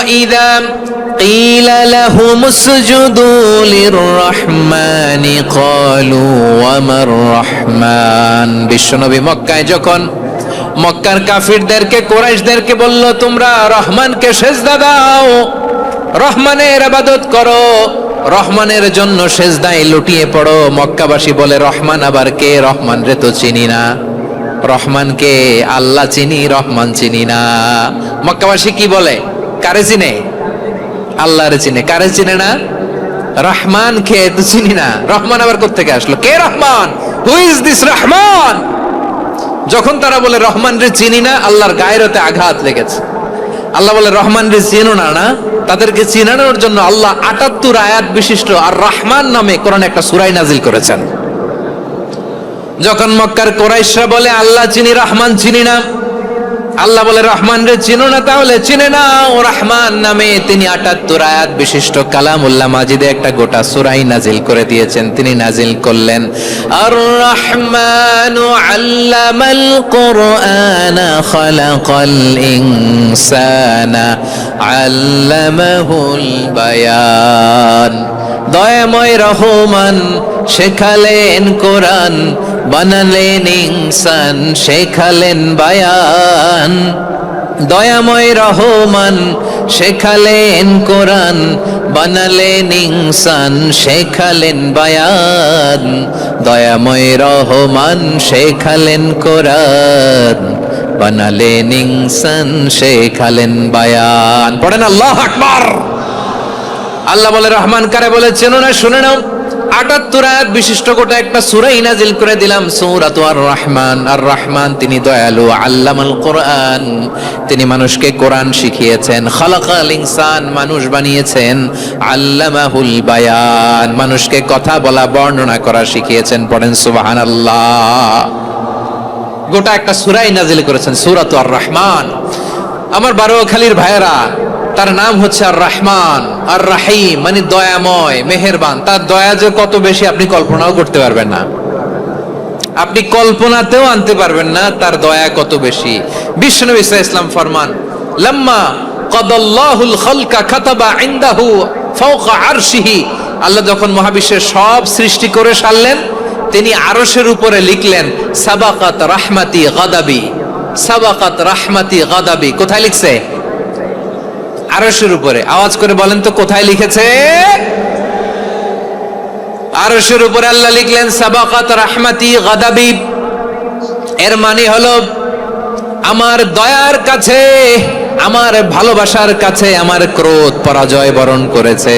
وإذا قيل لهم اسجدوا للرحمن قالوا وما الرحمن বিশ্বনবী মক্কায় যখন মক্কার কাফিরদেরকে কুরাইশদেরকে বলল তোমরা রহমানকে সিজদা দাও, রহমানের ইবাদত করো, রহমানের জন্য সিজদায় লুটিয়ে পড়ো। মক্কাবাসী বলে রহমান আবার কে? রহমান রে তো চিনি না। রহমানকে আল্লাহ চিনি, রহমান চিনি না। মক্কাবাসী কি বলে? কারে চিনে? আল্লাহরে চিনে। কারে চিনে না? রহমান কে তো চিনি না। রহমান আবার কোত্থেকে আসলো? কে Rahman? Who is this Rahman? যখন তারা বলে রহমান রে চিনি না, আল্লাহর গায়রতে আঘাত লেগেছে। আল্লাহ বলে রহমান রে চিনো না, না? তাদেরকে চিনানোর জন্য আল্লাহ ৭৮ আয়াত বিশিষ্ট আর রহমান নামে কোরআনে একটা সূরা নাজিল করেছেন। যখন মক্কার কুরাইশরা বলে আল্লাহ চিনি, রহমান চিনি না, আল্লাহ বলে রহমান রে চিনো না, তাহলে চিনে না ও রহমান নামে তিনি ৭৮ আয়াত বিশিষ্ট কালামুল্লাহ মাজিদে একটা গোটা সূরাই নাজিল করে দিয়েছেন। তিনি নাজিল করলেন আর রহমানু আল্লামাল কুরআনা খালাকাল ইনসানা আল্লামাহুল বায়ান। দয়াময় রহমান শেখালেন কোরআন, বানালেন ইনসান, শেখালেন বায়ান। দয়াময় রহমান শেখালেন কোরআন, বানালেন ইনসান, শেখালেন বায়ান। দয়াময় রহমান শেখালেন কোরআন, বানালেন ইনসান, শেখালেন বায়ান। পড়েন আল্লাহু আকবার। আল্লাহ বলে রহমান কারে বলে চেনো না? শুনে নাও, ৭৮ আয়াত বিশিষ্ট গোটা একটা সূরা নাজিল করে দিলাম, সূরাতু আর রহমান। আর রহমান তিনি দয়ালু, আল্লামাল কোরআন, তিনি মানুষকে কোরআন শিখিয়েছেন। খালাকাল ইনসান, মানুষ বানিয়েছেন। আল্লামাহুল বায়ান, মানুষকে কথা বলা, বর্ণনা করা শিখিয়েছেন। পড়েন সুবহানাল্লাহ। গোটা একটা সূরাই নাজিল করেছেন, সূরাতু আর রহমান। আমার বারোয়াখালীর ভাইয়েরা, তার নাম হচ্ছে আর রহমান আর রাহিম, মানে দয়াময়, মেহেরবান। তার দয়া যে কত বেশি আপনি কল্পনাও করতে পারবেন না, আপনি কল্পনাতেও আনতে পারবেন না তার দয়া কত বেশি। বিশ্বনবী সাল্লাল্লাহু আলাইহি ওয়াসাল্লাম ফরমান লাম্মা কাদাল্লাহুল খালকা কাতাবা ইনদাহু ফাওকা আরশিহি। আল্লাহ যখন মহাবিশ্বের সব সৃষ্টি করে সারলেন, তিনি আরশের উপরে লিখলেন সাবাকাত রাহমাতি গাদাবি, সাবাকাত রাহমাতি গাদাবি। কোথায় লিখছে? আরশের উপরে। আওয়াজ করে বলেন তো কোথায় লিখেছে? আরশের উপরে আল্লাহ লিখলেন সাবাকাত রাহমাতি গাদাবি। এর মানে হলো আমার দয়ার কাছে, আমার ভালোবাসার কাছে আমার ক্রোধ পরাজয় বরণ করেছে।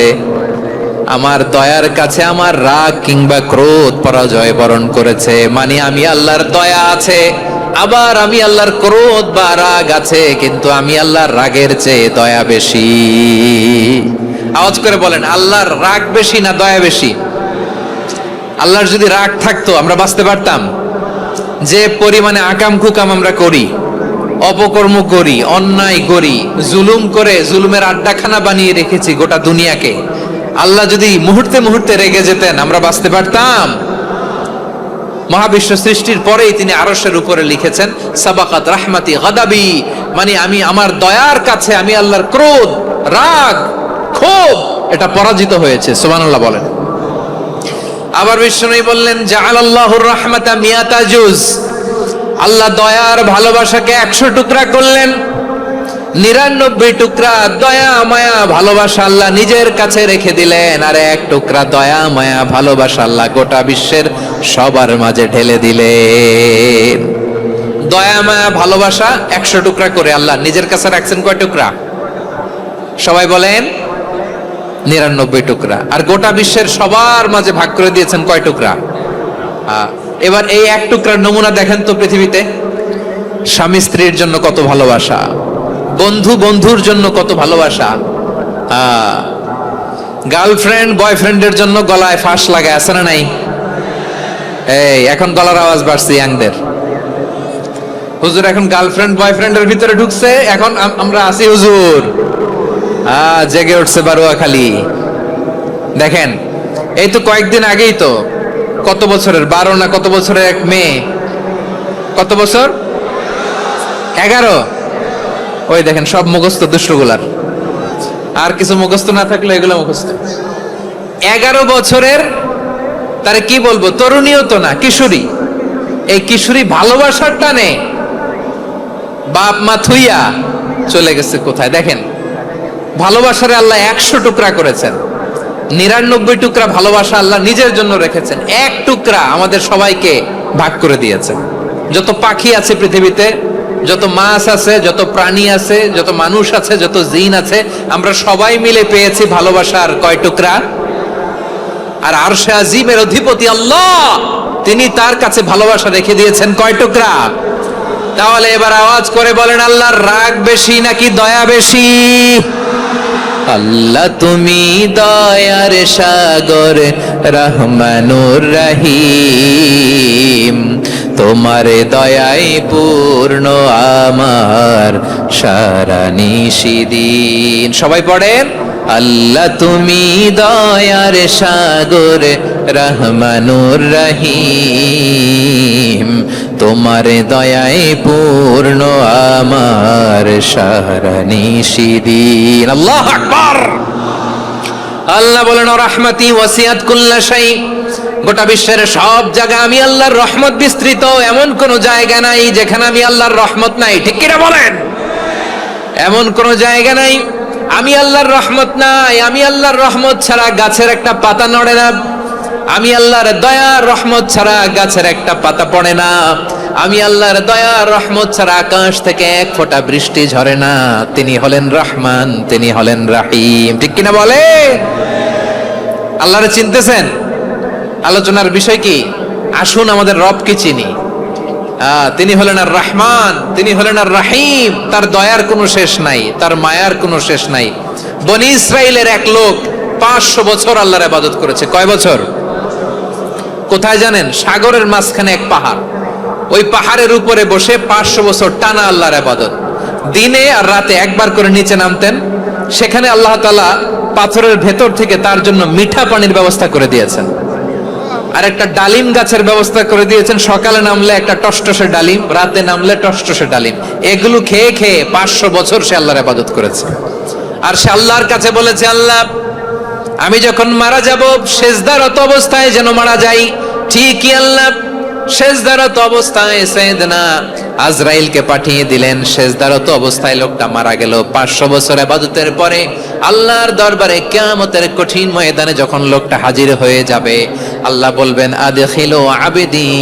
আমার দয়ার কাছে আমার রাগ কিংবা ক্রোধ পরাজয় বরণ করেছে। মানে আমি আল্লাহর দয়া আছে, আবার আমি আল্লাহর ক্রোধ বা রাগ আছে, কিন্তু আমি আল্লাহর রাগের চেয়ে দয়া বেশি। আওয়াজ করে বলেন আল্লাহর রাগ বেশি না দয়া বেশি? আল্লাহর যদি রাগ থাকতো আমরা বাঁচতে পারতাম? যে পরিমাণে আকাম কুকাম আমরা করি, অপকর্ম করি, অন্যায় করি, জুলুম করে জুলুমের আড্ডাখানা বানিয়ে রেখেছি গোটা দুনিয়াকে, আল্লাহ যদি মুহূর্তে মুহূর্তে রেগে যেতেন আমরা বাঁচতে পারতাম? মহাবিশ্ব সৃষ্টির পরেই তিনি আরশের উপরে লিখেছেন সাবাকাত রাহমাতি গাদাবি, মানে আমি আমার দয়ার কাছে আমি আল্লাহর ক্রোধ, রাগ, ক্ষোভ এটা পরাজিত হয়েছে। সুবহানাল্লাহ বলেন। আবার বিষ্ণু বললেন জাআলাল্লাহুর রাহমাতা মিয়াতা জুজ, আল্লাহ দয়ার ভালোবাসাকে 100 টুকরা করলেন। 99 টুকরা দয়া মায়া ভালোবাসা আল্লাহ নিজের কাছে রেখে দিলেন, আর 1 টুকরা দয়া মায়া ভালোবাসা আল্লাহ গোটা বিশ্বের সবার মাঝে ঢেলে দিলেন। দয়া মায়া ভালোবাসা 100 টুকরা করে আল্লাহ নিজের কাছে রাখছেন। কয় টুকরা? সবাই বলেন 99 টুকরা। আর গোটা বিশ্বের সবার মাঝে ভাগ করে দিয়েছেন কয় টুকরা? এবার এই 1 টুকরার নমুনা দেখেন তো পৃথিবীতে। স্বামী স্ত্রীর জন্য কত ভালোবাসা, বন্ধু বন্ধুর জন্য কত ভালোবাসা, গার্লফ্রেন্ড বয়ফ্রেন্ডের জন্য গলায় ফাঁস লাগায়, আছে না নাই? এই এখন গলার আওয়াজ বাড়ছে ইয়াংদের। হুজুর এখন গার্লফ্রেন্ড বয়ফ্রেন্ডের ভিতরে ঢুকছে, এখন আমরা আছি হুজুর। জেগে উঠছে বারোয়াখালী। দেখেন এই তো কয়েকদিন আগেই তো, কত বছরের 12 না কত বছরের এক মেয়ে, কত বছর? 11। ওই দেখেন সব মুখস্থ দুষ্টগুলার। আর কিছু মুখস্থ না থাকলে এগুলো মুখস্থ। 11 বছরের, তারে কি বলবো, তরুণীও তো না, কিশোরী। এই কিশোরী ভালোবাসার টানে বাপ মা থুইয়া চলে গেছে কোথায়। দেখেন, ভালোবাসারে আল্লাহ 100 টুকরা করেছেন, 99 টুকরা ভালোবাসা আল্লাহ নিজের জন্য রেখেছেন, 1 টুকরা আমাদের সবাইকে ভাগ করে দিয়েছেন। যত পাখি আছে পৃথিবীতে, যত মাছ আছে, যত প্রাণী আছে, যত মানুষ আছে, যত জিন আছে, আমরা সবাই মিলে পেয়েছি ভালোবাসার কয় টুকরা? আর আরশে আজিমের অধিপতি আল্লাহ, তিনি তার কাছে ভালোবাসা রেখে দিয়েছেন কয় টুকরা? তাহলে এবার আওয়াজ করে বলেন, আল্লাহর রাগ বেশি নাকি দয়া বেশি? আল্লাহ তুমি দয়ার সাগর, রহমানুর রহিম, তোমার দয়ায় পূর্ণ আমার সারা নিশিদিন। সবাই পড়েন, আল্লাহ তুমি দয়ার সাগর, রহমানুর রহিম, তোমার দয়ায় পূর্ণ আমার সারা নিশিদিন। আল্লাহু আকবার। আল্লাহ বলেন, রাহমাতি ওয়াসিআত কুল্লা শাই, গোটা বিশ্বের সব জায়গায় আমি আল্লাহর রহমত বিস্তৃত, এমন কোন জায়গা নাই যেখানে আমি আল্লাহর রহমত নাই। ঠিক কিনা বলেন? এমন কোন জায়গা নাই আমি আল্লাহর রহমত নাই। আমি আল্লাহর রহমত ছাড়া গাছের একটা পাতা নড়ে না, আমি আল্লাহর দয়া রহমত ছাড়া গাছের একটা পাতা পড়ে না, আমি আল্লাহর দয়া রহমত ছাড়া আকাশ থেকে এক ফোঁটা বৃষ্টি ঝরে না। তিনি হলেন রহমান, তিনি হলেন রাহিম। ঠিক কিনা বলে? আল্লাহরে চিনতেছেন? আলোচনার বিষয় কি? আসুন আমাদের রবকে চিনি। তিনি হলেন আর রহমান, তিনি হলেন আর রাহিম। তার দয়ার কোনো শেষ নাই, তার মায়ার কোনো শেষ নাই। বনি ইসরাইলের এক লোক 500 বছর আল্লাহর ইবাদত করেছে। কয় বছর? কোথায় জানেন? সাগরের মাঝখানে এক পাহাড়, ওই পাহাড়ের উপরে বসে 500 বছর টানা আল্লাহর ইবাদত। দিনে আর রাতে একবার করে নিচে নামতেন। সেখানে আল্লাহ তাআলা পাথরের ভেতর থেকে তার জন্য মিঠা পানির ব্যবস্থা করে দিয়েছেন, আর একটা ডালিম গাছের ব্যবস্থা করে দিয়েছেন। সকালে নামলে একটা টসটসে ডালিম, রাতে নামলে টসটসে ডালিম। এগুলো খেয়ে খেয়ে 500 বছর সে আল্লাহর ইবাদত করেছে। আর সে আল্লাহর কাছে বলেছে, আল্লাহ আমি যখন মারা যাব সেজদারত অবস্থায় যেন মারা যাই। ঠিকই আল্লাহ সেজদারত অবস্থায় সাইয়েদনা আজরাইলকে পাঠিয়ে দিলেন। সেজদারত অবস্থায় লোকটা মারা গেল। 500 বছর ইবাদতের পরে আল্লাহর দরবারে কিয়ামতের কঠিন ময়দানে যখন লোকটা হাজির হয়ে যাবে, আল্লাহ বলবেন, আদখিলু আবদি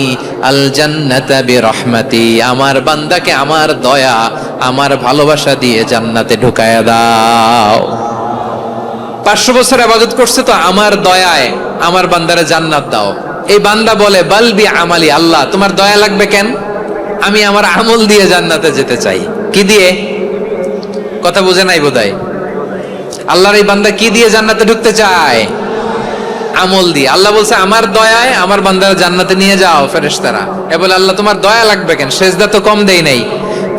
আল জান্নাতা বিরহমাতি, আমার বান্দাকে আমার দয়া, আমার ভালোবাসা দিয়ে জান্নাতে ঢুকায়া দাও। 500 বছর ইবাদত করছে তো আমার দয়ায় আমার বান্দারে জান্নাত দাও। এই বান্দা বলে, বালবি আমালি, আল্লাহ তোমার দয়া লাগবে কেন? আমি আমার আমল দিয়ে জান্নাতে যেতে চাই। কি দিয়ে? কথা বুঝে নাই বোধহয়। আল্লাহর এই বান্দা কি দিয়ে জান্নাতে ঢুকতে চায়? আমল দিয়ে। আল্লাহ বলছে, আমার দয়ায় আমার বান্দারা জান্নাতে নিয়ে যাও ফেরেশতারা। এ বলে, আল্লাহ তোমার দয়া লাগবে কেন? সেজদা তো কম দেই নাই,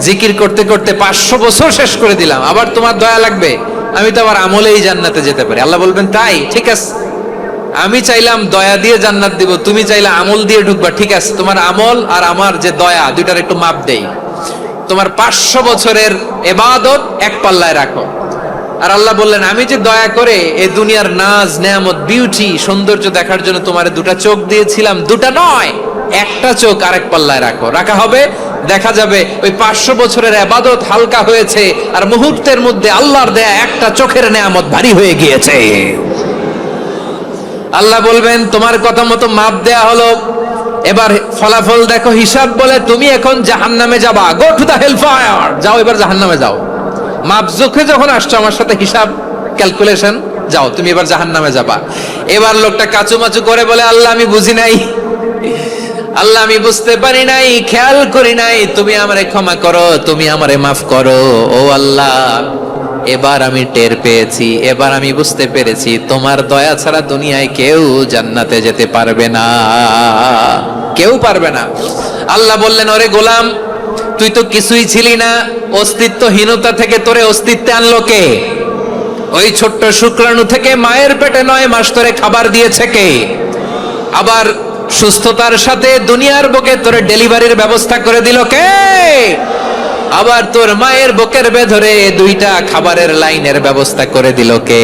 জিকির করতে করতে 500 বছর শেষ করে দিলাম, আবার তোমার দয়া লাগবে? আমি তো আবার আমলেই জান্নাতে যেতে পারি। আল্লাহ বলবেন, তাই ঠিক আছে, আমি চাইলাম দয়া দিয়ে জান্নাত দিব, তুমি চাইলে আমল দিয়ে ঢুকবা। ঠিক আছে, তোমার আমল আর আমার যে দয়া, দুইটার একটু মাপ দেই। তোমার 500 বছরের ইবাদত এক পাল্লায় রাখো। আর আল্লাহ বললেন, আমি যে দয়া করে এই দুনিয়ার নাজ নেয়ামত বিউটি সৌন্দর্য দেখার জন্য তোমারে 2টা চোখ দিয়েছিলাম, 2টা নয়, একটা চোখ আরেক পাল্লায় রাখো। রাখা হবে, দেখা যাবে ওই 500 বছরের ইবাদত হালকা হয়েছে, আর মুহূর্তের মধ্যে আল্লাহর দেয়া একটা চোখের নেয়ামত ভারী হয়ে গিয়েছে। আল্লাহ বলবেন, তোমার কথা মতো মাপ দেয়া হলো, এবার ফলাফল দেখো, হিসাব বলে তুমি এখন জাহান্নামে যাবা। Go to the hell fire, যাও এবার জাহান্নামে যাও। মাপ জোখে যখন আসছো আমার সাথে হিসাব ক্যালকুলেশন, যাও তুমি এবার জাহান্নামে যাবা। এবার লোকটা কাচুমাচু করে বলে, আল্লাহ আমি বুঝি নাই, আল্লাহ আমি বুঝতে পারি নাই, খেয়াল করি নাই, তুমি আমারে ক্ষমা করো, তুমি আমারে মাফ করো। ও আল্লাহ, এবার আমি টের পেয়েছি, এবার আমি বুঝতে পেরেছি, তোমার দয়া ছাড়া দুনিয়ায় কেউ জান্নাতে যেতে পারবে না, কেউ পারবে না। আল্লাহ বললেন, ওরে গোলাম, তুই তো কিছুই ছিলি না, অস্তিত্বহীনতা থেকে তোরে অস্তিত্বে আনলো কে? ওই ছোট্ট শুক্রাণু থেকে মায়ের পেটে 9 মাস ধরে খাবার দিয়েছে কে? আবার সুস্থতার সাথে দুনিয়ার বুকে তোরে ডেলিভারির ব্যবস্থা করে দিল কে? আবার তোর মায়ের বুকের ভেতরে দুইটা খাবারের লাইনের ব্যবস্থা করে দিল কে?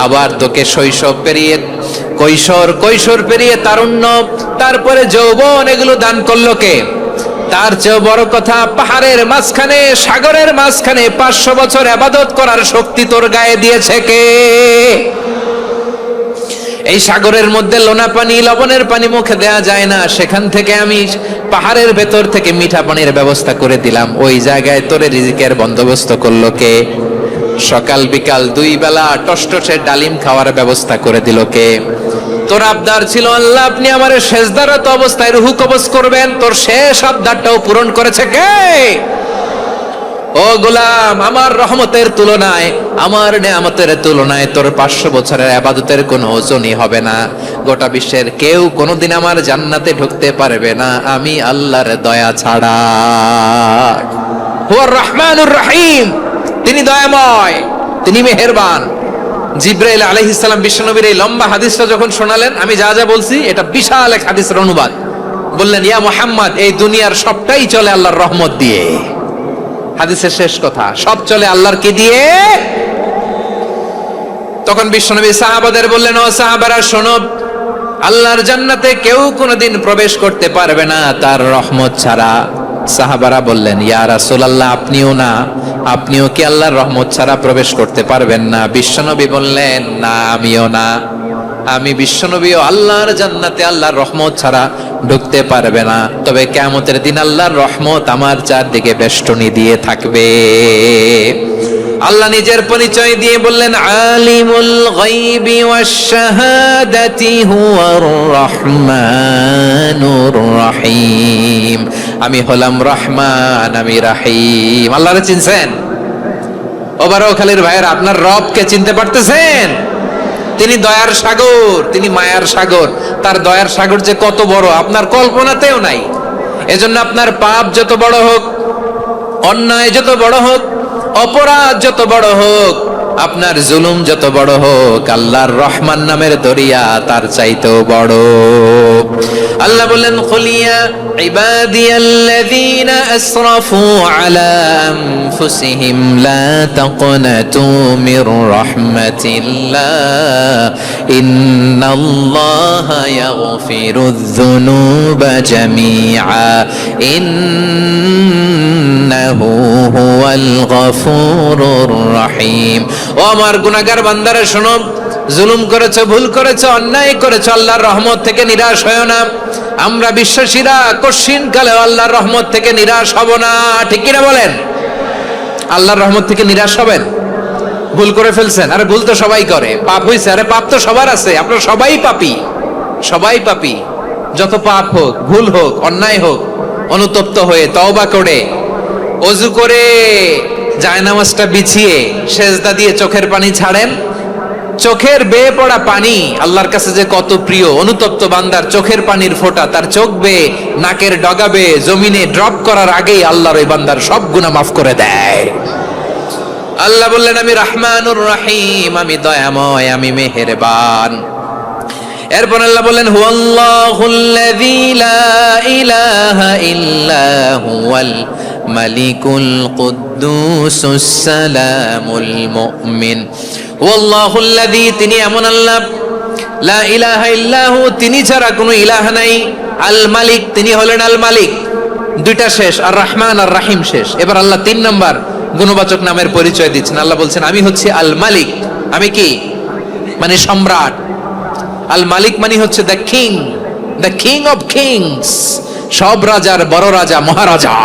আবার তোকে শৈশব পেরিয়ে কৈশোর পেরিয়ে তারুণ্য, তারপরে যৌবন, এগুলো দান করলো কে? তার চেয়ে বড় কথা, পাহাড়ের মাঝখানে, সাগরের মাঝখানে 500 বছর ইবাদত করার শক্তি তোর গায়ে দিয়েছে কে? এই সাগরের মধ্যে লোনা পানি, লবণের পানি মুখে দেয়া যায় না, সেখান থেকে আমি পাহাড়ের ভেতর থেকে মিঠা পানির ব্যবস্থা করে দিলাম। ওই জায়গায় তোরে রিজিকের বন্দোবস্ত করলো কে? সকাল বিকাল 2 বেলা টসটসে ডালিম খাওয়ার ব্যবস্থা করে দিল কে? তোর আবদার ছিল, আল্লাহ আপনি আমার সেজদারত অবস্থায় রুহু কবজ করবেন, তোর শেষ আবদারটাও পূরণ করেছে কে? ও গোলাম, আমার রহমতের তুলনায়, আমার নেয়ামতের তুলনায় তোর 500 বছরের ইবাদতের কোনো ওজনই হবে না। গোটা বিশ্বের কেউ কোনোদিন আমার জান্নাতে ঢুকতে পারবে না আমি আল্লাহর দয়া ছাড়া। হুয়ার রহমানুর রহিম, তিনি দয়াময়, তিনি মেহেরবান। জিব্রাইল আলাইহিস সালাম বিশ্বনবীর এই লম্বা হাদিসটা যখন শোনালেন, আমি যা যা বলছি এটা বিশাল এক হাদিসের অনুবাদ। বললেন, ইয়া মুহাম্মদ, এই দুনিয়ার সবটাই চলে আল্লাহর রহমত দিয়ে। হাদিসের শেষ কথা, সব চলে আল্লাহর কি দিয়ে? তখন বিশ্বনবী সাহাবাদের বললেন, ও সাহাবারা শোনো, আল্লাহর জান্নাতে কেউ কোনোদিন প্রবেশ করতে পারবে না তার রহমত ছাড়া। সাহাবারা বললেন, ইয়া রাসূলুল্লাহ, আপনিও না? আপনিও কি আল্লাহর রহমত ছাড়া প্রবেশ করতে পারবেন না? বিশ্বনবী বললেন, না, আমিও না। আমি বিশ্বনবীও আল্লাহর জান্নাতে আল্লাহর রহমত ছাড়া ঢুকতে পারবে না। তবে কিয়ামতের দিন আল্লাহর রহমত আমার চারদিকে বেষ্টনী দিয়ে থাকবে। আল্লাহ নিজের পরিচয় দিয়ে বললেন, আলিমুল গায়বি ওয়াশ শাহাদাতি হুয়ার রহমানুর রহিম। আমি হলাম রহমান, আমি রাহিম। আল্লাহরে চিনছেন? ওবারখালীর ভাইয়ের, আপনার রবকে চিনতে পারতেছেন? তিনি দয়ার সাগর, তিনি মায়ার সাগর। তার দয়ার সাগর যে কত বড় আপনার কল্পনাতেও নাই। এজন্য আপনার পাপ যত বড় হোক, অন্যায় যত বড় হোক, অপরাধ যত বড় হোক, আপনার জুলুম যত বড় হোক, আল্লাহর রহমান নামের দরিয়া তার চাইতেও বড়। আল্লাহ বললেন, কুলিয়া ইবাদিয়াল্লাযীনা আসরাফু আলা আনফুসিহিম লা তাকনাতু মির রাহমাতিল্লাহ ইন্নাল্লাহা ইয়াগফিরুয যুনুবা জামিআ ইন্নাহু হুয়াল গফুরুর রহিম। ও আমার গুনাহগার বান্দারা শোনো, জুলুম করেছো, ভুল করেছো, অন্যায় করেছো, আল্লাহর রহমত থেকে নিরাশ হয়ো না। আমরা বিশ্বাসীরা কঠিন কালে আল্লাহর রহমত থেকে নিরাশ হব না, ঠিক কিনা বলেন? আল্লাহর রহমত থেকে নিরাশ হবেন? ভুল করে ফেলছেন, আরে ভুল তো সবাই করে। পাপ হইছে, আরে পাপ তো সবার আছে। আপনারা সবাই পাপী, সবাই পাপী। যত পাপ হোক, ভুল হোক, অন্যায় হোক, অনুতপ্ত হয়ে তওবা করে, ওযু করে, জায়নামাজটা বিছিয়ে সেজদা দিয়ে চোখের পানি ছাড়েন। চোখের বেয়ে পড়া পানি আল্লাহর কাছে যে কত প্রিয়। অনুতপ্ত বান্দার চোখের পানির ফোঁটা তার চোখ বেয়ে, নাকের ডগা বেয়ে জমিনে ড্রপ করার আগেই আল্লাহর ওই বান্দার সব গুনাহ মাফ করে দেয়। আল্লাহ বললেন, আমি রহমানুর রহিম, আমি দয়াময়, আমি মেহেরবান। এরপর আল্লাহ বললেন, হুয়াল্লাহুল্লাযী লা ইলাহা ইল্লা হুয়াল মালিকুল কুদ্দুসুস সালামুল মুমিন। ওয়াল্লাহুল্লাযী, তিনি এমন আল্লাহ, লা ইলাহা ইল্লাহু, তিনি ছাড়া কোনো ইলাহ নাই। আল মালিক, তিনি হলেন আল মালিক। দুইটা শেষ, আর রহমান আর রাহিম শেষ। এবার আল্লাহ 3 নাম্বার গুণবাচক নামের পরিচয় দিচ্ছেন। আল্লাহ বলছেন, আমি হচ্ছে আল মালিক। আমি কি? মানে সম্রাট। আল মালিক মানে হচ্ছে the king, the king of kings. সব রাজার বড় রাজা, মহারাজা।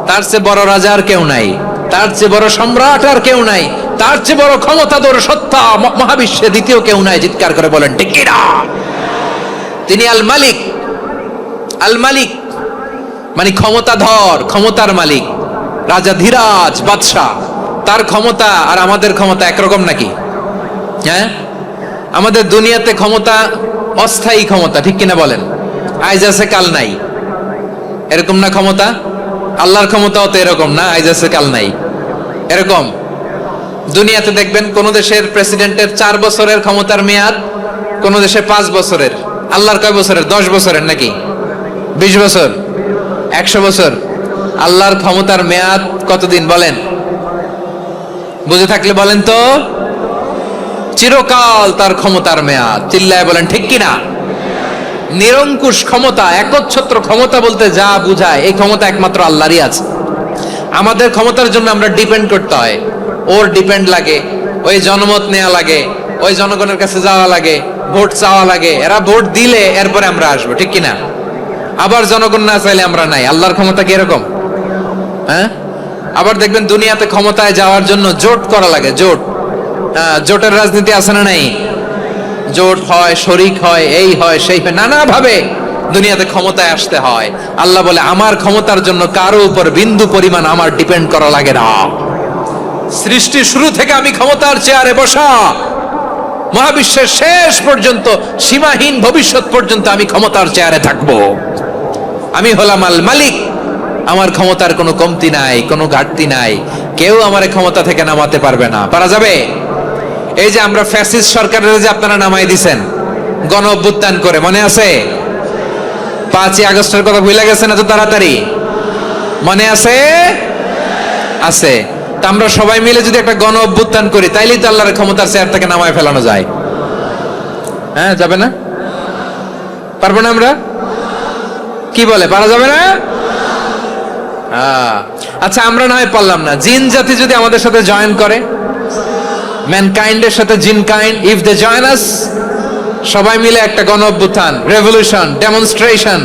তার চেয়ে বড় রাজা আর কেউ নাই, তার চেয়ে বড় সম্রাট আর কেউ নাই, তার চেয়ে বড় ক্ষমতাধর সত্তা মহাবিশ্বে দ্বিতীয় কেউ নাই। চিৎকার করে বলেন ঠিক কিনা? তিনি আল মালিক। আল মালিক মানে ক্ষমতাধর, ক্ষমতার মালিক, রাজা ধীরাজ বাদশাহ। তার ক্ষমতা আর আমাদের ক্ষমতা একরকম নাকি? হ্যাঁ, আমাদের দুনিয়াতে ক্ষমতা অস্থায়ী ক্ষমতা, ঠিক কিনা বলেন? আইজ আছে কাল নাই, এরকম না ক্ষমতা? আল্লাহর ক্ষমতাও তো এরকম না, আইজ আছে কাল নাই এরকম। দুনিয়াতে দেখবেন কোন দেশের প্রেসিডেন্টের 4 বছরের ক্ষমতার মেয়াদ, কোন দেশে 5 বছরের। আল্লাহর কয় বছরের? 10 বছরের নাকি 20 বছর, 100 বছর? আল্লাহর ক্ষমতার মেয়াদ কতদিন বলেন? বুঝে থাকলে বলেন তো। চিরকাল তার ক্ষমতার মেয়াদ। চিল্লায় বলেন ঠিক কিনা? নিরঙ্কুশ ক্ষমতা, একচ্ছত্র ক্ষমতা বলতে যা বুঝায়, এই ক্ষমতা একমাত্র আল্লাহরই আছে। আমাদের ক্ষমতার জন্য আমরা ডিপেন্ড করতে হয়, ওর ডিপেন্ড লাগে, ওই জনমত নেওয়া লাগে, ওই জনগণের কাছে যাওয়া লাগে, ভোট চাওয়া লাগে, এরা ভোট দিলে এরপরে আমরা আসবো, ঠিক কিনা? আবার জনগণ না চাইলে আমরা নাই। আল্লাহর ক্ষমতা কি এরকম? হ্যাঁ। আবার দেখবেন দুনিয়াতে ক্ষমতায় যাওয়ার জন্য জোট করা লাগে, জোট। জোটের রাজনীতি আছে না নাই? জোট হয়, শরিক হয়, এই হয় সেই হয়, নানা ভাবে দুনিয়াতে ক্ষমতায় আসতে হয়। আল্লাহ বলে আমার ক্ষমতার জন্য কারো উপর বিন্দু পরিমাণ আমার ডিপেন্ড করা লাগে না। সৃষ্টির শুরু থেকে আমি ক্ষমতার চেয়ারে বসা, মহাবিশ্বের শেষ পর্যন্ত, সীমাহীন ভবিষ্যৎ পর্যন্ত আমি ক্ষমতার চেয়ারে থাকবো। আমি হলাম আল মালিক। আমার ক্ষমতার কোনো কমতি নাই, কোনো ঘাটতি নাই। কেউ আমার ক্ষমতা থেকে নামাতে পারবে না। পারা যাবে? এই যে আমরা ফ্যাসিস্ট সরকারের যে আপনারা নামাই দিছেন গণ অভ্যুত্থান করে, মনে আছে? 5ই আগস্টের কথা ভুলে গেছেন এত তাড়াতাড়ি? মনে আছে? আছে। তা আমরা সবাই মিলে যদি একটা গণ অভ্যুত্থান করি, তাইলেই তো আল্লাহর ক্ষমতার চেয়ার থেকে নামায় ফেলানো যায়। হ্যাঁ, যাবে না? পারবো না আমরা? কি বলে, পারা যাবে না? আচ্ছা, আমরা না হয় পারলাম না, জিন জাতি যদি আমাদের সাথে জয়েন করে, ম্যানকাইন্ডের সাথে জিনকাইন্ড, ইফ দে জয়েন আস, সবাই মিলে একটা গণ অভ্যুত্থান, রেভলিউশন, ডেমনস্ট্রেশন,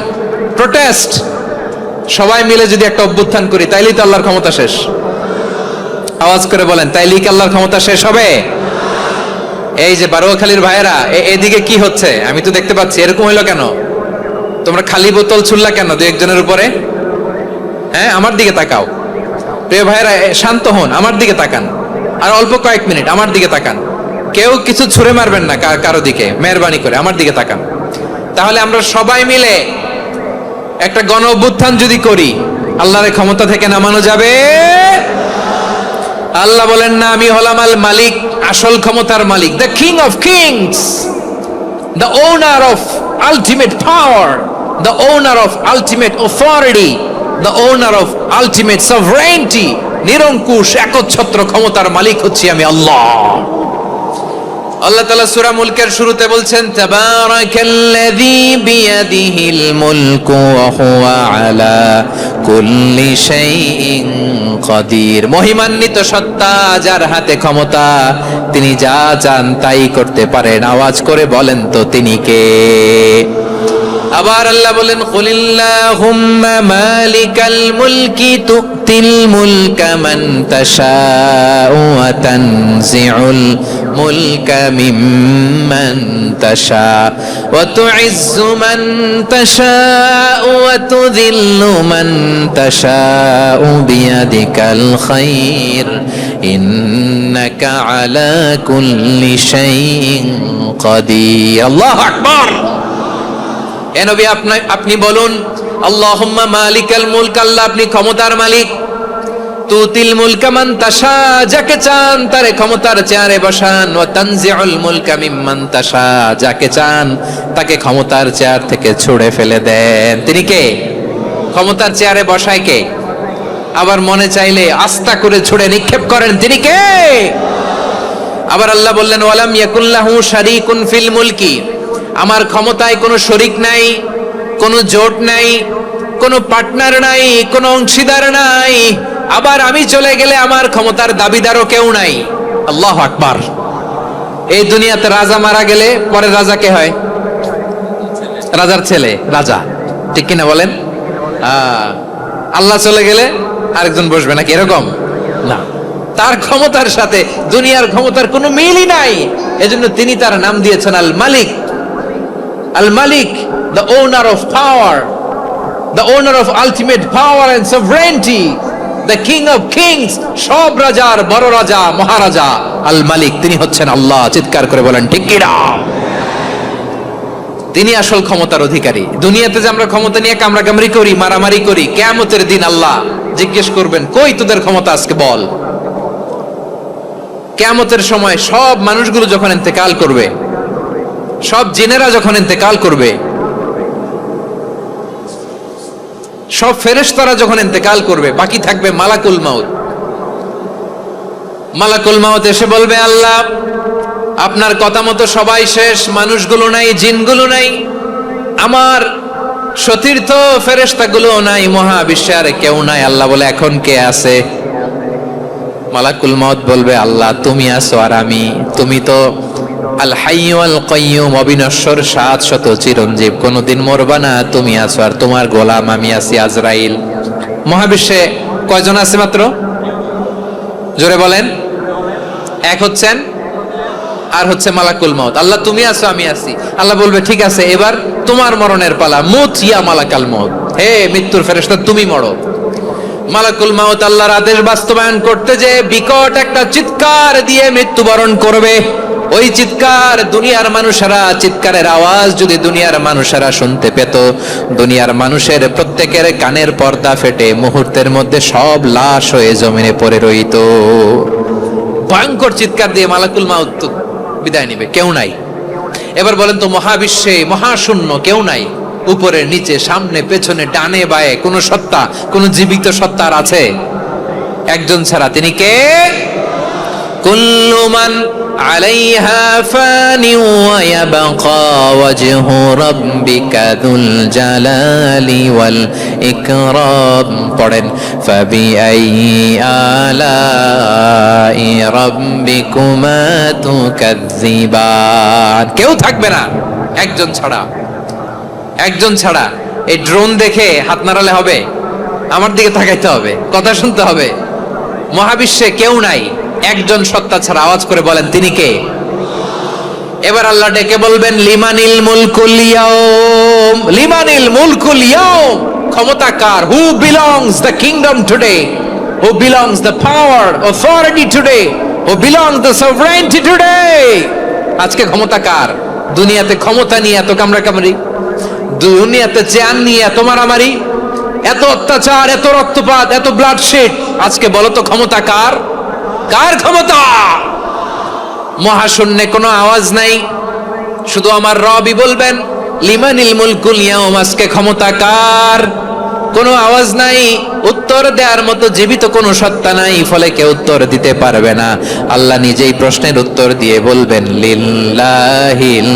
প্রোটেস্ট, সবাই মিলে যদি একটা অভ্যুত্থান করি, তাইলেই তো আল্লাহর ক্ষমতা শেষ। আওয়াজ করে বলেন, তাইলেই কি আল্লাহর ক্ষমতা শেষ হবে? এই যে বারোয়াখালীর ভাইয়েরা, এদিকে কি হচ্ছে আমি তো দেখতে পাচ্ছি, এরকম হইলো কেন? তোমরা খালি বোতল ছুড়লা কেন দু একজনের উপরে? হ্যাঁ, আমার দিকে তাকাও। প্রিয় ভাইয়েরা, শান্ত হন, আমার দিকে তাকান, আর অল্প কয়েক মিনিট আমার দিকে তাকান। কেউ কিছু ছুঁড়ে মারবেন না কারো দিকে, মেহরবানি করে আমার দিকে তাকান। তাহলে আমরা সবাই মিলে একটা গণ অভ্যুত্থান যদি করি, আল্লাহর ক্ষমতা থেকে নামানো যাবে? আল্লাহ বলেন না, আমি হলাম আল মালিক, আসল ক্ষমতার মালিক, the king of kings, the owner of ultimate power, the owner of ultimate authority, the owner of ultimate sovereignty. নিরঙ্কুশ একচ্ছত্র ক্ষমতার মালিক হচ্ছি আমি আল্লাহ। আল্লাহ তাআলা সূরা মুলকের শুরুতে বলছেন, তাবারাকাল্লাযী বিয়াদিহিল মুলকু ওয়া হুয়া আলা কুল্লি শাইইন কাদির। মহিমান্বিত সত্তা, যার হাতে ক্ষমতা, তিনি যা চান তাই করতে পারেন। আওয়াজ করে বলেন তো তিনি কে? আবার আল্লাহ বলেন, কুলিল্লাহুম্মা মালিকাল মুলকি তুতিল মুলকা মান তাশাউ ওয়া তানজিউল মুলকা মিম্মান তাশা ওয়া তুইজ্জু মান তাশাউ ওয়া তুযিল্লু মান তাশাউ বিয়াদিকাল খায়র ইন্নাকা আলা কুল্লি শাইইন কাদির। আল্লাহু আকবার। এ নবী, আপনি বলুন, আল্লাহুম্মা মালিকাল মুলক, আল্লাহ আপনি ক্ষমতার মালিক। তুতিল মুলকা মান তাশা, যাকে চান তারে ক্ষমতার চেয়ারে বসান। ওয়া তানজিউল মুলকা মিম্মান তাশা, যাকে চান তাকে ক্ষমতার চেয়ার থেকে ছুঁড়ে ফেলে দেন। তিনি কে? ক্ষমতার চেয়ারে বসায় কে? আবার মনে চাইলে আস্থা করে ছুঁড়ে নিক্ষেপ করেন, তিনি কে? আবার আল্লাহ বললেন, ওয়ালাম ইয়াকুল্লাহু শারীকুন ফিল মুলকি, আমার ক্ষমতায় কোনো শরিক নাই, কোনো জোট নাই, কোনো পার্টনার নাই, কোনো অংশীদার নাই। আবার আমি চলে গেলে আমার ক্ষমতার দাবিদারও কেউ নাই। আল্লাহু আকবার। এই দুনিয়াতে রাজা মারা গেলে পরে রাজা কে হয়? রাজার ছেলে রাজা, ঠিক কিনা বলেন? আল্লাহ চলে গেলে আরেকজন বসবে নাকি? এরকম না, তার ক্ষমতার সাথে দুনিয়ার ক্ষমতার কোনো মিলই নাই। এজন্য তিনি তার নাম দিয়েছেন আল মালিক। আল মালিক, the owner of power, the owner of ultimate power and sovereignty, the king of kings, সব রাজার বড় রাজা, মহারাজা আল মালিক, তিনি হচ্ছেন আল্লাহ। চিৎকার করে বলেন ঠিক কি না? তিনি আসল ক্ষমতার অধিকারী। দুনিয়াতে যে আমরা ক্ষমতা নিয়ে কামড়াকামড়ি করি, মারামারি করি, কিয়ামতের দিন আল্লাহ জিজ্ঞেস করবেন, কই তোদের ক্ষমতা আজকে বল। কিয়ামতের সময় সব মানুষগুলো যখন ইন্তেকাল করবে, সব জিনেরা যখন ইন্তেকাল করবে, সব ফেরেশতারা যখন ইন্তেকাল করবে, বাকি থাকবে মালাকুল মাউত। মালাকুল মাউত এসে বলবে, আল্লাহ আপনার কথা মতো সবাই শেষ, মানুষগুলো নাই, জিনগুলো নাই, আমার সতীর্থ ফেরেশতাগুলো নাই, মহাবিশ্বে আর কেউ নাই। আল্লাহ বলে, এখন কে আছে? মালাকুল মাউত বলবে, আল্লাহ তুমি আছো আর আমি। তুমি তো আল হাইয়্যু আল কাইয়্যুম, অবিনশ্বর, শাশ্বত, চিরঞ্জীব, কোনদিন মরবা না, তুমি আছো আর তোমার গোলাম আমি আছি আজরাইল। মহাবিশ্বে কয়জন আছে মাত্র? জোরে বলেন। এক হচ্ছেন আর হচ্ছে মালাকুল মাউত। আল্লাহ তুমি আছো আমি আছি। আল্লাহ বলবে, ঠিক আছে, এবার তোমার মরণের পালা, মুত ইয়া মালাকাল মাউত, হে মৃত্যুর ফেরেশতা তুমি মরো। মালাকুল মাউত আল্লাহর আদেশ বাস্তবায়ন করতে যে বিকট একটা চিৎকার দিয়ে মৃত্যুবরণ করবে। ওই চিৎকার দুনিয়ার মানুষেরা, চিৎকারের আওয়াজ যদি দুনিয়ার মানুষেরা শুনতে পেত, দুনিয়ার মানুষের প্রত্যেকের কানের পর্দা ফেটে মুহূর্তের মধ্যে সব লাশ হয়ে জমিনে পড়ে রইত। ভয়ঙ্কর চিৎকার দিয়ে মালাকুল মাউত বিদায় নিবে, কেউ নাই। এবার বলেন তো, মহাবিশ্বে মহাশূন্য, কেউ নাই, উপরে নিচে সামনে পেছনে ডানে বায়ে কোন সত্তা, কোন জীবিত সত্তার আছে? একজন ছাড়া, তিনি কে? কুল্লু মান আলাইহা ফানি ওয়া ইয়াবকা ওয়াজহু রাব্বিকা যুল জালালি ওয়াল ইকরাম। পড়েন, ফাবিআইয়ি আলাই রাব্বিকুমা তুকাজ্জিবান। কেউ থাকবে না একজন ছাড়া, একজন ছাড়া। এই ড্রোন দেখে হাত নাড়ালে হবে? আমার দিকে তাকাইতে হবে, কথা শুনতে হবে। মহাবিশ্বে কেউ নাই, একজন সত্তা ছাড়া। আওয়াজ করে বলেন, তিনি কে? এবার আল্লাহ ডেকে বলবেন, লিমানিল মুলকুল ইয়াউম, লিমানিল মুলকুল ইয়াউম, ক্ষমতা কার? Who belongs the kingdom today, who belongs the power authority today, who belongs the sovereignty today. আজকে ক্ষমতা কার? দুনিয়াতে ক্ষমতা নিয়ে এত কামড়াকামড়ি, দুনিয়াতে চেয়ার নিয়ে এত মারামারি, এত অত্যাচার, এত রক্তপাত, এত ব্লাডশেড, আজকে বলো তো ক্ষমতা কার? কার ক্ষমতা? মহাশূন্যে কোনো আওয়াজ নাই, শুধু আমার রবই বলবেন, লিমানিল মুলকুল ইয়াউম, আজকে ক্ষমতা কার? কোনো আওয়াজ নাই, উত্তর দেওয়ার মতো জীবিত কোনো সত্তা নাই, ফলে কেউ উত্তর দিতে পারবে না। আল্লাহ নিজেই প্রশ্নের উত্তর দিয়ে বলবেন, লিল্লাহিল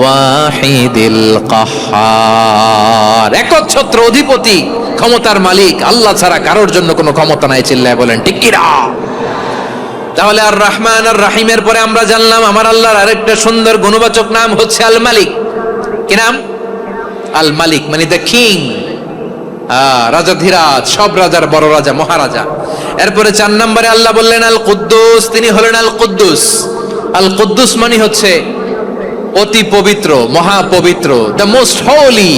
ওয়াহিদিল কাহ্হার, একচ্ছত্র অধিপতি, ক্ষমতার মালিক, আল্লাহ ছাড়া কারোর জন্য কোনো ক্ষমতা নাই। চিল্লায় বলেন ঠিক কিনা? তাহলে আর রহমান আর রাহিমের পরে আমরা জানলাম আমার আল্লাহর আরেকটা সুন্দর গুণবাচক নাম হচ্ছে আল মালিক। কি নাম? আল মালিক, মানে দ্য কিং, রাজাধিরাজ, সব রাজার বড় রাজা, মহারাজা। এরপরে 4 নম্বরে আল্লাহ বললেন আল কুদ্দুস, তিনি হলেন আল কুদ্দুস। আল কুদ্দুস মানে হচ্ছে অতি পবিত্র, মহাপবিত্র, the most holy,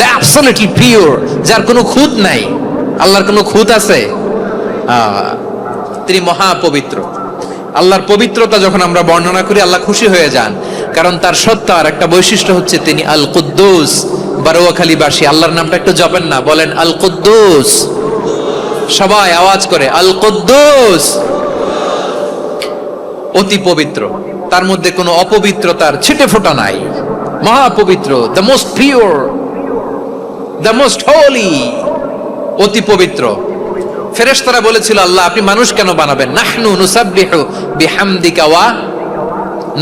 the absolutely pure, যার কোনো খুঁত নাই। আল্লাহর কোনো খুঁত আছে? তিনি মহাপবিত্র। আল্লাহর পবিত্রতা যখন আমরা বর্ণনা করি, আল্লাহ খুশি হয়ে যান, কারণ তার সত্তার একটা বৈশিষ্ট্য হচ্ছে তিনি আল কুদ্দুস। বারোয়াখালীবাসী আল্লাহর নামটা একটু জপেন না, বলেন আল কুদ্দুস, সবাই আওয়াজ করে আল কুদ্দুস। অতি পবিত্র, তার মধ্যে কোনো অপবিত্রতার ছিটে ফোঁটা নাই, মহাপবিত্র, the most pure, the most holy, অতি পবিত্র। ফেরেশতারা বলেছিল, আল্লাহ আপনি মানুষ কেন বানাবেন? নাহনু নুসাব্বিহু বিহামদিকা ওয়া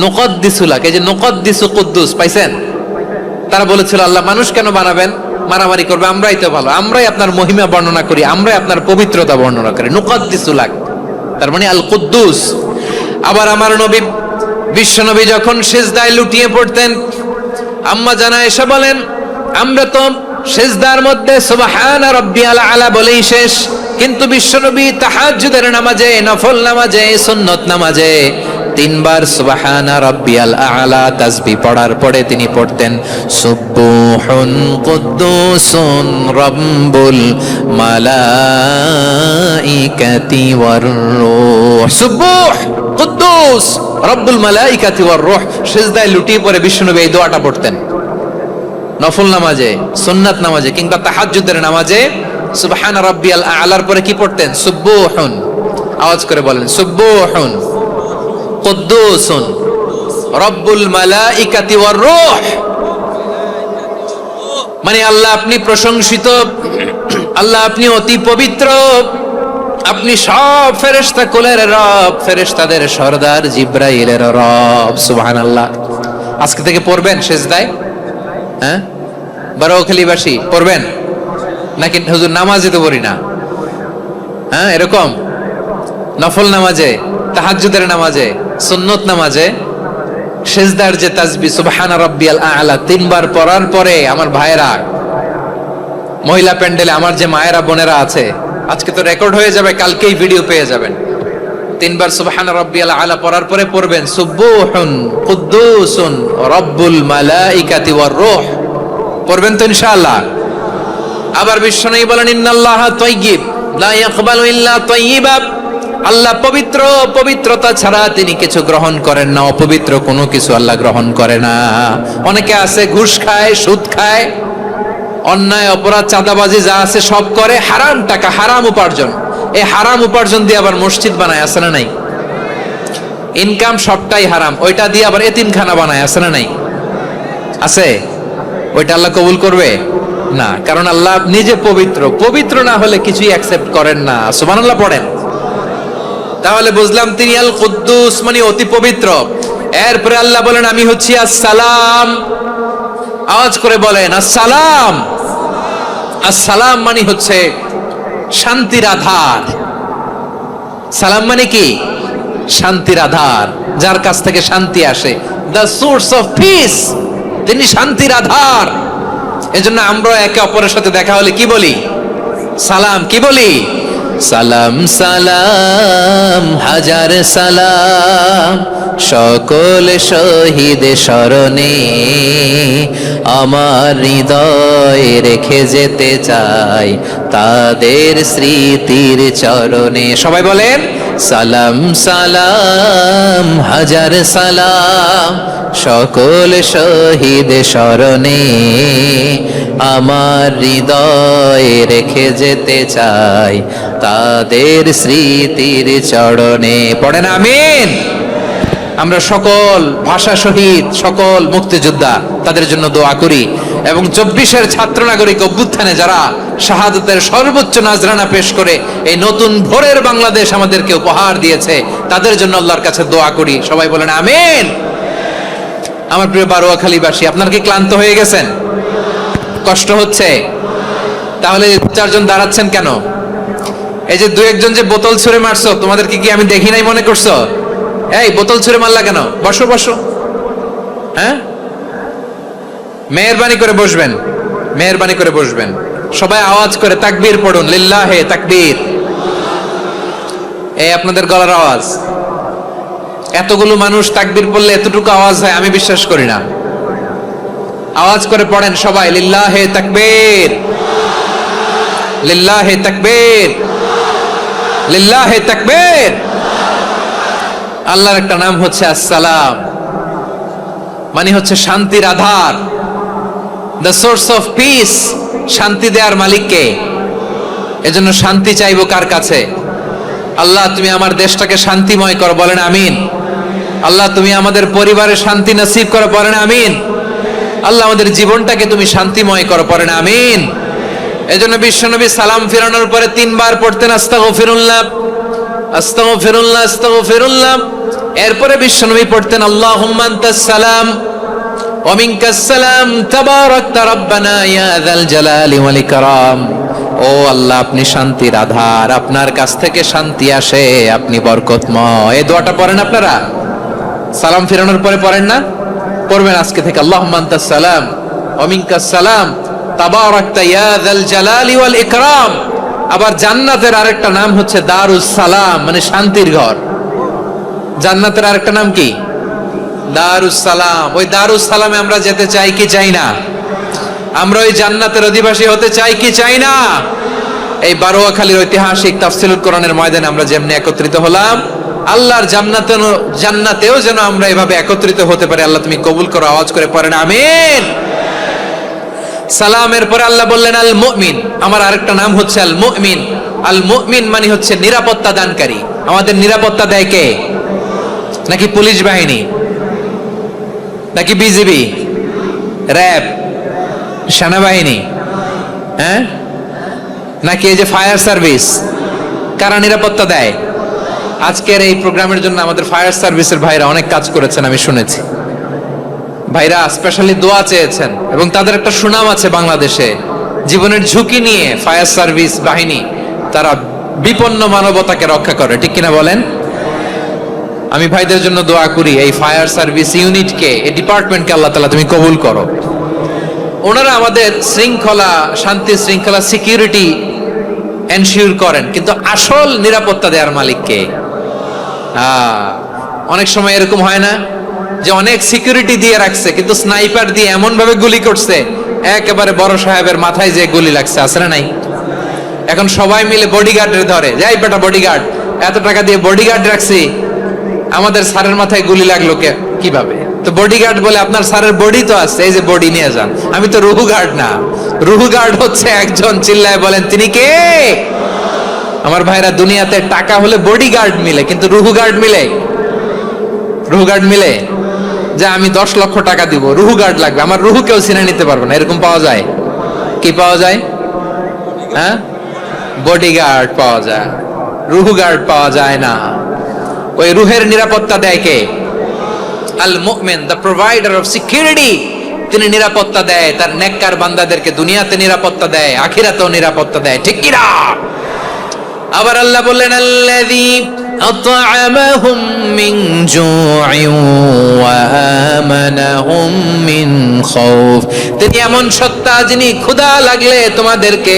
নুকদ্দিসু লাক। এই যে নুকদ্দিসু কুদ্দুস পাইছেন? তারা বলেছিল, আল্লাহ মানুষ কেন বানাবেন? মারামারি করবে, আমরাই তো ভালো, আমরাই আপনার মহিমা বর্ণনা করি, আমরাই আপনার পবিত্রতা বর্ণনা করি। নুকদ্দিসু লাক, তার মানে আল কুদ্দুস। আবার আমার নবী, বিশ্ব নবী যখন সিজদায় লুটিয়ে পড়তেন, আম্মা জানা এসে বলেন, আমরা তো সিজদার মধ্যে সুবহান রাব্বিয়াল আলা বলেই শেষ, কিন্তু বিশ্বনবী তাহাজ্জুদের নামাজে, নফল নামাজে, সুন্নত নামাজে 3 বার সুবহানা রাব্বিয়াল আলা তাসবিহ পড়ার পরে তিনি পড়তেন সুবহুন কুদ্দুসুন রাব্বুল মালাইকাতি ওয়ার রূহ। সুবহ কুদ্দুস রাব্বুল মালাইকাতি ওয়ার রূহ। সিজদায় লুটিয়ে পড়ে বিশ্বনবী এই দোয়াটা পড়তেন। নফল নামাজে, সুন্নাত নামাজে কিংবা তাহাজ্জুদের নামাজে সুবহান রাব্বিয়াল আলার পরে কি পড়তেন? সুবহুন। আওয়াজ করে বলেন সুবহুন কুদ্দুসুন রাব্বুল মালাইকাতি ওয়ার রূহ। মানে আল্লাহ আপনি প্রশংসিত, আল্লাহ আপনি অতি পবিত্র, আপনি সব ফেরেশতা কুলের রব, ফেরেশতাদের সরদার জিব্রাইলের রব। সুবহানাল্লাহ। আজকে থেকে পড়বেন সেজদায়? হ্যাঁ, বারোখালীবাসী পড়বেন নাকি? হুজুর নামাজে তো পড়ি না। হ্যাঁ, এরকম নফল নামাজে, তাহাজ্জুদের নামাজে, সুন্নত নামাজে সেজদার যে তাসবিহ সুবহানা রাব্বিয়াল আ'লা 3 বার পড়ার পরে আমার ভাইয়েরা, মহিলা প্যান্ডেলে আমার যে মায়েরা বোনেরা আছে, আজকে তো রেকর্ড হয়ে যাবে, কালকেই ভিডিও পেয়ে যাবেন। 3 বার সুবহানা রাব্বিয়াল আ'লা পড়ার পরে পড়বেন সুবহুন কুদ্দুসুন রাব্বুল মালাইকাতি ওয়ার রূহ। পড়বেন তো ইনশাআল্লাহ। আবার বিশ্বনবী বলেন ইন্নাল্লাহা তাইয়্যিব লা ইয়াকবালু ইল্লা তাইয়্যিবা। আল্লাহ পবিত্র, পবিত্রতা ছাড়া তিনি কিছু গ্রহণ করেন না, অপবিত্র কোনো কিছু আল্লাহ গ্রহণ করে না। অনেকে আছে ঘুষ খায়, সুদ খায়, অন্যায় অপরাধ চাঁদাবাজি যা আছে সব করে, হারাম টাকা, হারাম উপার্জন। এই হারাম উপার্জন দিয়ে আবার মসজিদ বানায়, আছে না নাই? ইনকাম সবটাই হারাম, ওইটা দিয়ে আবার এতিমখানা বানায়, আছে না নাই? আছে। ওইটা আল্লাহ কবুল করবে না, কারণ আল্লাহ নিজে পবিত্র। পবিত্র না হলে কিছুই অ্যাকসেপ্ট করেন না। সুবহানাল্লাহ পড়েন। তাহলে বুঝলাম তিনি আল কুদ্দুস মানে অতি পবিত্র। এরপরে আল্লাহ বলেন আমি হচ্ছি আসসালাম। আওয়াজ করে বলেন আসসালাম। আসসালাম মানে হচ্ছে শান্তির আধার। সালাম মানে কি? শান্তির আধার, যার কাছ থেকে শান্তি আসে। দ্য সোর্স অফ পিস, তিনি শান্তির আধার। এজন্য আমরা একে অপরের সাথে দেখা হলে কি বলি? সালাম। কি বলি? সালাম সালাম হাজার সালাম, সকল শহীদ স্মরণে আমার হৃদয় রেখে যেতে চাই তাদের স্মৃতির চরণে। সবাই বলেন সালাম সালাম হাজার সালাম, সকল শহীদ স্মরণে আমার হৃদয় রেখে যেতে চাই তাদের স্মৃতির চরণে। পড়েন আমিন। আমরা সকল ভাষা শহীদ, সকল মুক্তিযোদ্ধা, তাদের জন্য দোয়া করি। এবং 24-এর ছাত্র নাগরিক অভ্যুত্থানে যারা শাহাদাতের সর্বোচ্চ নাজরানা পেশ করে এই নতুন ভোরের বাংলাদেশ আমাদেরকে উপহার দিয়েছে, তাদের জন্য আল্লাহর কাছে দোয়া করি। সবাই বলেন আমিন। আমার প্রিয় বারোয়াখালীবাসী, আপনারা কি ক্লান্ত হয়ে গেছেন? কষ্ট হচ্ছে? তাহলে 4জন দাঁড়াচ্ছেন কেন? এই যে 2-1জন যে বোতল ছুঁড়ে মারছো, তোমাদেরকে কি আমি দেখি নাই মনে করছো? এই বোতল ছুঁড়ে মারলা কেন? বসো বসো। হ্যাঁ, মেহেরবানি করে বসবেন, মেহেরবানি করে বসবেন। সবাই আওয়াজ করে তাকবীর পড়ুন, লিল্লাহে তাকবীর। এই আপনাদের গলার আওয়াজ। এতগুলো মানুষ তাকবীর পড়লে এতটুকু আওয়াজ হয় আমি বিশ্বাস করি না। আওয়াজ করে পড়েন সবাই, লিল্লাহে তাকবীর, লিল্লাহে তাকবীর, লিল্লাহে তাকবীর। আল্লাহর একটা নাম হচ্ছে আসসালাম, মানে হচ্ছে শান্তির আধার, দ্য সোর্স অফ পিস। শান্তি দেওয়ার মালিককে। এজন্য শান্তি চাইবো কার কাছে? আল্লাহ তুমি আমার দেশটাকে শান্তিময় করো, বলেন আমিন। আল্লাহ তুমি আমাদের পরিবারে শান্তি নসিব করো, বলেন আমিন। আল্লাহ আমাদের জীবনটাকে তুমি শান্তিময় করো, পড়েন আমিন। এজন্য বিশ্বনবী সালাম ফিরানোর পরে 3 বার পড়তেন আস্তাগফিরুল্লাহ, আস্তাগফিরুল্লাহ, আস্তাগফিরুল্লাহ। এরপরে বিশ্বনবী পড়তেন আল্লাহুম্মা আনতাস সালাম ওয়া মিনকাস সালাম তাবারাকতা রাব্বানা ইয়া যাল জালালি ওয়াল ইকরাম। ও আল্লাহ আপনি শান্তির আধার, আপনার কাছ থেকে শান্তি আসে, আপনি বরকতময়। এই দোয়াটা পড়েন আপনারা সালাম ফিরানোর পরে, পড়েন না? পড়বেন আজকে থেকে আল্লাহুম্মা আনতাস সালাম ওয়া মিনকাস সালাম তাবারাকতা ইয়া যাল জালালি ওয়াল ইকরাম। আবার জান্নাতের আরেকটা নাম হচ্ছে দারুস সালাম, মানে শান্তির ঘর। জান্নাতের আরেকটা নাম কি? দারুস সালাম। ওই দারুস সালামে আমরা যেতে চাই কি চাই না? আমরা ওই জান্নাতের অধিবাসী হতে চাই কি চাই না? এই বারোয়াখালীর ঐতিহাসিক তাফসীরুল কোরআনের ময়দানে আমরা যেমনি একত্রিত হলাম, আল্লাহর জান্নাতেও যেন আমরা এভাবে একত্রিত হতে পারি। আল্লাহ তুমি কবুল করো। আওয়াজ করে পড়েন আমিন। সালামের পরে আল্লাহ বললেন আল মুমিন। আমার আরেকটা নাম হচ্ছে আল মুমিন। আল মুমিন মানে হচ্ছে নিরাপত্তা দানকারী। আমাদের নিরাপত্তা দেয় কে? নাকি পুলিশ বাহিনী, নাকি বিজিবি, র্যাব, সেনাবাহিনী, হ্যাঁ, নাকি এই যে ফায়ার সার্ভিস? কারা নিরাপত্তা দেয়? আজকের এই প্রোগ্রামের জন্য আমাদের ফায়ার সার্ভিসের ভাইরা অনেক কাজ করেছেন, আমি শুনেছি। ভাইরা স্পেশালি দোয়া চেয়েছেন এবং তাদের একটা সুনাম আছে বাংলাদেশে। জীবনের ঝুঁকি নিয়ে ফায়ার সার্ভিস বাহিনী তারা বিপন্ন মানবতাকে রক্ষা করে, ঠিক কিনা বলেন? আমি ভাইদের জন্য দোয়া করি, এই ফায়ার সার্ভিস ইউনিটকে, এই ডিপার্টমেন্টকে আল্লাহ তাআলা তুমি কবুল করো। ওনারা আমাদের শৃঙ্খলা, শান্তি শৃঙ্খলা, সিকিউরিটি এনশিওর করেন, কিন্তু আসল নিরাপত্তা দেওয়ার মালিক কে? অনেক সময় এরকম হয় না যে অনেক সিকিউরিটি দিয়ে রাখছে, কিন্তু স্নাইপার দিয়ে এমন ভাবে গুলি করছে একেবারে বড় সাহেবের মাথায় যে গুলি লাগছে, আছে না নাই? এখন সবাই মিলে বডিগার্ডের ধরে, যাই বেটা বডিগার্ড, এত টাকা দিয়ে বডিগার্ড রাখছি, আমাদের স্যারের মাথায় গুলি লাগলো কিভাবে? তো বডিগার্ড বলে, আপনার স্যারের বডি তো আছে, এই যে বডি নিয়ে যান। আমি তো রুহু গার্ড না। রুহু গার্ড হচ্ছে একজন, চিল্লায় বলেন তিনি কে? আমার ভাইরা, দুনিয়াতে টাকা হলে বডিগার্ড মিলে, কিন্তু রুহু গার্ড মিলে? রুহু গার্ড মিলে? যে আমি 10 লক্ষ টাকা দিব, রুহু গার্ড লাগবে, আমার রুহু কেউ চিনে নিতে পারবে না, এরকম পাওয়া যায়? কি পাওয়া যায়? হ্যাঁ, বডিগার্ড পাওয়া যায়, রুহু গার্ড পাওয়া যায় না। ওই রুহের নিরাপত্তা দেয় কে? আল মুমিন, দ্য প্রোভাইডার অফ সিকিউরিটি। তিনি নিরাপত্তা দেয় তার নেককার বান্দাদেরকে, দুনিয়াতে নিরাপত্তা দেয়, আখিরাতেও নিরাপত্তা দেয়, ঠিক কি না? আবার আল্লাহ বললেন, আল্লাযী আত'আমাহুম মিন জু'ইন ওয়া আমানাহুম মিন খাউফ। তিনি এমন সত্তা যিনি ক্ষুধা লাগলে তোমাদেরকে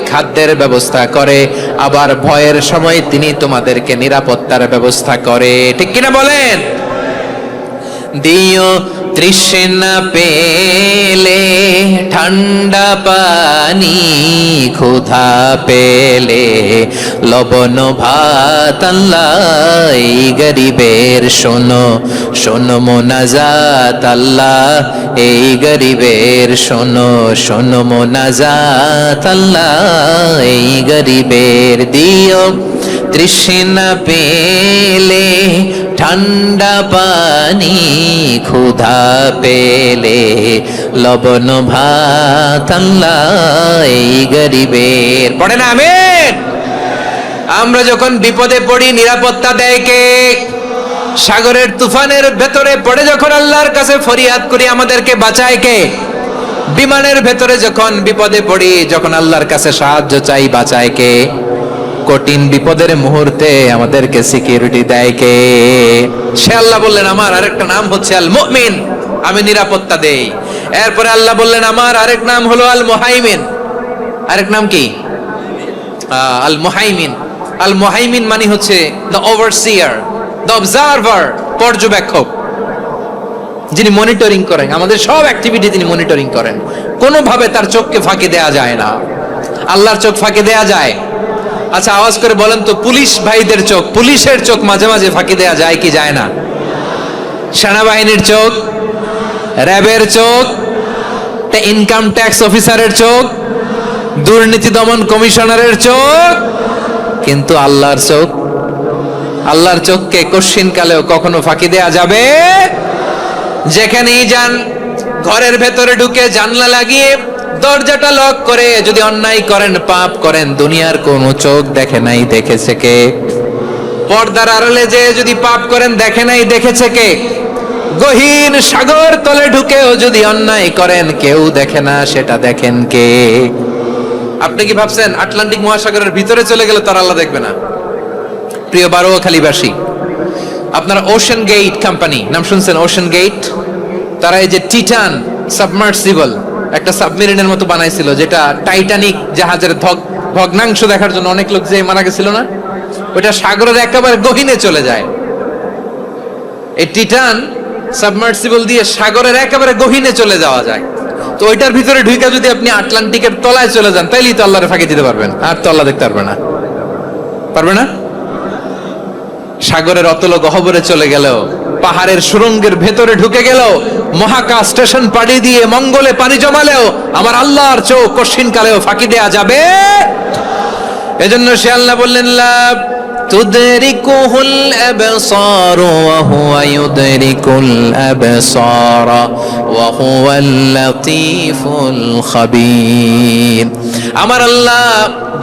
খাদ্যের ব্যবস্থা করে, আবার ভয়ের সময় তিনি তোমাদেরকে নিরাপত্তার ব্যবস্থা করে, ঠিক কিনা বলেন? দিও তৃষ্ণা পেলে ঠান্ডা পানি, ক্ষুধা পেলে লবণ ভাত, আল্লাহ এই গরিবের শোনো শোনো মোনাজাত, আল্লাহ এই গরিবের শোনো শোনো মোনাজাত, আল্লাহ এই গরিবের। দিও তৃষ্ণা পেলে ঠান্ডা পানি, ক্ষুধা পেলে লবণ ভাত, আল্লাহ এই গরিবের। পড়ে না আমিন? আমরা যখন বিপদে পড়ি নিরাপত্তা দেয় কে? সাগরের তুফানের ভেতরে পড়ে যখন আল্লাহর কাছে ফরিয়াদ করি আমাদেরকে বাঁচায় কে? বিমানের ভেতরে যখন বিপদে পড়ি, যখন আল্লাহর কাছে সাহায্য চাই, বাঁচায় কে? কঠিন বিপদের মুহূর্তে আমাদেরকে সিকিউরিটি দেয় কে? সে আল্লাহ বললেন, আমার আরেকটা নাম হচ্ছে আল মুমিন, আমি নিরাপত্তা দেই। এরপরে আল্লাহ বললেন, আমার আরেক নাম হলো আল মুহাইমিন। আরেক নাম কি? আল মুহাইমিন। আল মুহাইমিন মানে হচ্ছে দ্য ওভারসিয়ার, দ্য অবজারভার, পর্যবেক্ষক, যিনি মনিটরিং করেন আমাদের সব অ্যাক্টিভিটি, তিনি মনিটরিং করেন। কোনোভাবে তার চোখকে ফাঁকি দেয়া যায় না। আল্লাহর চোখ ফাঁকি দেয়া যায়? আচ্ছা, আওয়াজ করে বলেন তো, পুলিশ ভাইদের চোখ, পুলিশের চোখ মাঝে মাঝে ফাঁকি দেয়া যায় কি যায় না? সেনাবাহিনীর চোখ, র্যাবের চোখ, ইনকাম ট্যাক্স অফিসারের চোখ, দুর্নীতি দমন কমিশনারের চোখ, কিন্তু আল্লাহর চোখ? আল্লাহর চোখকে কশ্চিন কালেও কখনো ফাঁকি দেয়া যাবে? যেখানেই যান, ঘরের ভেতরে ঢুকে জানলা লাগিয়ে দরজাটা লক করে যদি অন্যায় করেন, পাপ করেন, দুনিয়ার কোন চোখ দেখে নাই, দেখেছে কে? পর্দার আড়ালে যে যদি পাপ করেন, দেখে নাই, দেখেছে কে? গহীন সাগর তলে ঢুকেও যদি অন্যায় করেন, কেউ দেখে না, সেটা দেখেন কে? আপনি কি ভাবছেন আটলান্টিক মহাসাগরের ভিতরে চলে গেলে তার আল্লাহ দেখবে না? প্রিয় বারোয়াখালীবাসী, আপনারা ওশান গেট কোম্পানি নাম শুনছেন? ওশান গেট, তারা এই যে টিটান সাবমার্সিবল একটা সাবমেরিনের মতো বানাইছিল, যেটা টাইটানিক জাহাজের ভগ্নাংশ দেখার জন্য অনেক লোক যে মারা গেছিল না, ওটা সাগরের একেবারে গহীনে চলে যায়। এই টিটান সাবমার্সিবল দিয়ে সাগরের একেবারে গহীনে চলে যাওয়া যায়। তো ওইটার ভিতরে ঢুকে যদি আপনি আটলান্টিকের তলায় চলে যান, তাইলেই তো আল্লাহরে ফাঁকি দিতে পারবেন, আর তো আল্লাহ দেখতে পারবে না। পারবে না? সাগরের অতল গহ্বরে চলে গেল, পাহাড়ের সুরঙ্গের ভেতরে ঢুকে গেল, মহাকাশ স্টেশন পাড়ি দিয়ে মঙ্গলে পানি জমালেও আমার আল্লাহর চোখ কশিন কালেও ফাঁকি দেয়া যাবে? এজন্য সে আল্লাহ বললেন, লা تدركه الأبصار وهو يدرك الأبصار وهو اللطيف الخبير আমার আল্লাহ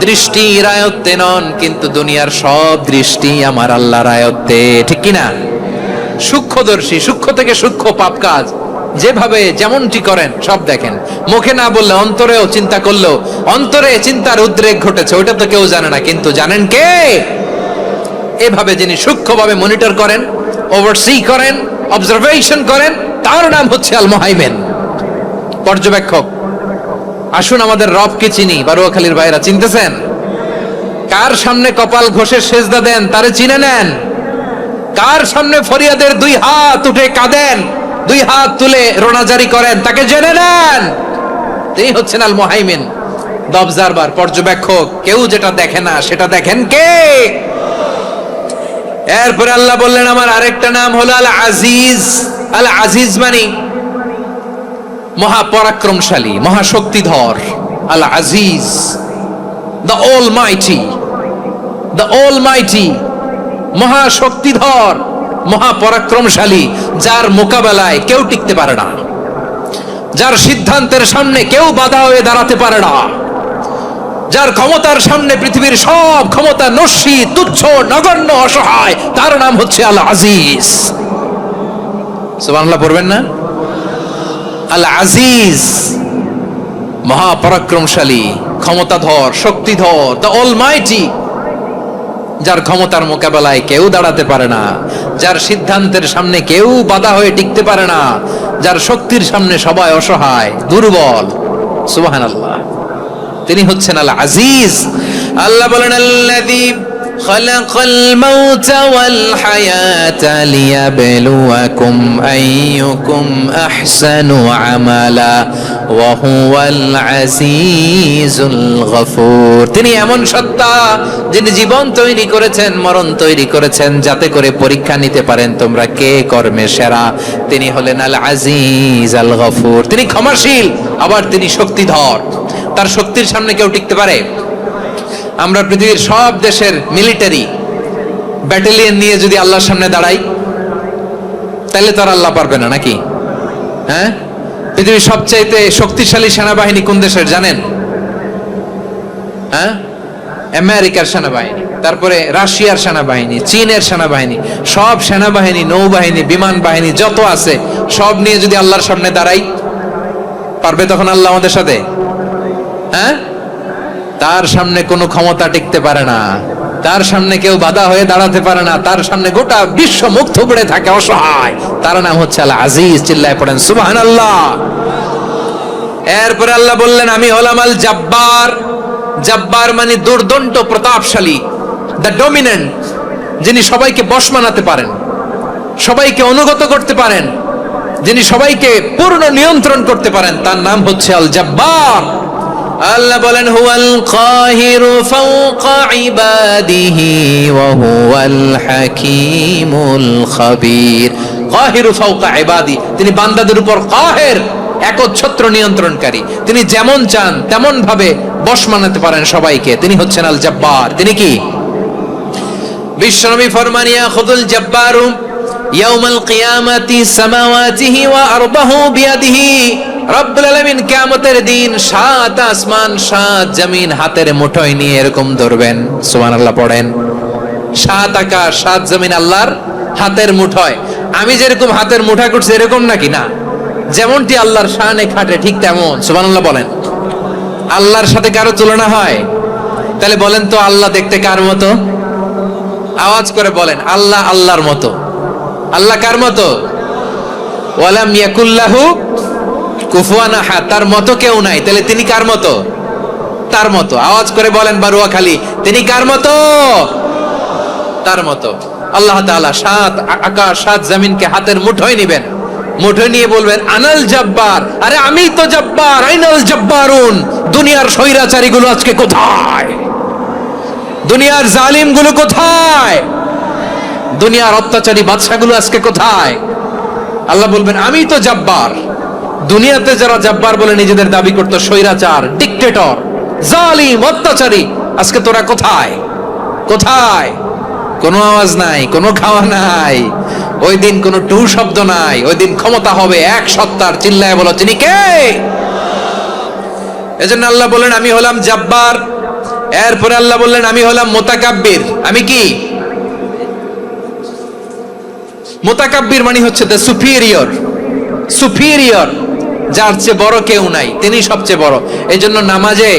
দৃষ্টির আয়ত্তে নন, কিন্তু দুনিয়ার সব দৃষ্টি আমার আল্লাহর আয়ত্তে, ঠিক কি না? সূক্ষ্মদর্শী, সূক্ষ্ম থেকে সূক্ষ্ম পাপ কাজ যেভাবে যেমনটি করেন সব দেখেন। মুখে না বললে অন্তরেও চিন্তা করলেও অন্তরে চিন্তার উদ্রেক ঘটেছে, ওইটা তো কেউ জানে না, কিন্তু জানেন কে? এভাবে যিনি সূক্ষ্মভাবে মনিটর করেন, ওভারসি করেন, অবজারভেশন করেন, তার নাম হচ্ছে আল মুহাইমিন, পর্যবেক্ষক। আসুন আমাদের রবকে চিনি। বারুয়াখালীর ভাইরা চিনতেছেন? কার সামনে কপাল ঘষে সেজদা দেন তারে চিনে নেন। কার সামনে ফরিয়াদের দুই হাত উঠে কাঁদেন, দুই হাত তুলে রোনাজারি করেন, তাকে জেনে নেন। তিনি হচ্ছেন আল মুহাইমিন, দ্য অবজারভার, পর্যবেক্ষক। কেউ যেটা দেখে না সেটা দেখেন কে? এরপরে আল্লাহ বললেন আমার আরেকটা নাম হলো আল আজিজ। আল আজিজ মানে মহাপরাক্রমশালী, মহাশক্তিধর। Al Aziz, the Almighty, the Almighty, মহাশক্তিধর, মহাপরাক্রমশালী, যার মোকাবেলায় কেউ টিকতে পারে না, যার সিদ্ধান্তের সামনে কেউ বাধা হয়ে দাঁড়াতে পারে না, যার ক্ষমতার সামনে পৃথিবীর সব ক্ষমতা নস্যি, তুচ্ছ, নগণ্য, অসহায়, তার নাম হচ্ছে আল আজিজ। সুবহানাল্লাহ পড়বেন না? আল আজিজ, মহাপরাক্রমশালী, ক্ষমতাধর, শক্তিধর, দ্য অলমাইটি, যার ক্ষমতার মোকাবেলায় কেউ দাঁড়াতে পারে না, যার সিদ্ধান্তের সামনে কেউ বাধা হয়ে টিকতে পারে না, যার শক্তির সামনে সবাই অসহায়, দুর্বল। সুবহানাল্লাহ, তিনি হচ্ছেন আল আজিজ। আল্লাহ বলেন আল্লাযী খালাকাল মাউতা ওয়াল হায়াতা লিয়াবলুয়াকুম আইয়ুকুম আহসানু আমালা ওয়া হুয়াল আজিজুল গফুর। তিনি এমন সত্তা যিনি জীবন তৈরি করেছেন, মরণ তৈরি করেছেন, যাতে করে পরীক্ষা নিতে পারেন তোমরা কে কর্মে সেরা। তিনি হলেন আল আজিজ আল গফুর। তিনি ক্ষমাশীল, আবার তিনি শক্তিধর। তার শক্তির সামনে কেউ টিকতে পারে? আমরা পৃথিবীর সব দেশের মিলিটারি ব্যাটালিয়ন নিয়ে যদি আল্লাহর সামনে দাঁড়াই, তাহলে তো আর আল্লাহ পারবে না, নাকি? হ্যাঁ, পৃথিবীর সবচাইতে শক্তিশালী সেনাবাহিনী কোন দেশের জানেন? হ্যাঁ, আমেরিকার সেনাবাহিনী, তারপরে রাশিয়ার সেনাবাহিনী, চীনের সেনাবাহিনী, সব সেনাবাহিনী, নৌবাহিনী, বিমান বাহিনী যত আছে সব নিয়ে যদি আল্লাহর সামনে দাঁড়াই, পারবে তখন আল্লাহ আমাদের সাথে? হ্যাঁ, তার সামনে কোনো ক্ষমতা টিকতে পারে না, তার সামনে কেউ বাধা হয়ে দাঁড়াতে পারে না, তার সামনে গোটা বিশ্ব মুখ থুবড়ে থাকে, অসহায়। তার নাম হচ্ছে আল আজিজ। চিল্লায় পড়েন সুবহানাল্লাহ। এরপরে আল্লাহ বললেন আমি হলাম আল জাব্বার। জাব্বার মানে দুর্দণ্ড, প্রতাপশালী, দ্য ডমিনেন্ট, যিনি সবাইকে বশ মানাতে পারেন, সবাইকে অনুগত করতে পারেন, যিনি সবাইকে পূর্ণ নিয়ন্ত্রণ করতে পারেন, তার নাম হচ্ছে আল জাব্বার। আল্লাহ বলেন হুয়াল কাহিরু ফাওকা ইবাদিহি ওয়া হুয়াল হাকীমুল খাবীর। কাহিরু ফাওকা ইবাদি, তিনি বান্দাদের উপর কাহের, একচ্ছত্র নিয়ন্ত্রণকারী। তিনি যেমন চান তেমন ভাবে বশ মানাতে পারেন সবাইকে। তিনি হচ্ছেন আল জাব্বার। তিনি কি? বিশ্বনবী ফরমান ইয়াখুযুল জাব্বারু ইয়াউমাল কিয়ামাতি সামাওয়াতিহি ওয়া আরবাহু বিয়াদিহি। রব্বুল আলামিন কিয়ামতের দিন 7 আসমান 7 জমিন হাতের মুঠোয় নিয়ে এরকম ধরবেন। সুবহানাল্লাহ পড়েন। 7 আকাশ 7 জমিন আল্লাহর হাতের মুঠোয়। আমি যেরকম হাতের মুঠা করছি এরকম নাকি? না, যেমনটি আল্লাহর শানে খাটে ঠিক তেমন। সুবহানাল্লাহ বলেন। আল্লাহর সাথে কারো তুলনা হয়? তাহলে বলেন তো আল্লাহ দেখতে কার মতো? আওয়াজ করে বলেন, আল্লাহ আল্লাহর মতো। আল্লাহ কার মতো? ওয়ালাম ইয়াকুল্লাহু কুফুয়ান আহাদ, তার মতো কেউ নাই। তাহলে তিনি কার মতো? তার মতো। আওয়াজ করে বলেন বারুয়াখালী, তিনি কার মতো? তার মতো। আল্লাহ তাআলা 7 আকাশ 7 জমিনকে হাতের মুঠোয় নেবেন, মুঠোয় নিয়ে বলবেন আনাল জাব্বার। আরে আমি তো জাব্বার, আইনাল জাব্বারুন। দুনিয়ার স্বৈরাচারী গুলো আজকে কোথায়? দুনিয়ার জালিম গুলো কোথায়? দুনিয়ার অত্যাচারী বাদশাগুলো আজকে কোথায়? আল্লাহ বলবেন আমি তো জাব্বার। দুনিয়াতে যারা জাব্বার বলে নিজেদের দাবি করতো, স্বৈরাচার, ডিক্টেটর, জালিম, অত্যাচারী, আজকে তোরা কোথায়? কোথায়? কোনো আওয়াজ নাই, কোনো খাওয়া নাই, ওই দিন কোনো টু শব্দ নাই। ওই দিন ক্ষমতা হবে এক সত্তার। চিল্লায় বলো তিনি কে? এজন্য আল্লাহ বললেন আমি হলাম জাব্বার। এরপরে আল্লাহ বললেন আমি হলাম মুতাকাব্বির। আমি কি? মুতাকাব্বির মানে হচ্ছে দ্য সুপিরিয়র। সুপিরিয়র, যার চেয়ে বড় কেউ নাই, তিনি সবচেয়ে বড়। এই জন্য নামাজে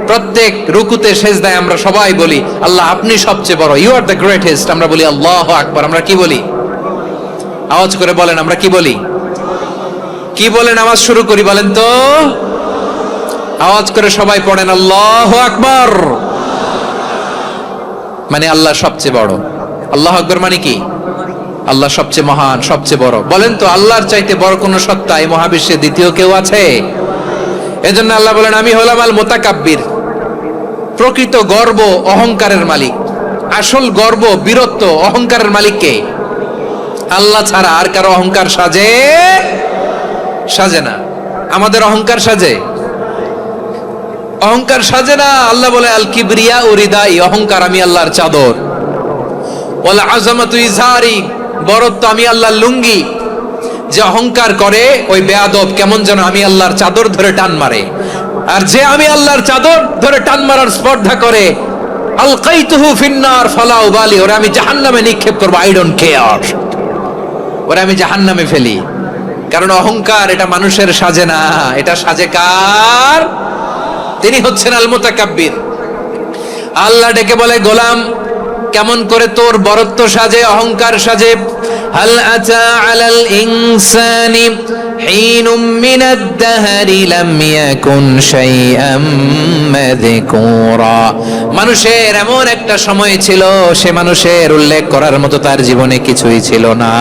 প্রত্যেক রুকুতে সেজদায় আমরা সবাই বলি আল্লাহ আপনি সবচেয়ে বড়, ইউ আর দ্য গ্রেটেস্ট। আমরা বলি আল্লাহু আকবার। আমরা কি বলি? আওয়াজ করে বলেন, আমরা কি বলি? কি বলে নামাজ শুরু করি বলেন তো? আওয়াজ করে সবাই পড়েন আল্লাহু আকবার। মানে আল্লাহ সবচেয়ে বড়। আল্লাহু আকবার মানে কি? আল্লাহ সবচেয়ে মহান, সবচেয়ে বড়। বলেন তো আল্লাহর চাইতে বড় কোন সত্তা এই মহাবিশ্বে দ্বিতীয় কেউ আছে? এজন্য আল্লাহ বলেন আমি হলাম আল মুতাকাব্বির। প্রকৃত গর্ব অহংকারের মালিক। আসল গর্ব, বীরত্ব, অহংকারের মালিক কে? আল্লাহ ছাড়া আর কারো অহংকার সাজে? সাজে না। আমাদের অহংকার সাজে? অহংকার সাজে না। আল্লাহ বলে আল কিবরিয়া উরিদাই, অহংকার আমি আল্লাহর চাদর। ওয়াল আযামাতু ইজারি, বড়ত্ব আমি আল্লাহর লুঙ্গি। যে অহংকার করে ওই বেয়াদব কেমন যেন আমি আল্লাহর চাদর ধরে টান মারে। আর যে আমি আল্লাহর চাদর ধরে টান মারার স্পর্ধা করে আলকাইতুহু ফিন্নার ফালা উবালি, ওরে আমি জাহান্নামে নিক্ষেপ করব, আই ডোন্ট কেয়ার। ওরে আমি জাহান্নামে ফেলি। কারণ অহংকার এটা মানুষের সাজে না, এটা সাজে কার? তিনি হচ্ছেন আল মুতাকাব্বির। আল্লাহ ডেকে বলে গোলাম কেমন করে তোর বরত্ব সাজে, অহংকার সাজে? হাল আতা আলাল ইনসানি হিনুম মিনাদ দাহরি লাম ইয়াকুন শাইআম মাযকুরা। মানুষের এমন একটা সময় ছিল, সে মানুষের উল্লেখ করার মতো তার জীবনে কিছুই ছিল না।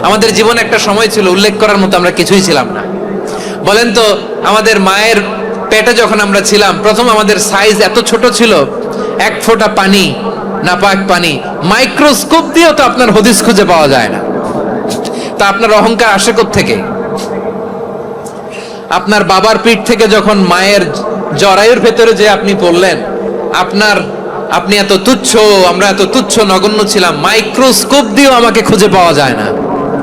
আমাদের জীবনে একটা সময় ছিল উল্লেখ করার মতো আমরা কিছুই ছিলাম না। বলেন তো আমাদের মায়ের পেটে যখন আমরা ছিলাম প্রথম আমাদের সাইজ এত ছোট ছিল, এক ফোঁটা পানি, নাপাক পানি, মাইক্রোস্কোপ দিয়েও তো আপনার হদিস খুঁজে পাওয়া যায় না। তা আপনার অহংকার আসে কোত্থেকে? আপনার বাবার পিঠ থেকে যখন মায়ের জরায়ুর ভেতরে যে আপনি পড়লেন, আপনি এত তুচ্ছ, আমরা এত তুচ্ছ নগণ্য ছিলাম, মাইক্রোস্কোপ দিয়েও আমাকে খুঁজে পাওয়া যায় না,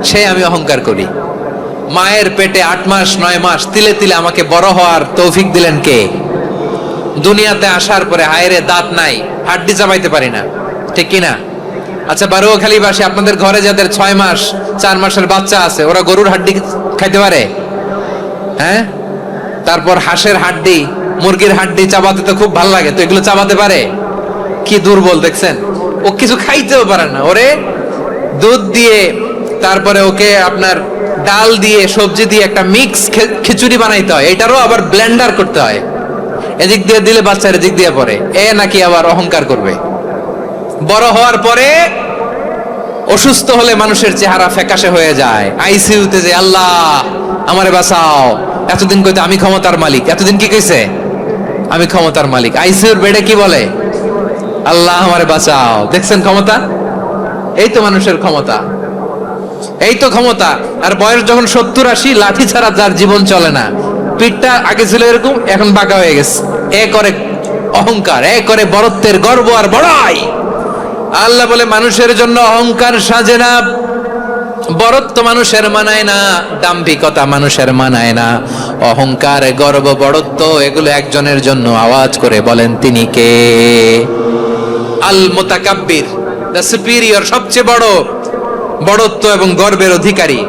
সে আমি অহংকার করি। মায়ের পেটে 8 মাস 9 মাস তিলে তিলে আমাকে বড় হওয়ার তৌফিক দিলেন কে? দুনিয়াতে আসার পরে হায়রে দাঁত নাই, হাড্ডি চাবাইতে পারি না, ঠিক কিনা? আচ্ছা বারুয়াখালীবাসী, আপনাদের ঘরে যাদের 6 মাস 4 মাসের বাচ্চা আছে, ওরা গরুর হাড্ডি খাইতে পারে? হ্যাঁ। তারপর হাঁসের হাড্ডি, মুরগির হাড্ডি চাবাতে তো খুব ভালো লাগে, তো এগুলো চাবাতে পারে? কি দুর্বল দেখছেন, ও কিছু খাইতেও পারে না। ওরে দুধ দিয়ে, তারপরে ওকে আপনার ডাল দিয়ে, সবজি দিয়ে একটা মিক্স খিচুড়ি বানাইতে হয়, এটারও আবার ব্লেন্ডার করতে হয়। এদিক দিয়ে দিলে বাচ্চার এদিক দিয়ে পড়ে, এ নাকি আবার অহংকার করবে। বড় হওয়ার পরে অসুস্থ হলে মানুষের চেহারা ফ্যাকাশে হয়ে যায়, আইসিইউতে যে আল্লাহ আমারে বাঁচাও, এতদিন কইতে আমি ক্ষমতার মালিক, এতদিন কি কইছে আমি ক্ষমতার মালিক, আইসিইউর বেডে কি বলে আল্লাহ আমারে বাঁচাও। দেখছেন ক্ষমতা? এই তো মানুষের ক্ষমতা, এই তো ক্ষমতা। আর বয়স যখন 70-80, লাঠি ছাড়া যার জীবন চলে না। পিঠটা আগে ছিল এরকম, এখন বাঁকা হয়ে গেছে। এ করে অহংকার, এ করে বড়ত্বের গর্ব আর বড়াই। আল্লাহ বলে মানুষের জন্য অহংকার সাজে না, বড়ত্ব মানুষের মানায় না, দাম্ভিকতা মানুষের মানায় না, অহংকার গর্ব বড়ত্ব এগুলো একজনের জন্য। আওয়াজ করে বলেন তিনি কে? আল মুতাকাব্বির, দ্য সুপিরিয়র, সবচেয়ে বড়, বড়ত্ব এবং গর্বের অধিকারী।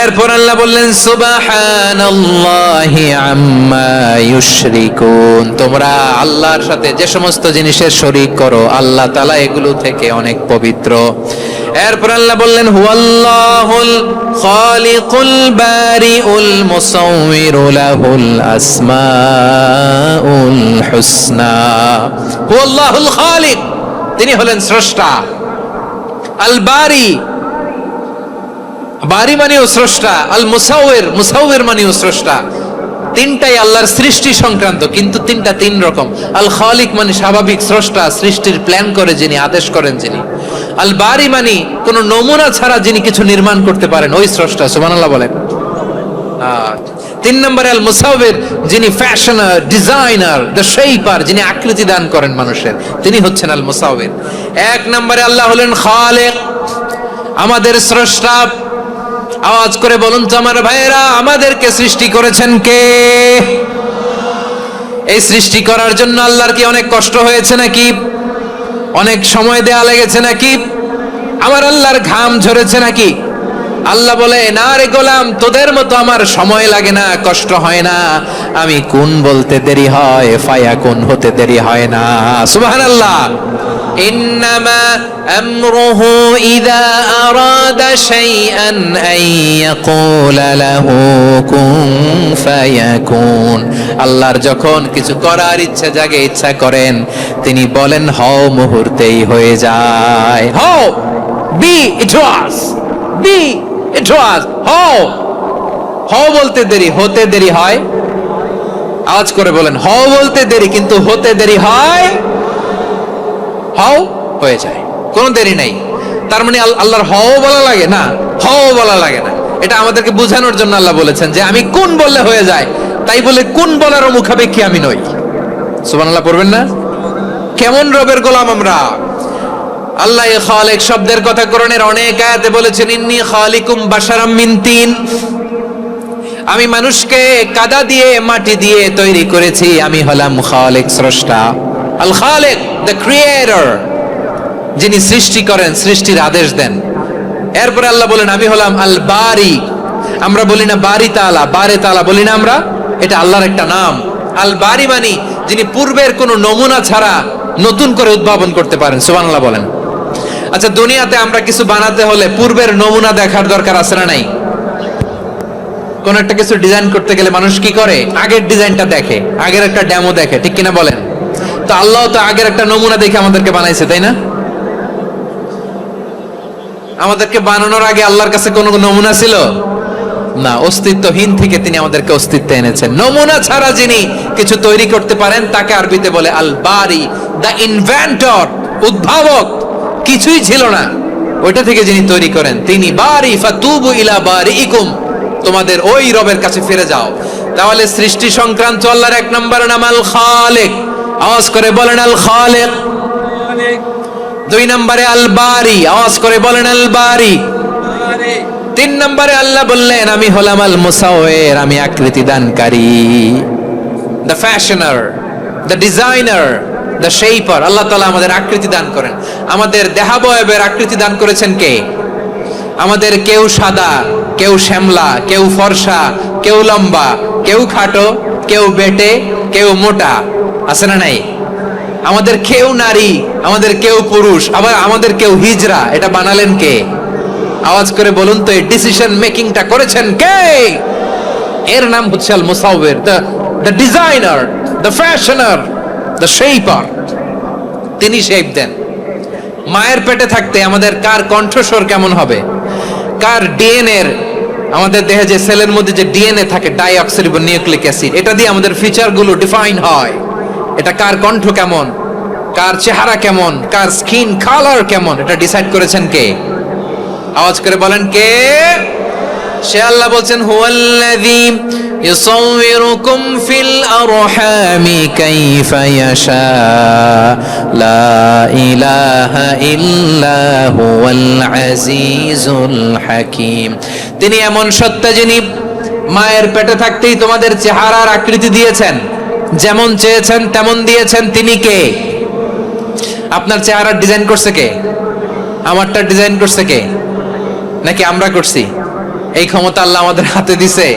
এরপর আল্লাহ বললেন সুবহানাল্লাহি আম্মা ইউশরিকুন, তোমরা আল্লাহর সাথে যে সমস্ত জিনিসের শরীক করো আল্লাহ তাআলা এগুলো থেকে অনেক পবিত্র। এরপর আল্লাহ বললেন হুয়াল্লাহুল খালিকুল বারিউল মুসাউবিরু লাহুল আসমাউল হুসনা। হুয়াল্লাহুল খালিক, তিনি হলেন স্রষ্টা। আল বারি, বারি মানেও স্রষ্টা। আল মুসাউবির, মুসাউবির মানেও স্রষ্টা। তিনটাই আল্লাহর সৃষ্টি সংক্রান্ত, কিন্তু তিনটা তিন রকম। আল খালিক মানে স্বাভাবিক স্রষ্টা, সৃষ্টির প্ল্যান করে যিনি, আদেশ করেন যিনি। আল বারি মানে কোন নমুনা ছাড়া যিনি কিছু নির্মাণ করতে পারেন, ওই স্রষ্টা। সুবহানাল্লাহ বলেন। তিন নম্বরে আল মুসাউবির, যিনি ফ্যাশনার, ডিজাইনার, দ্য শেপার, যিনি আকৃতি দান করেন মানুষের, তিনি হচ্ছেন আল মুসাউবির। এক নম্বরে আল্লাহ হলেন খালেক, আমাদের স্রষ্টা। আওয়াজ করে বলুন তো আমার ভাইয়েরা, আমাদেরকে সৃষ্টি করেছেন কে? এই সৃষ্টি করার জন্য আল্লাহর কি অনেক কষ্ট হয়েছে নাকি? অনেক সময় দেয়া লেগেছে নাকি? আমার আল্লাহর ঘাম ঝরেছে নাকি? আল্লাহ বলে, না রে গোলাম, তোদের মতো আমার সময় লাগে না, কষ্ট হয় না। আমি কোন বলতে দেরি হয়, ফায়াকুন হতে দেরি হয় না। সুবহানাল্লাহ। ইন্নামা আমরুহু ইযা আরাদা শাইআন আন ইয়াকুলা লাহু কুন ফায়াকুন। আল্লাহর যখন কিছু করার ইচ্ছা জাগে, ইচ্ছা করেন, তিনি বলেন হও, মুহূর্তেই হয়ে যায়। হও, বি ইট ওয়াজ, বি ইট ওয়াজ। হও, হও বলতে দেরি, হতে দেরি হয়। আওয়াজ করে বলেন, হও বলতে দেরি কিন্তু হতে দেরি হয়। হও হয়ে যায়, কোনো দেরি নাই। তার মানে আল্লাহর হও বলা লাগে না, হও বলা লাগে না। এটা আমাদেরকে বোঝানোর জন্য আল্লাহ বলেছেন যে আমি কোন বললে হয়ে যায়, তাই বলে কোন বলারও মুখাপেক্ষী আমি নই। সুবহানাল্লাহ পড়বেন না? কেমন রবের গোলাম আমরা। আল্লাহ খালিক শব্দের কথা কোরআনের অনেক আয়াতে বলেছেন, ইন্নী খালিকুম বাশারাম মিন তিন। আমি মানুষকে কাদা দিয়ে, মাটি দিয়ে তৈরি করেছি। আমি হলাম খালিক, স্রষ্টা। আল খালিক, দ্য ক্রিয়েটর, যিনি সৃষ্টি করেন, সৃষ্টির আদেশ দেন। এরপরে আল্লাহ বলেন আমি হলাম আল বারি। আমরা বলি না বারি তাআলা, বারে তাআলা বলি না আমরা, এটা আল্লাহর একটা নাম। আল বারি মানে যিনি পূর্বের কোনো নমুনা ছাড়া নতুন করে উদ্ভাবন করতে পারেন। সুবহানাল্লাহ বলেন। আচ্ছা, দুনিয়াতে আমরা কিছু বানাতে হলে পূর্বের নমুনা দেখার দরকার আছে না নাই? কোন একটা কিছু ডিজাইন করতে গেলে মানুষ কি করে? আগের ডিজাইনটা দেখে, আগের একটা ডেমো দেখে, ঠিক কিনা বলেন? তো আল্লাহ তো আগের একটা নমুনা দেখে আমাদেরকে বানাইছে, তাই না? আমাদেরকে বানানোর আগে আল্লাহর কাছে কোনো নমুনা ছিল না, অস্তিত্বহীন থেকে তিনি আমাদেরকে অস্তিত্বে এনেছেন। নমুনা ছাড়া যিনি কিছু তৈরি করতে পারেন তাকে আরবিতে বলে আল বারি, দ্য ইনভেন্টর, উদ্ভাবক। কিছুই ছিল না, ওইটা থেকে যিনি তৈরি করেন তিনি বারি। ফাতুবু ইলা বারিইকুম, তোমাদের ওই রবের কাছে ফিরে যাও। তাহলে সৃষ্টি সংক্রান্ত আল্লাহর এক নম্বর নাম আল খালিক। আওয়াজ করে বলেন আল খালিক। দুই নম্বরে আল বারি। আওয়াজ করে বলেন আল বারি। তিন নম্বরে আল্লাহ বললেন আমি হলাম আল মুসাওয়ির, আমি আকৃতি দানকারী, the fashioner, the designer, the shaper. Allah তাআলা আমাদের আকৃতি দান করেন। আমাদের দেহাবয়বের আকৃতি দান করেছেন কে? আমাদের কেউ সাদা, কেউ শ্যামলা, কেউ ফর্সা, কেউ লম্বা, কেউ খাটো, কেউ বেটে, কেউ মোটা, আছে না নাই? আমাদের কেউ নারী, আমাদের কেউ পুরুষ, আবার আমাদের কেউ হিজড়া। এটা বানালেন কে? আওয়াজ করে বলুন তো, এই ডিসিশন মেকিংটা করেছেন কে? এর নাম হচ্ছে Al Musawwir, the designer, the fashioner, the shaper. তিনি শেপ দেন। মায়ের পেটে থাকতে আমাদের কার কণ্ঠস্বর কেমন হবে, কার ডিএনএ, আমাদের দেহে যে সেলের মধ্যে যে ডিএনএ থাকে, ডাইঅক্সিরিবো নিউক্লিক অ্যাসিড, এটা দিয়ে আমাদের ফিচারগুলো ডিফাইন হয়। এটা কার কণ্ঠ কেমন, কার চেহারা কেমন, কার স্কিন কালার কেমন, এটা ডিসাইড করেছেন কে? আওয়াজ করে বলেন কে? সে আল্লাহ বলছেন হুয়াল্লাযী ইউসাউবিরুকুম ফিল আরহামি কাইফা ইয়াশা লা ইলাহা ইল্লা হুয়াল আজিজুল হাকীম। তিনি এমন সত্তা যিনি মায়ের পেটে থাকতেই তোমাদের চেহারার আকৃতি দিয়েছেন, যেমন চেয়েছেন তেমন দিয়েছেন। তিনি কে? আপনার চেহারার ডিজাইন করছে কে? আমারটা ডিজাইন করছে কে? নাকি আমরা করছি? এই ক্ষমতা আল্লাহ আমাদের হাতে দিছে,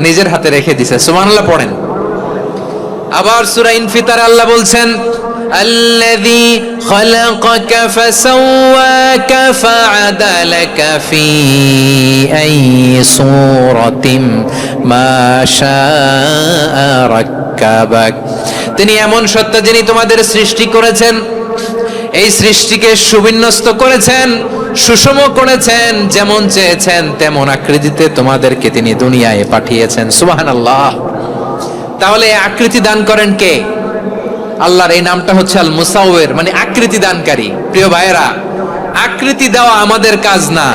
নিজের হাতে রেখে দিছে। সুবহানাল্লাহ পড়েন। আবার সূরা ইনফিতার আল্লাহ বলছেন আল্লাযী খালাকাকা ফাসাওয়াকা ফাআদালাকা ফি আইয়ি সূরাতিন মা শাআ রাক্কাবাক। তিনি এমন সত্তা যিনি তোমাদের সৃষ্টি করেছেন, এই সৃষ্টিকে সুবিন্যস্ত করেছেন, সুষম করেছেন, যেমন চেয়েছেন তেমন আকৃতিতে তোমাদেরকে তিনি দুনিয়ায় পাঠিয়েছেন। সুবহানাল্লাহ। তাহলে আকৃতি দান করেন কে? আল্লাহর এই নামটা হচ্ছে আল মুসাওয়ির, মানে আকৃতি দানকারী। প্রিয় ভাইয়েরা, আকৃতি দেওয়া আমাদের কাজ না,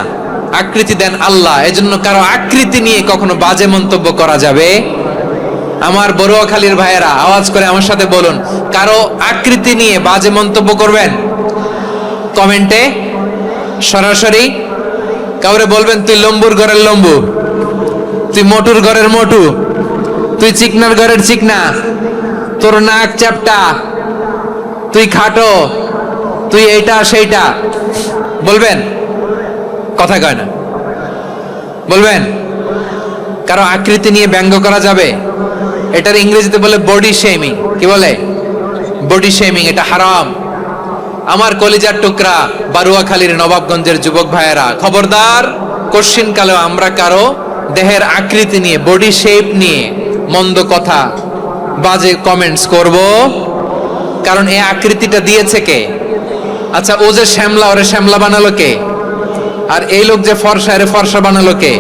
আকৃতি দেন আল্লাহ, এজন্য কারো আকৃতি নিয়ে কখনো বাজে মন্তব্য করা যাবে। আমার বড়ুয়াখালীর ভাইয়েরা আওয়াজ করে আমার সাথে বলুন, কারো আকৃতি নিয়ে বাজে মন্তব্য করবেন? কমেন্টে সরাসরি কাউরে বলবেন তুই লম্বুর ঘরের লম্বু, তুই মোটুর ঘরের মোটু, তুই চিকনার ঘরের চিকনা, তোর নাক চ্যাপটা, তুই খাটো, তুই এইটা সেইটা বলবেন? কথা কয় না, বলবেন? কারো আকৃতি নিয়ে ব্যঙ্গ করা যাবে? এটার ইংরেজিতে বলে বডি শেমিং। কি বলে? Body shaming. এটা হারাম। আমার কলিজার টুকরা বারুয়াখালীর নবাবগঞ্জের যুবক ভাইয়েরা, খবরদার, কোশ্চিন কালেও আমরা কারো দেহের আকৃতি নিয়ে, বডি শেপ নিয়ে মন্দ কথা, বাজে কমেন্টস করব? কারণ এই আকৃতিটা দিয়েছে কে? আচ্ছা, ও যে শ্যামলা, ওরে শ্যামলা বানালো কে? আর এই লোক যে ফর্সা, এরে ফর্সা বানালো কে?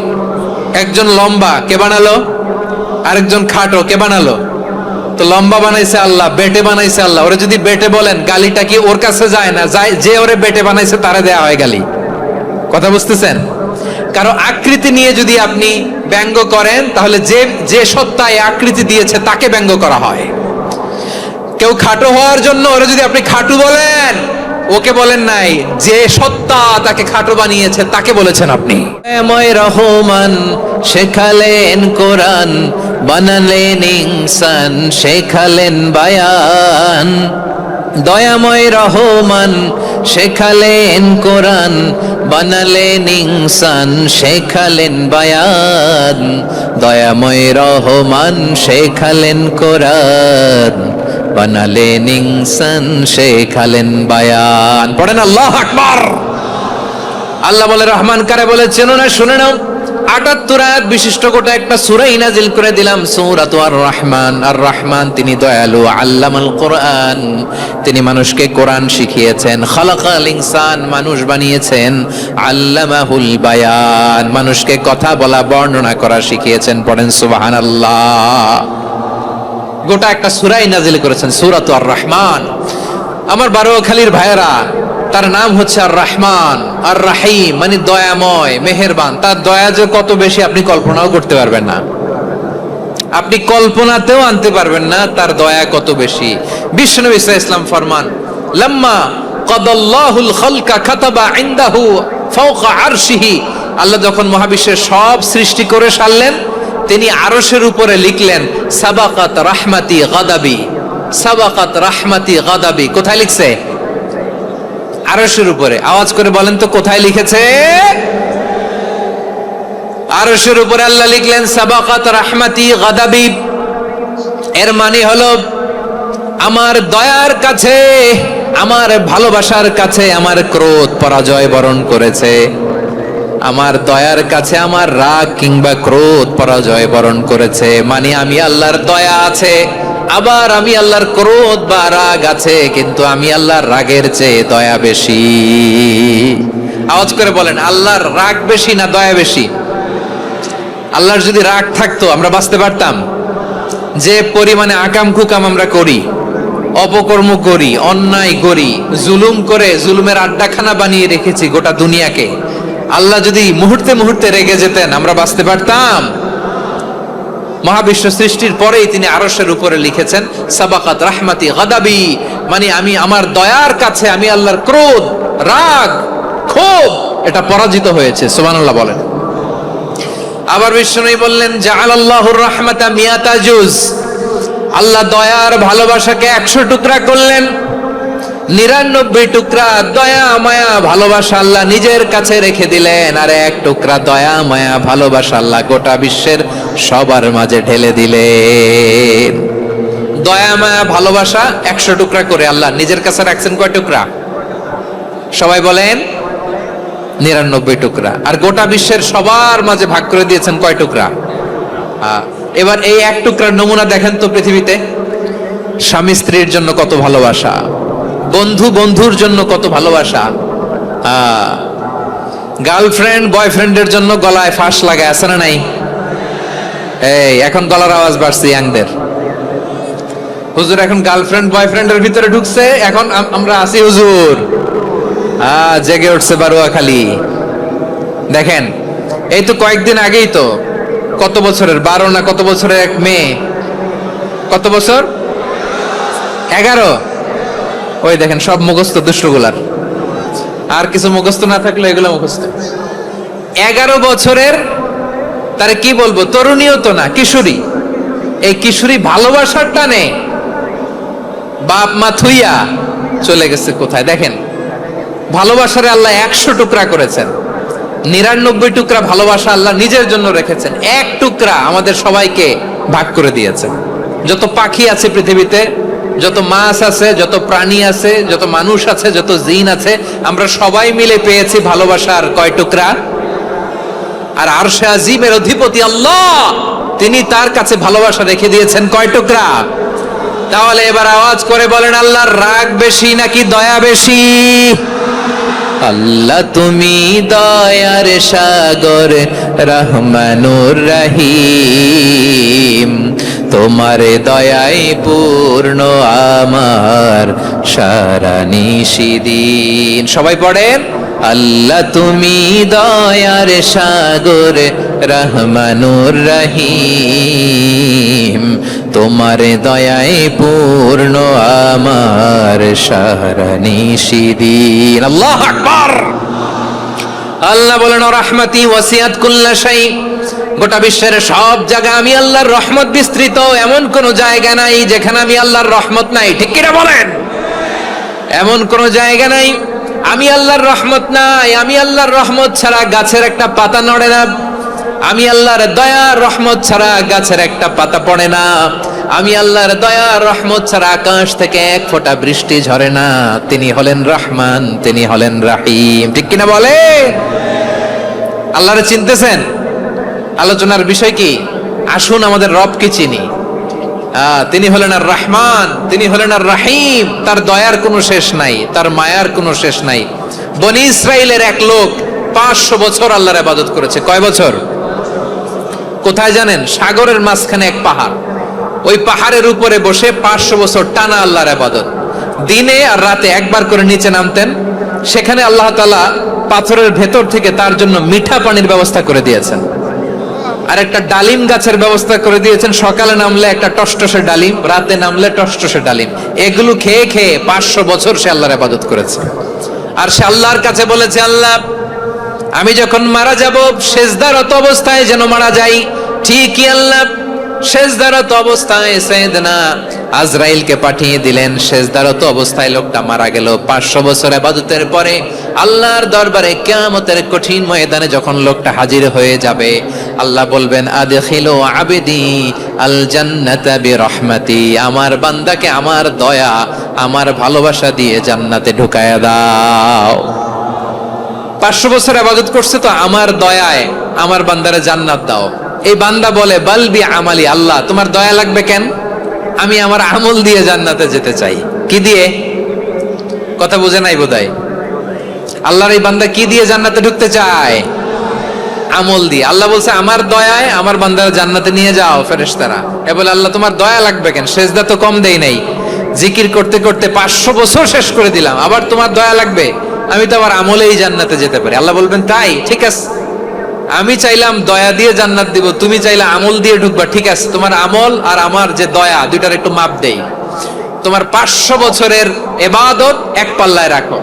একজন লম্বা, কে বানালো? আরেকজন খাটো, কে বানালো? তো লম্বা বানাইছে আল্লাহ, বেটে বানাইছে আল্লাহ। ওরে যদি বেটে বলেন, গালিটা কি ওর কাছে যায় না? যায়। যে ওরে বেটে বানাইছে তারে দেয়া হয় গালি। কথা বুঝতেছেন? কারো আকৃতি নিয়ে যদি আপনি ব্যঙ্গ করেন, তাহলে যে যে সত্তা এই আকৃতি দিয়েছে তাকে ব্যঙ্গ করা হয়। কেউ খাটো হওয়ার জন্য ওরে যদি আপনি খাটু বলেন, ওকে বলেন নাই, যে সত্তা তাকে খাটো বানিয়েছে তাকে বলেছেন আপনি। দয়াময় রহমান শেখালেন কোরআন, বানালেন ইনসান, শেখালেন বায়ান। দয়াময় রহমান শেখালেন কোরআন, বানালেন ইনসান, শেখালেন বায়ান। দয়াময় রহমান শেখালেন কোরআন, বানালেন ইনসান, শেখালেন বায়ান। পড়েন আল্লাহু আকবার। আল্লাহ বলে, রহমান কারে বলে চেনো না? শুনে নাও। ৭৮ আয়াত বিশিষ্ট গোটা একটা সূরাই নাজিল করে দিলাম, সূরাতু আর রহমান। আর রহমান তিনি দয়ালু, আল্লামাল কোরআন, তিনি মানুষকে কোরআন শিখিয়েছেন। খালাকাল ইনসান, মানুষ বানিয়েছেন। আল্লামাহুল বায়ান, মানুষকে কথা বলা, বর্ণনা করা শিখিয়েছেন। পড়েন সুবহানাল্লাহ। গোটা একটা সূরাই নাজিল করেছেন, সূরাতু আর রহমান। আমার বারুয়াখালীর ভাইয়েরা, তার নাম হচ্ছে আর রহমান, আর রাহিম, মানে দয়াময়, মেহেরবান। তার দয়া যে কত বেশি আপনি কল্পনাও করতে পারবেন না, আপনি কল্পনাতেও আনতে পারবেন না তার দয়া কত বেশি। বিশ্বনবী সাল্লাল্লাহু আলাইহি ওয়াসাল্লাম ফরমান, লাম্মা কাদাল্লাহুল খালকা কাতাবা ইনদাহু ফাওকা আরশিহি। আল্লাহ যখন মহাবিশ্বের সব সৃষ্টি করে সারলেন, তিনি আরশের উপরে লিখলেন, সাবাকাত রাহমাতি গাদাবি, সাবাকাত রাহমাতি গাদাবি। কোথায় লিখছে? আরশের উপরে। আওয়াজ করে বলেন তো, কোথায় লিখেছে? আরশের উপরে আল্লাহ লিখলেন, সাবাকাত রাহমাতি গাদাবি। এর মানে হলো, আমার দয়ার কাছে, আমার ভালোবাসার কাছে আমার ক্রোধ পরাজয় বরণ করেছে। আমার দয়ার কাছে আমার রাগ কিংবা ক্রোধ পরাজয় বরণ করেছে। মানে আমি আল্লাহর দয়া আছে, আবার আমি আল্লাহর ক্রোধ বা রাগ আছে, কিন্তু আমি আল্লাহর রাগের চেয়ে দয়া বেশি। আওয়াজ করে বলেন, আল্লাহর রাগ বেশি না দয়া বেশি? আল্লাহর যদি রাগ থাকতো আমরা বাঁচতে পারতাম? যে পরিমাণে আকাম কুকাম আমরা করি, অপকর্ম করি, অন্যায় করি, জুলুম করে জুলুমের আড্ডাখানা বানিয়ে রেখেছি গোটা দুনিয়াকে, আল্লাহ যদি মুহূর্তে মুহূর্তে রেগে যেতেন আমরা বাঁচতে পারতাম? মহাবিশ্ব সৃষ্টির পরেই তিনি আরশের উপরে লিখেছেন, সাবাকাত রাহমাতি গাদাবি, মানে আমি আমার দয়ার কাছে আমি আল্লাহর ক্রোধ, রাগ, ক্ষোভ এটা পরাজিত হয়েছে। সুবহানাল্লাহ বলেন। আবার বিষ্ণু বললেন, জাআলাল্লাহুর রাহমাতা মিয়াতা জুজ, আল্লাহ দয়ার ভালোবাসাকে 100 টুকরা করলেন। 99 টুকরা দয়া মায়া ভালোবাসা আল্লাহ নিজের কাছে রেখে দিলেন, আর 1 টুকরা দয়া মায়া ভালোবাসা আল্লাহ গোটা বিশ্বের সবার মাঝে ঢেলে দিলেন। দয়া মায়া ভালোবাসা 100 টুকরা করে আল্লাহ নিজের কাছে রাখছেন। কয় টুকরা? সবাই বলেন, 99 টুকরা। আর গোটা বিশ্বের সবার মাঝে ভাগ করে দিয়েছেন কয় টুকরা? এবার এই 1 টুকরার নমুনা দেখেন তো পৃথিবীতে। স্বামী স্ত্রীর জন্য কত ভালোবাসা, বন্ধু বন্ধুর জন্য কত ভালোবাসা, গার্লফ্রেন্ড বয়ফ্রেন্ডের জন্য গলায় ফাঁস লাগায়, আছে না নাই? এই এখন গলার আওয়াজ বাড়ছে ইয়াংদের। হুজুর এখন গার্লফ্রেন্ড বয়ফ্রেন্ডের ভিতরে ঢুকছে, এখন আমরা আছি হুজুর। জেগে উঠছে বারুয়াখালী। দেখেন এই তো কয়েকদিন আগেই তো কত বছরের 12 না কত বছরের এক মেয়ে, কত বছর 11, ওই দেখেন সব মুখস্থ দুষ্টগুলার, আর কিছু মুখস্থ না থাকলে এগুলো মুখস্থ। 11 বছরের, তারে কি বলবো, তরুণীও তো না, কিশোরী। এই কিশোরী ভালোবাসার টানে বাপ মা থুইয়া চলে গেছে কোথায়। দেখেন ভালোবাসারে আল্লাহ 100 টুকরা করেছেন, 99 টুকরা ভালোবাসা আল্লাহ নিজের জন্য রেখেছেন, এক টুকরা আমাদের সবাইকে ভাগ করে দিয়েছেন। যত পাখি আছে পৃথিবীতে, যত মাছ আছে, যত প্রাণী আছে, যত মানুষ আছে, যত জিন আছে, আমরা সবাই মিলে পেয়েছি ভালোবাসার কয় টুকরা। আর আরশে আজিমের অধিপতি আল্লাহ, তিনি তার কাছে ভালোবাসা রেখে দিয়েছেন কয় টুকরা। তাহলে এবার আওয়াজ করে বলেন, আল্লাহর রাগ বেশি নাকি দয়া বেশি? আল্লাহ তুমি দয়ার সাগর, রহমানুর রহিম, তোমার দয়ায় পূর্ণ আমার সারা নিশিদিন। সবাই পড়েন, আল্লাহ তুমি দয়ার সাগর, রহমানুর রহিম, তোমার দয়ায় পূর্ণ আমার সারা নিশিদিন। আল্লাহু আকবার। আল্লাহ বলেন, রাহমাতি ওয়াসিআত কুল্লা শাই, গোটা বিশ্বের সব জায়গা আমি আল্লাহর রহমত বিস্তৃত, এমন কোন জায়গা নাই যেখানে আমি আল্লাহর রহমত নাই। ঠিক কিনা বলেন? এমন কোন জায়গা নাই আমি আল্লাহর রহমত নাই। আমি আল্লাহর রহমত ছাড়া গাছের একটা পাতা নড়ে না, আমি আল্লাহর দয়ার রহমত ছাড়া গাছের একটা পাতা পড়ে না, আমি আল্লাহর দয়ার রহমত ছাড়া আকাশ থেকে এক ফোঁটা বৃষ্টি ঝরে না। তিনি হলেন রহমান, তিনি হলেন রাহিম। ঠিক কিনা বলে? আল্লাহরে চিনতেছেন? আলোচনার বিষয় কি? আসুন আমাদের রবকে চিনি। তিনি হলেন আর রহমান, তিনি হলেন আর রাহিম। তার দয়ার কোনো শেষ নাই, তার মায়ার কোনো শেষ নাই। বনি ইসরাইলের এক লোক 500 বছর আল্লাহর ইবাদত করেছে। কয় বছর? কোথায় জানেন? সাগরের মাঝখানে এক পাহাড়, ওই পাহাড়ের উপরে বসে 500 বছর টানা আল্লাহর ইবাদত। দিনে আর রাতে একবার করে নিচে নামতেন। সেখানে আল্লাহ তাআলা পাথরের ভেতর থেকে তার জন্য মিঠা পানির ব্যবস্থা করে দিয়েছেন, আর একটা ডালিম গাছের ব্যবস্থা করে দিয়েছেন। সকালে নামলে একটা টসটসে ডালিম, রাতে নামলে টসটসে ডালিম। এগুলো খেয়ে খেয়ে 500 বছর সে আল্লাহর ইবাদত করেছে। আর সে আল্লাহর কাছে বলেছে, আল্লাহ আমি যখন মারা যাব সেজদারত অবস্থায় যেন মারা যাই। ঠিকই আল্লাহ সেজদারত অবস্থায় সাইয়েদনা আজরাইলকে পাঠিয়ে দিলেন। সেজদারত অবস্থায় লোকটা মারা গেল। 500 বছর ইবাদতের পরে আল্লাহর দরবারে কিয়ামতের কঠিন ময়দানে যখন লোকটা হাজির হয়ে যাবে, আল্লাহ বলবেন, আদখিলু আবদি আল জান্নাতা বিরহমাতি, আমার বান্দাকে আমার দয়া, আমার ভালোবাসা দিয়ে জান্নাতে ঢুকায়া দাও। 500 বছর ইবাদত করছে তো আমার দয়ায় আমার বান্দারে জান্নাত দাও। এই বান্দা বলে, বালবি আমালি, আল্লাহ তোমার দয়া লাগবে কেন? আমি আমার আমল দিয়ে জান্নাতে যেতে চাই। কি দিয়ে? কথা বুঝে নাই বোধহয়। আল্লাহর এই বান্দা কি দিয়ে জান্নাতে ঢুকতে চায়? আমল দিয়ে। আল্লাহ বলছে, আমার দয়ায় আমার বান্দারা জান্নাতে নিয়ে যাও। ফেরেশতারা এ বলে, আল্লাহ তোমার দয়া লাগবে কেন? সেজদা তো কম দেই নাই, জিকির করতে করতে 500 বছর শেষ করে দিলাম, আবার তোমার দয়া লাগবে? আমি তো আবার আমলেই জান্নাতে যেতে পারি। আল্লাহ বলবেন, তাই ঠিক আছে, আমি চাইলাম দয়া দিয়ে জান্নাত দিব, তুমি চাইলে আমল দিয়ে ঢুকবা। ঠিক আছে, তোমার আমল আর আমার যে দয়া, দুইটার একটু মাপ দেই। তোমার 500 বছরের ইবাদত এক পাল্লায় রাখো।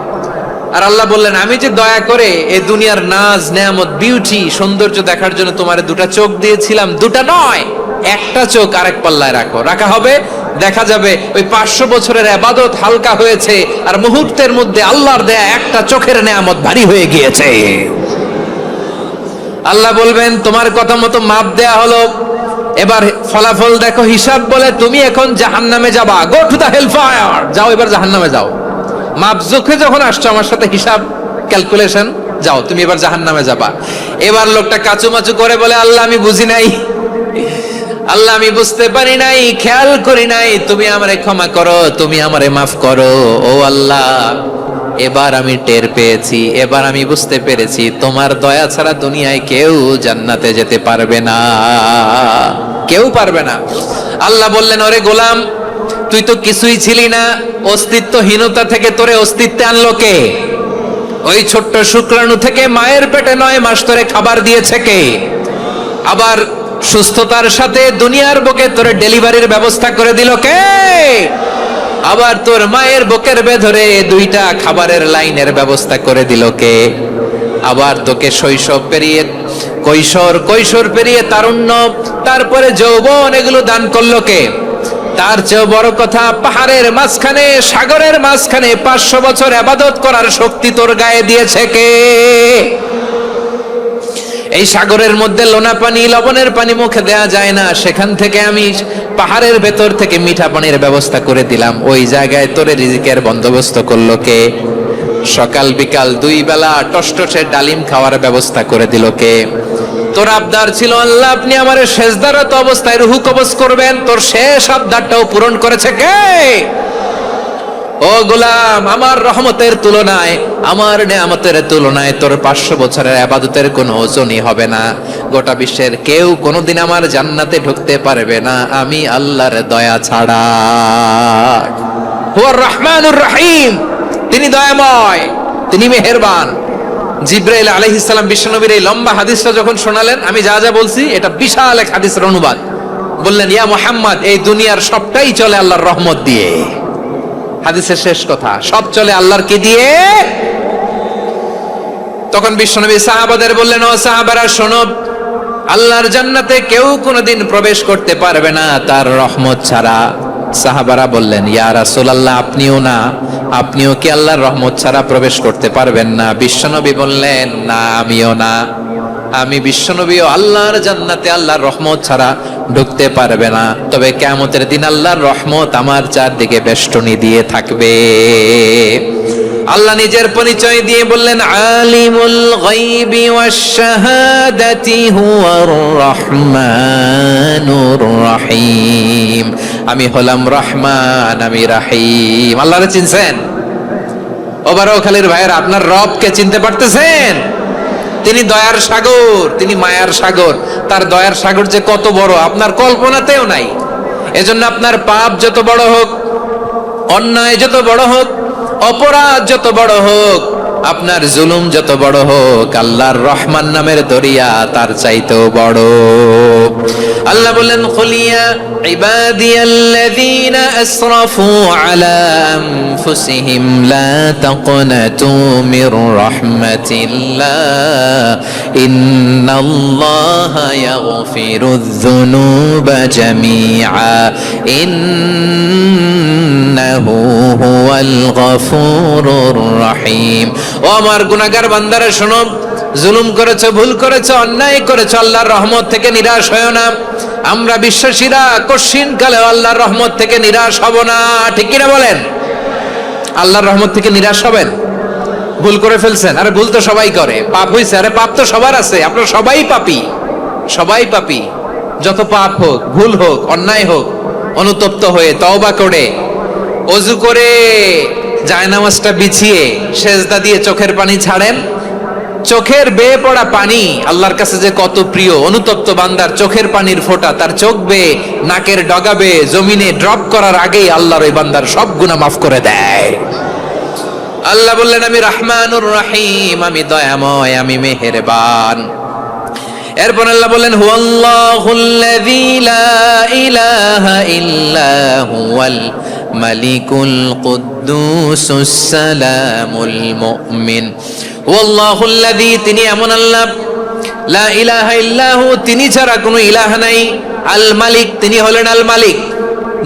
আর আল্লাহ বললেন, আমি যে দয়া করে এই দুনিয়ার নাজ নেয়ামত বিউটি সৌন্দর্য দেখার জন্য তোমার 2টা চোখ দিয়েছিলাম, 2টা নয়, একটা চোখ আরেক পাল্লায় রাখো। রাখা হবে, দেখা যাবে ওই 500 বছরের ইবাদত হালকা হয়েছে, আর মুহূর্তের মধ্যে আল্লাহর দেয়া একটা চোখের নেয়ামত ভারী হয়ে গিয়েছে। আল্লাহ বলবেন, তোমার কথা মতো মাপ দেয়া হলো, এবার ফলাফল দেখো। হিসাব বলে, তুমি এখন জাহান্নামে যাবা। Go to the hell fire, যাও এবার জাহান্নামে যাও। মাপ জোখে যখন আসছো আমার সাথে হিসাব ক্যালকুলেশন, যাও তুমি এবার জাহান্নামে যাবা। এবার লোকটা কাচুমাচু করে বলে, আল্লাহ আমি বুঝি নাই, আল্লাহ আমি বুঝতে পারি নাই, খেয়াল করি নাই, তুমি আমারে ক্ষমা করো, তুমি আমারে মাফ করো। ও আল্লাহ, এবার আমি টের পেয়েছি, এবার আমি বুঝতে পেরেছি, তোমার দয়া ছাড়া দুনিয়ায় কেউ জান্নাতে যেতে পারবে না, কেউ পারবে না। আল্লাহ বললেন, ওরে গোলাম, তুই তো কিছুই ছিলি না, অস্তিত্বহীনতা থেকে তোরে অস্তিত্বে আনলো কে? ওই ছোট্ট শুক্রাণু থেকে মায়ের পেটে 9 মাস ধরে খাবার দিয়েছে কে? আবার সুস্থতার সাথে দুনিয়ার বুকে তোর ডেলিভারির ব্যবস্থা করে দিল কে? আবার তোর মায়ের বুকের ভেতরে 2টা খাবারের লাইনের ব্যবস্থা করে দিল কে? আবার তোকে শৈশব পেরিয়ে কৈশোর পেরিয়ে তারুণ্য, তারপরে যৌবন, এগুলো দান করলো কে? তার চেয়ে বড় কথা, পাহাড়ের মাঝখানে, সাগরের মাঝখানে 500 বছর ইবাদত করার শক্তি তোর গায়ে দিয়েছে কে? এই সাগরের মধ্যে লোনা পানি, লবণের পানি মুখে দেয়া যায় না, সেখান থেকে আমি পাহাড়ের ভেতর থেকে মিঠা পানির ব্যবস্থা করে দিলাম। ওই জায়গায় তোরে রিজিকের বন্দোবস্ত করলো কে? সকাল বিকাল 2 বেলা টসটসে ডালিম খাওয়ার ব্যবস্থা করে দিল কে? তোর আবদার ছিল আল্লাহ আপনি আমার সেজদারত অবস্থায় রুহু কবজ করবেন, তোর শেষ আবদারটাও পূরণ করেছে কে? ও গোলাম, আমার রহমতের তুলনায়, আমার নেয়ামতের তুলনায় তোর 500 বছরের ইবাদতের কোনো ওজনই হবে না। গোটা বিশ্বের কেউ কোনোদিন আমার জান্নাতে ঢুকতে পারবে না আমি আল্লাহর দয়া ছাড়া। হুয়ার রহমানুর রহিম, তিনি দয়াময়, তিনি মেহেরবান। জিব্রাইল আলাইহিস সালাম বিশ্বনবীর এই লম্বা হাদিসটা যখন শোনালেন, আমি যা যা বলছি এটা বিশাল এক হাদিসের অনুবাদ। বললেন, ইয়া মুহাম্মদ, এই দুনিয়ার সবটাই চলে আল্লাহর রহমত দিয়ে। হাদিসের শেষ কথা, সব চলে আল্লাহর কি দিয়ে? তখন বিশ্বনবী সাহাবাদের বললেন, ও সাহাবারা শোনো, আল্লাহর জান্নাতে কেউ কোনোদিন প্রবেশ করতে পারবে না তার রহমত ছাড়া। সাহাবারা বললেন, ইয়া রাসূলুল্লাহ, আপনিও না? আপনিও কি আল্লাহর রহমত ছাড়া প্রবেশ করতে পারবেন না? বিশ্বনবী বললেন, না, আমিও না। আমি বিশ্বনবীও আল্লাহর জান্নাতে আল্লাহর রহমত ছাড়া ঢুকতে পারবে না। তবে কিয়ামতের দিন আল্লাহর রহমত আমার চারদিকে বেষ্টনী দিয়ে থাকবে। আল্লাহ নিজের পরিচয় দিয়ে বললেন, আলিমুল গায়বি ওয়াশ শাহাদাতি হুয়ার রহমানুর রহিম। আমি হলাম রহমান, আমি রাহিম। আল্লাহরে চিনছেন? ওবারখালীর ভাইয়ের, আপনার রবকে চিনতে পারতেছেন? তিনি দয়ার সাগর, তিনি মায়ার সাগর। তার দয়ার সাগর যে কত বড় আপনার কল্পনাতেও নাই। এজন্য আপনার পাপ যত বড় হোক, অন্যায় যত বড় হোক, অপরাধ যত বড় হোক, আপনার জুলুম যত বড় হোক, আল্লাহর রহমান নামের দরিয়া তার চাইতেও বড়। আল্লাহ বললেন, কুলিয়া ইবাদিয়াল্লাযীনা আসরাফু আলা আনফুসিহিম লা তাকনাতু মির রাহমাতিল্লাহ ইন্নাল্লাহা ইয়াগফিরুয যুনুবা জামিআ ইন্নাহু হুয়াল গফুরুর রহিম। ও আমার গুনাহগার বান্দারা শোনো, জুলুম করেছো, ভুল করেছো, অন্যায় করেছো, আল্লাহর রহমত থেকে নিরাশ হয়ো না। আমরা বিশ্বাসীরা কঠিন কালে আল্লাহর রহমত থেকে নিরাশ হব না, ঠিক কিনা বলেন? আল্লাহর রহমত থেকে নিরাশ হবেন? ভুল করে ফেলছেন, আরে ভুল তো সবাই করে। পাপ হইছে, আরে পাপ তো সবার আছে। আপনারা সবাই পাপী, সবাই পাপী। যত পাপ হোক, ভুল হোক, অন্যায় হোক, অনুতপ্ত হয়ে তওবা করে, ওযু করে, জায়নামাজটা বিছিয়ে সেজদা দিয়ে চোখের পানি ছাড়েন। চোখের বেয়ে পড়া পানি আল্লাহর কাছে যে কত প্রিয়। অনুতপ্ত বান্দার চোখের পানির ফোঁটা তার চোখ বেয়ে, নাকের ডগা বেয়ে জমিনে ড্রপ করার আগেই আল্লাহর ওই বান্দার সব গুনাহ মাফ করে দেয়। আল্লাহ বললেন, আমি রহমানুর রহিম, আমি দয়াময়, আমি মেহেরবান। এরপর আল্লাহ বললেন, হুয়াল্লাহুল্লাযী লা ইলাহা ইল্লা হুয়াল মালিকুল কুদ্দুসুস সালামুল মুমিন। হুয়াল্লাহুল্লাযী, তিনি এমন আল্লাহ, লা ইলাহা ইল্লাহু, তিনি ছাড়া কোনো ইলাহ নাই। আল মালিক, তিনি হলেন আল মালিক।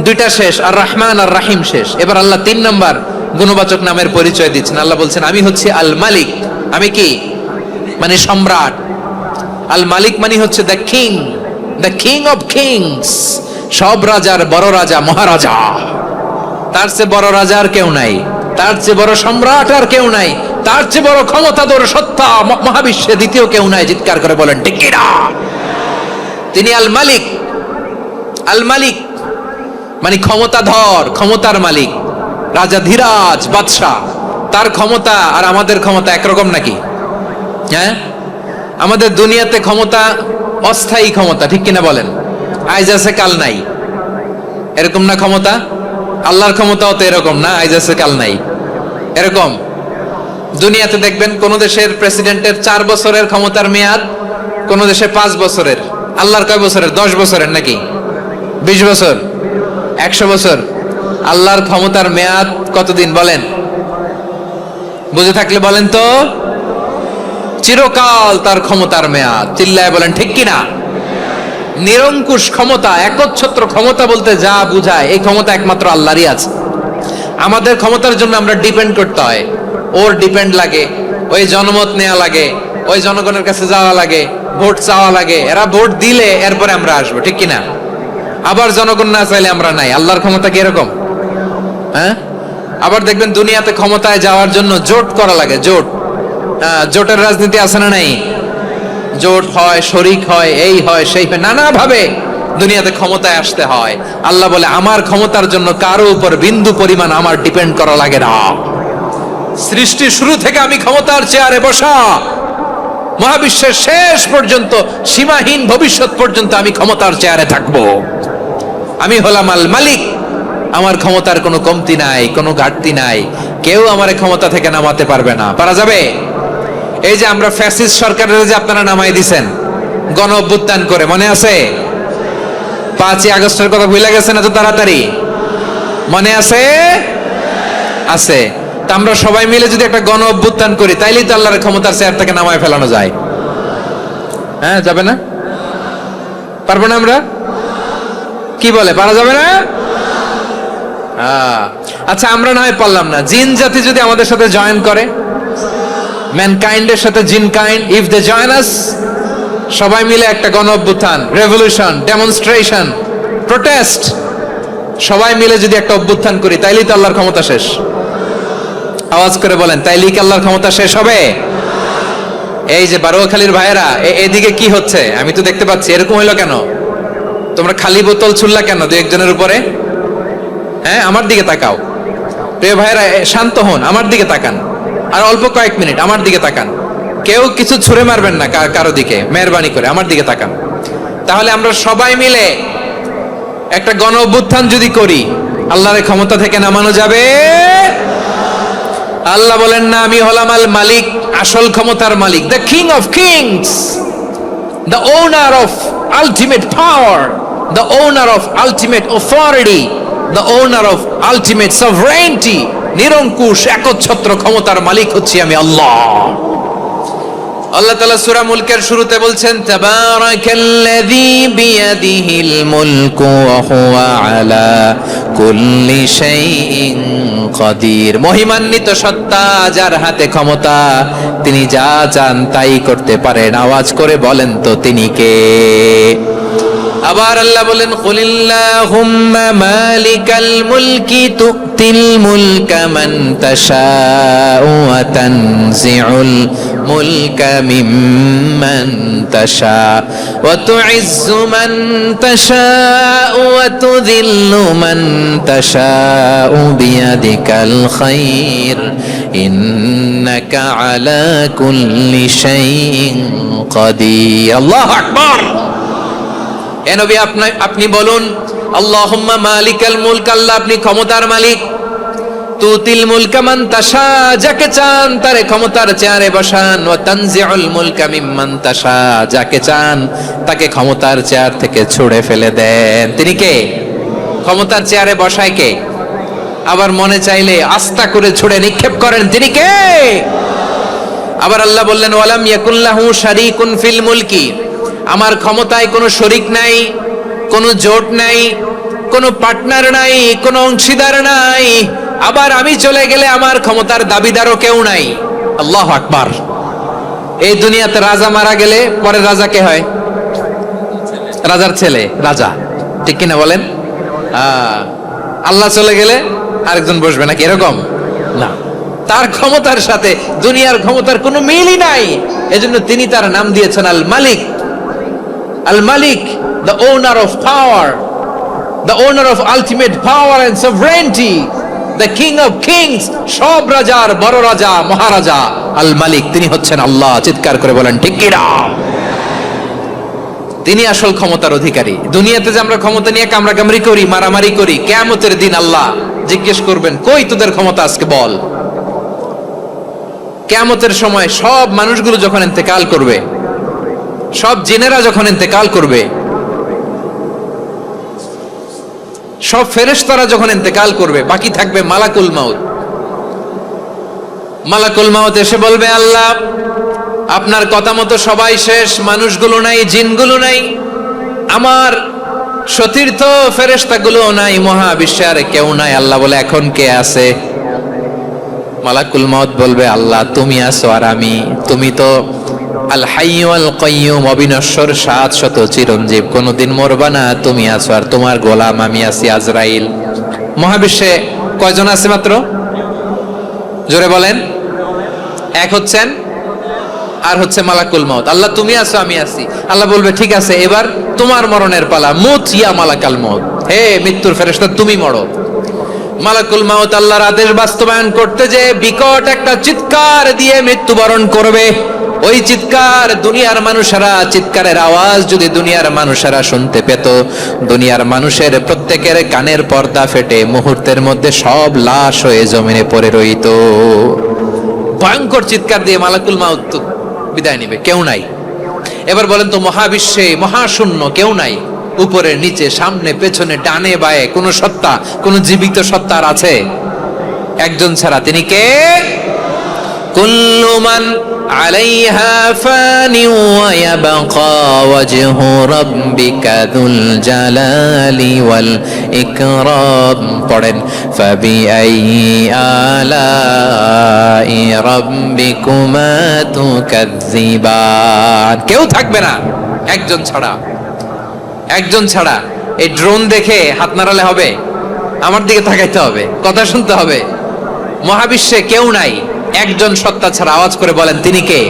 দুইটা শেষ, আর রহমান আর রাহিম শেষ। এবার আল্লাহ 3 নাম্বার গুণবাচক নামের পরিচয় দিচ্ছেন। আল্লাহ বলছেন, আমি হচ্ছে আল মালিক। আমি কি? মানে সম্রাট। আল মালিক মানে হচ্ছে the king, the king of kings. সব রাজার বড় রাজা, মহারাজা। তার চেয়ে বড় রাজা আর কেউ নাই, তার চেয়ে বড় সম্রাট আর কেউ নাই, তার চেয়ে বড় ক্ষমতাধর সত্তা মহাবিশ্বে দ্বিতীয় কেউ নাই। চিৎকার করে বলেন ঠিক কিনা? তিনি আল মালিক। আল মালিক মানে ক্ষমতাধর, ক্ষমতার মালিক, রাজা ধীরাজ বাদশাহ। তার ক্ষমতা আর আমাদের ক্ষমতা একরকম নাকি? হ্যাঁ, আমাদের দুনিয়াতে ক্ষমতা অস্থায়ী ক্ষমতা, ঠিক কিনা বলেন? আইজ আছে কাল নাই, এরকম না ক্ষমতা? আল্লাহর ক্ষমতাও তো এরকম না, আইজ আছে কাল নাই, এরকম। দুনিয়াতে দেখবেন কোন দেশের প্রেসিডেন্টের 4 বছরের ক্ষমতার মেয়াদ, কোন দেশে 5 বছরের। আল্লাহর কয় বছরের? 10 বছরের নাকি 20 বছর 100 বছর? আল্লাহর ক্ষমতার মেয়াদ কতদিন বলেন? বুঝে থাকলে বলেন তো। চিরকাল তার ক্ষমতার মেয়াদ। চিল্লায় বলেন ঠিক কিনা? নিরঙ্কুশ ক্ষমতা, একচ্ছত্র ক্ষমতা বলতে যা বুঝায়, এই ক্ষমতা একমাত্র আল্লাহরই আছে। আমাদের ক্ষমতার জন্য আমরা ডিপেন্ড করতে হয়, ওর ডিপেন্ড লাগে, ওই জনমত নেওয়া লাগে, ওই জনগণের কাছে যাওয়া লাগে, ভোট চাওয়া লাগে, এরা ভোট দিলে এরপরে আমরা আসবো, ঠিক কিনা? আবার জনগণ না চাইলে আমরা নাই। আল্লাহর ক্ষমতা কি এরকম? হ্যাঁ। আবার দেখবেন দুনিয়াতে ক্ষমতায় যাওয়ার জন্য জোট করা লাগে, জোট। জোটের রাজনীতি আছে না নাই? জোট হয়, শরিক হয়, এই হয় সেই হয়, নানা ভাবে দুনিয়াতে ক্ষমতায় আসতে হয়। আল্লাহ বলে আমার ক্ষমতার জন্য কারো উপর বিন্দু পরিমাণ আমার ডিপেন্ড করা লাগে না। সৃষ্টির শুরু থেকে আমি ক্ষমতার চেয়ারে বসা, মহাবিশ্বের শেষ পর্যন্ত, সীমাহীন ভবিষ্যৎ পর্যন্ত আমি ক্ষমতার চেয়ারে থাকবো। আমি হলাম আল মালিক। আমার ক্ষমতার কোনো কমতি নাই, কোনো ঘাটতি নাই। কেউ আমার ক্ষমতা থেকে নামাতে পারবে না। পারা যাবে? এই যে আমরা ফ্যাসিস্ট সরকারের যে আপনারা নামাই দিছেন গণ অভ্যুত্থান করে, মনে আছে? 5ই আগস্টের কথা ভুলে গেছেন এত তাড়াতাড়ি? মনে আছে? আছে। তা আমরা সবাই মিলে যদি একটা গণ অভ্যুত্থান করি, তাইলেই তো আল্লাহর ক্ষমতার চেয়ার থেকে নামায় ফেলানো যায়। হ্যাঁ, যাবে না? পারবো না আমরা? কি বলে, পারা যাবে না? আচ্ছা, আমরা না হয় পারলাম না, জিন জাতি যদি আমাদের সাথে জয়েন করে, ম্যানকাইন্ডের সাথে জিনকাইন্ড, ইফ দে জয়েন আস, সবাই মিলে একটা গণ অভ্যুত্থান, রেভলিউশন, ডেমনস্ট্রেশন, প্রোটেস্ট, সবাই মিলে যদি একটা অভ্যুত্থান করি, তাইলেই তো আল্লাহর ক্ষমতা শেষ। আওয়াজ করে বলেন, তাইলেই কি আল্লাহর ক্ষমতা শেষ হবে? এই যে বারোয়াখালীর ভাইয়েরা, এদিকে কি হচ্ছে আমি তো দেখতে পাচ্ছি, এরকম হইলো কেন? তোমরা খালি বোতল ছুড়লা কেন দু একজনের উপরে? হ্যাঁ, আমার দিকে তাকাও। প্রিয় ভাইয়েরা, শান্ত হন, আমার দিকে তাকান, আর অল্প কয়েক মিনিট আমার দিকে তাকান। কেউ কিছু ছুঁড়ে মারবেন না কারো দিকে, মেহরবানি করে আমার দিকে তাকান। তাহলে আমরা সবাই মিলে একটা গণ অভ্যুত্থান যদি করি, আল্লাহর ক্ষমতা থেকে নামানো যাবে? আল্লাহ বলেন না, আমি হলাম আল মালিক, আসল ক্ষমতার মালিক, the king of kings, the owner of ultimate power, the owner of ultimate authority, the owner of ultimate sovereignty. নিরঙ্কুশ একচ্ছত্র ক্ষমতার মালিক হচ্ছি আমি আল্লাহ। আল্লাহ তাআলা সূরা মুলকের শুরুতে বলছেন, তাবারাকাল্লাযী বিয়াদিহিল মুলকু ওয়া হুয়া আলা কুল্লি শাইইন কাদির। মহিমান্বিত সত্তা, যার হাতে ক্ষমতা, তিনি যা চান তাই করতে পারেন। আওয়াজ করে বলেন তো তিনি কে? আবার আল্লাহ বলেন, কুলিল্লাহুম্মা মালিকাল মুলকি তুতিল মুলকা মান তাশাউ ওয়া তানজিউল মুলকা মিম্মান তাশা ওয়া তুইজ্জু মান তাশাউ ওয়া তুযিল্লু মান তাশাউ বিয়াদিকাল খায়র ইন্নাকা আলা কুল্লি শাইইন কাদির। আল্লাহু আকবার। এ নবী, আপনি বলুন, আল্লাহুম্মা মালিকাল মুলক, আল্লাহ আপনি ক্ষমতার মালিক। তুতিল মুলকা মান তাশা, যাকে চান তারে ক্ষমতার চেয়ারে বসান। ওয়া তানজিউল মুলকা মিম্মান তাশা, যাকে চান তাকে ক্ষমতার চেয়ার থেকে ছুঁড়ে ফেলে দেন। তিনি কে? ক্ষমতার চেয়ারে বসায় কে? আবার মনে চাইলে আস্থা করে ছুঁড়ে নিক্ষেপ করেন, তিনি কে? আবার আল্লাহ বললেন, ওয়ালাম ইয়াকুল্লাহু শারীকুন ফিল মুলকি, আমার ক্ষমতায় কোনো শরিক নাই, কোনো জোট নাই, কোনো পার্টনার নাই, কোনো অংশীদার নাই। আবার আমি চলে গেলে আমার ক্ষমতার দাবিদারও কেউ নাই। আল্লাহু আকবার। এই দুনিয়াতে রাজা মারা গেলে পরে রাজা কে হয়? রাজার ছেলে রাজা, ঠিক কিনা বলেন? আল্লাহ চলে গেলে আরেকজন বসবে নাকি? এরকম না, তার ক্ষমতার সাথে দুনিয়ার ক্ষমতার কোনো মিলই নাই। এজন্য তিনি তার নাম দিয়েছেন আল মালিক। আল মালিক, the owner of power, the owner of ultimate power and sovereignty, the king of kings, সব রাজার বড় রাজা, মহারাজা আল মালিক, তিনি হচ্ছেন আল্লাহ। চিৎকার করে বলেন ঠিক কি না? তিনি আসল ক্ষমতার অধিকারী। দুনিয়াতে যে আমরা ক্ষমতা নিয়ে কামড়াকামড়ি করি, মারামারি করি, কিয়ামতের দিন আল্লাহ জিজ্ঞেস করবেন, কই তোদের ক্ষমতা আজকে বল? কিয়ামতের সময় সব মানুষগুলো যখন ইন্তেকাল করবে, সব জিনেরা যখন ইন্তেকাল করবে, সব ফেরেশতারা যখন ইন্তেকাল করবে, বাকি থাকবে মালাকুল মাউত। মালাকুল মাউত এসে বলবে, আল্লাহ আপনার কথা মতো সবাই শেষ, মানুষগুলো নাই, জিনগুলো নাই, আমার সতীর্থ ফেরেশতাগুলো নাই, মহাবিশ্বে আর কেউ নাই। আল্লাহ বলে, এখন কে আছে? মালাকুল মাউত বলবে, আল্লাহ তুমি আছো আর আমি। তুমি তো আল হাইয়্যু আল কাইয়্যুম, অবিনশ্বর, শাশ্বত, চিরঞ্জীব, কোনদিন মরবা না, তুমি আছো আর তোমার গোলাম আমি আছি আজরাইল। মহাবিশ্বে কয়জন আছে মাত্র? জোরে বলেন। এক হচ্ছেন আর হচ্ছে মালাকুল মাউত। আল্লাহ তুমি আছো আমি আছি। আল্লাহ বলবে, ঠিক আছে, এবার তোমার মরণের পালা, মুত ইয়া মালাকাল মাউত, হে মৃত্যুর ফেরেশতা তুমি মরো। মালাকুল মাউত আল্লাহর আদেশ বাস্তবায়ন করতে যে বিকট একটা চিৎকার দিয়ে মৃত্যুবরণ করবে। ওই চিৎকার দুনিয়ার মানুষেরা, চিৎকারের আওয়াজ যদি দুনিয়ার মানুষেরা শুনতে পেত, দুনিয়ার মানুষের প্রত্যেকের কানের পর্দা ফেটে মুহূর্তের মধ্যে সব লাশ হয়ে জমিনে পড়ে রইত। ভয়ঙ্কর চিৎকার দিয়ে মালাকুল মাউত বিদায় নিবে, কেউ নাই। এবার বলেন তো, মহাবিশ্বে মহাশূন্য, কেউ নাই, উপরে নিচে সামনে পেছনে ডানে বায়ে কোন সত্তা, কোন জীবিত সত্তা আর আছে? একজন ছাড়া, তিনি কে? কুল্লু মান আলাইহা ফানি ওয়া ইয়াবকা ওয়াজহু রাব্বিকা যুল জালালি ওয়াল ইকরাম। পড়েন, ফাবিআইয়ি আলাই রাব্বিকুমা তুকাজ্জিবান। কেউ থাকবে না একজন ছাড়া, একজন ছাড়া। এই ড্রোন দেখে হাত নাড়ালে হবে? আমার দিকে তাকাইতে হবে, কথা শুনতে হবে। মহাবিশ্বে কেউ নাই, একজন সত্তা ছাড়া। আওয়াজ করে বলেন, তিনি কে?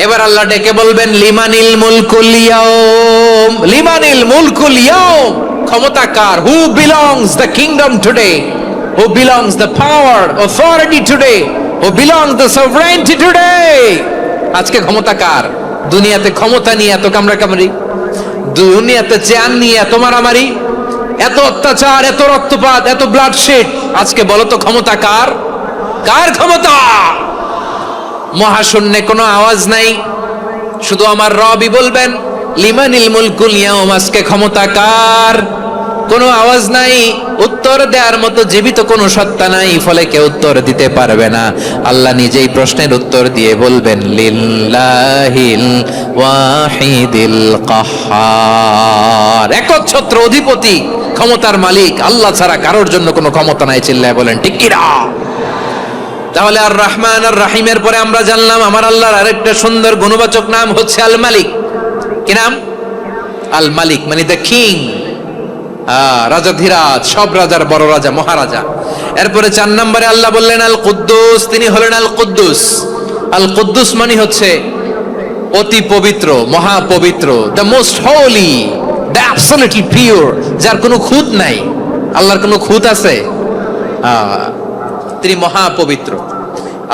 এবার আল্লাহ ডেকে বলবেন, লিমানিল মুলকুল ইয়াউম, লিমানিল মুলকুল ইয়াউম। ক্ষমতা কার? Who belongs the kingdom today, who belongs the power authority today, who belongs the sovereignty today. আজকে ক্ষমতা কার? দুনিয়াতে ক্ষমতা নিয়ে এত কামড়াকামড়ি, দুনিয়াতে চেয়ার নিয়ে এত মারামারি, এত অত্যাচার, এত রক্তপাত, এত ব্লাডশেড। আজকে বলো তো ক্ষমতা কার? কার ক্ষমতা? মহাশূন্যে কোনো আওয়াজ নাই, শুধু আমার রবই বলবেন, লিমানিল মুলকুল ইয়াউম। আজকে ক্ষমতা কার? কোনো আওয়াজ নাই, উত্তর দেওয়ার মতো জীবিত কোনো সত্তা নাই, ফলে কেউ উত্তর দিতে পারবে না। আল্লাহ নিজেই প্রশ্নের উত্তর দিয়ে বলবেন, লিল্লাহিল ওয়াহিদিল কাহ্হার। একচ্ছত্র অধিপতি, ক্ষমতার মালিক আল্লাহ ছাড়া কারোর জন্য কোনো ক্ষমতা নাই। চিল্লায় বলেন ঠিক কিনা? তাহলে আর রহমান আর রাহিমের পরে আমরা জানলাম আমার আল্লাহর আরেকটা সুন্দর গুণবাচক নাম হচ্ছে আল মালিক। কি নাম? আল মালিক, মানে দ্য কিং, রাজাধিরাজ, সব রাজার বড় রাজা, মহারাজা। এরপরে 4 নম্বরে আল্লাহ বললেন আল কুদ্দুস, তিনি হলেন আল কুদ্দুস। আল কুদ্দুস মানে হচ্ছে অতি পবিত্র, মহাপবিত্র, the most holy, the absolutely pure, যার কোনো খুঁত নাই। আল্লাহর কোনো খুঁত আছে? তিনি মহাপবিত্র।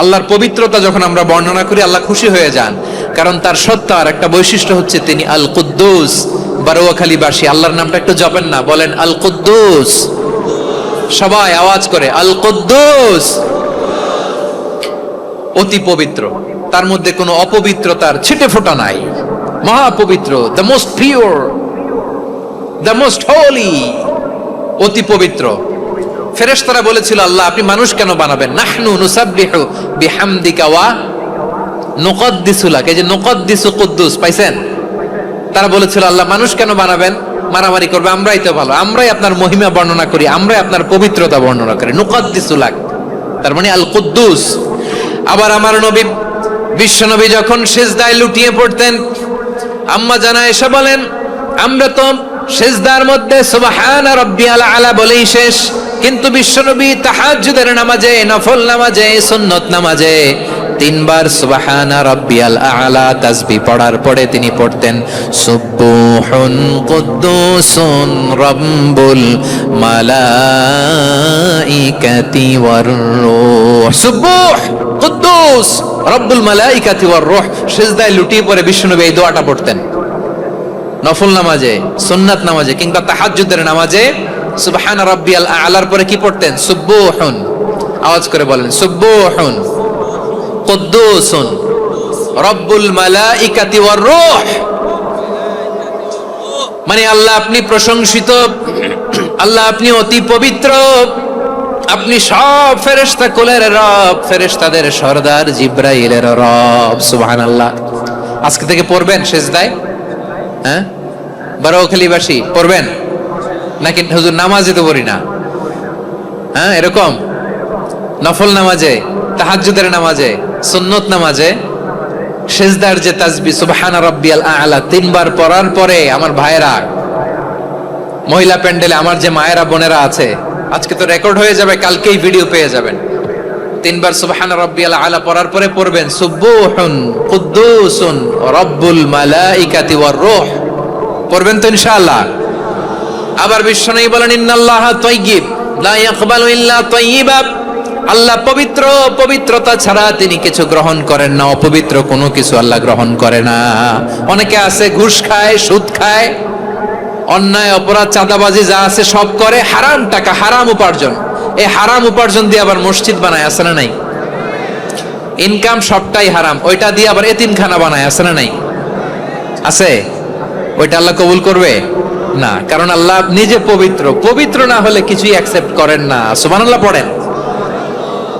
আল্লাহর পবিত্রতা যখন আমরা বর্ণনা করি, আল্লাহ খুশি হয়ে যান, কারণ তার সত্তার একটা বৈশিষ্ট্য হচ্ছে তিনি আল কুদ্দুস। বারোয়াখালীবাসী আল্লাহর নামটা একটু জপেন না, বলেন আল কুদ্দুস, সবাই আওয়াজ করে আল কুদ্দুস। অতি পবিত্র, তার মধ্যে কোনো অপবিত্রতার ছিটে ফোঁটা নাই, মহাপবিত্র, the most pure, the most holy, অতি পবিত্র। ফেরেশতারা বলেছিল, আল্লাহ আপনি মানুষ কেন বানাবেন? নাহনু নুসাব্বিহু বিহামদিকা ওয়া নুকদ্দিসু লাক। এই যে নুকদ্দিসু কুদ্দুস পাইছেন? তারা বলেছিল, আল্লাহ মানুষ কেন বানাবেন? মারামারি করবে, আমরাই তো ভালো, আমরাই আপনার মহিমা বর্ণনা করি, আমরাই আপনার পবিত্রতা বর্ণনা করি। নুকদ্দিসু লাক, তার মানে আল কুদ্দুস। আবার আমার নবী, বিশ্ব নবী যখন সিজদায় লুটিয়ে পড়তেন, আম্মা জানা এসে বলেন, আমরা তো সিজদার মধ্যে সুবহান রাব্বিয়াল আলা বলেই শেষ, কিন্তু বিশ্বনবী তাহাজ্জুদের নামাজে, নফল নামাজে, সুন্নত নামাজে 3 বার সুবহানা রাব্বিয়াল আলা তাসবিহ পড়ার পরে তিনি পড়তেন সুবহুন কুদ্দুসুন রাব্বুল মালাইকাতি ওয়ার রূহ। সুবহ কুদ্দুস রাব্বুল মালাইকাতি ওয়ার রূহ। সিজদায় লুটিয়ে পড়ে বিশ্বনবী এই দোয়াটা পড়তেন। নফল নামাজে, সুন্নাত নামাজে কিংবা তাহাজ্জুদের নামাজে সুবহান রাব্বিয়াল আলার পরে কি পড়তেন? সুবহুন। আওয়াজ করে বলেন সুবহুন। কুদ্দুসুন রব্বুল মালাইকাতি ওয়ার রূহ, মানে আল্লাহ আপনি প্রশংসিত, আল্লাহ আপনি অতি পবিত্র, আপনি সব ফেরেশতা কুলের রব, ফেরেশতাদের সরদার জিব্রাইলের রব। সুবহানাল্লাহ। আজকে থেকে পড়বেন সেজদায়? হ্যাঁ, বারোয়াখালীবাসী পড়বেন নাকি? হুজুর নামাজে তো পড়ি না। হ্যাঁ, এরকম নফল নামাজে, তাহাজ্জুদের নামাজে, সুন্নত নামাজে সেজদার যে তাসবিহ সুবহান রাব্বিয়াল আ'লা 3 বার পড়ার পরে আমার ভাইয়েরা, মহিলা প্যান্ডেলে আমার যে মায়েরা বোনেরা আছে, আজকে তো রেকর্ড হয়ে যাবে, কালকেই ভিডিও পেয়ে যাবেন। 3 বার সুবহান রাব্বিয়াল আ'লা পড়ার পরে পড়বেন সুবহুন কুদ্দুসুন রব্বুল মালাইকাতি ওয়ার রূহ। পড়বেন তো ইনশাআল্লাহ। আবার বিশ্বনবী বলেন ইন্নাল্লাহা তাইয়্যিব লা ইয়াকবালু ইল্লা তাইয়্যিবা, আল্লাহ পবিত্র, পবিত্রতা ছাড়া তিনি কিছু গ্রহণ করেন না, অপবিত্র কোনো কিছু আল্লাহ গ্রহণ করে না। অনেকে আছে ঘুষ খায়, সুদ খায়, অন্যায় অপরাধ চাঁদাবাজি যা আছে সব করে, হারাম টাকা, হারাম উপার্জন, এই হারাম উপার্জন দিয়ে আবার মসজিদ বানায়, আছে না নাই? ইনকাম সবটাই হারাম, ওইটা দিয়ে আবার এতিমখানা বানায়, আছে না নাই? আছে। ওইটা আল্লাহ কবুল করবে না, কারণ আল্লাহ নিজে পবিত্র, পবিত্র না হলে কিছুই অ্যাকসেপ্ট করেন না। সুবহানাল্লাহ পড়েন।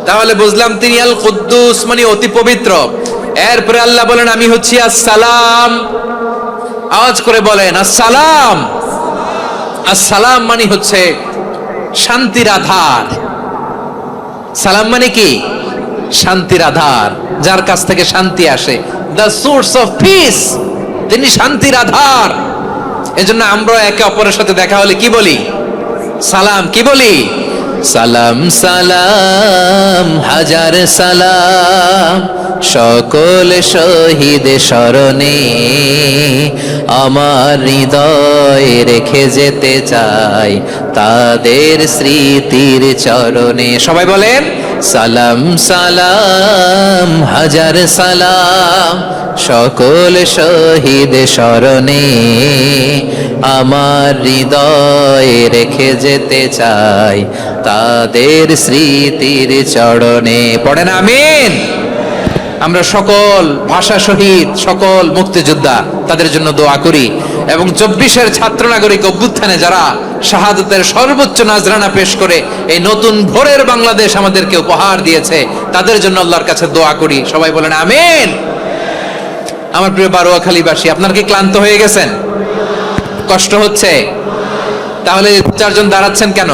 তাহলে বুঝলাম তিনি আল কুদ্দুস মানে অতি পবিত্র। এরপরে আল্লাহ বলেন আমি হচ্ছি আসসালাম। আওয়াজ করে বলেন আসসালাম। আসসালাম মানে হচ্ছে শান্তির আধার। সালাম মানে কি? শান্তির আধার, যার কাছ থেকে শান্তি আসে, দ্য সোর্স অফ পিস, তিনি শান্তির আধার। এজন্য আমরা একে অপরের সাথে দেখা হলে কি বলি? সালাম। কি বলি? সালাম সালাম হাজার সালাম, সকল শহীদ স্মরণে আমার হৃদয় রেখে যেতে চাই তাদের স্মৃতির চরণে। সবাই বলেন সালাম সালাম হাজার সালাম, সকল শহীদ স্মরণে আমার হৃদয় রেখে যেতে চাই তাদের স্মৃতির চরণে। পড়েন আমিন। আমরা সকল ভাষা শহীদ, সকল মুক্তিযোদ্ধা, তাদের জন্য দোয়া করি, এবং 24-এর ছাত্র নাগরিক অভ্যুত্থানে যারা শাহাদাতের সর্বোচ্চ নাজরানা পেশ করে এই নতুন ভোরের বাংলাদেশ আমাদেরকে উপহার দিয়েছে, তাদের জন্য আল্লাহর কাছে দোয়া করি। সবাই বলেন আমিন। আমার প্রিয় বারোয়াখালীবাসী, আপনারা কি ক্লান্ত হয়ে গেছেন? কষ্ট হচ্ছে? তাহলে 4জন দাঁড়াচ্ছেন কেন?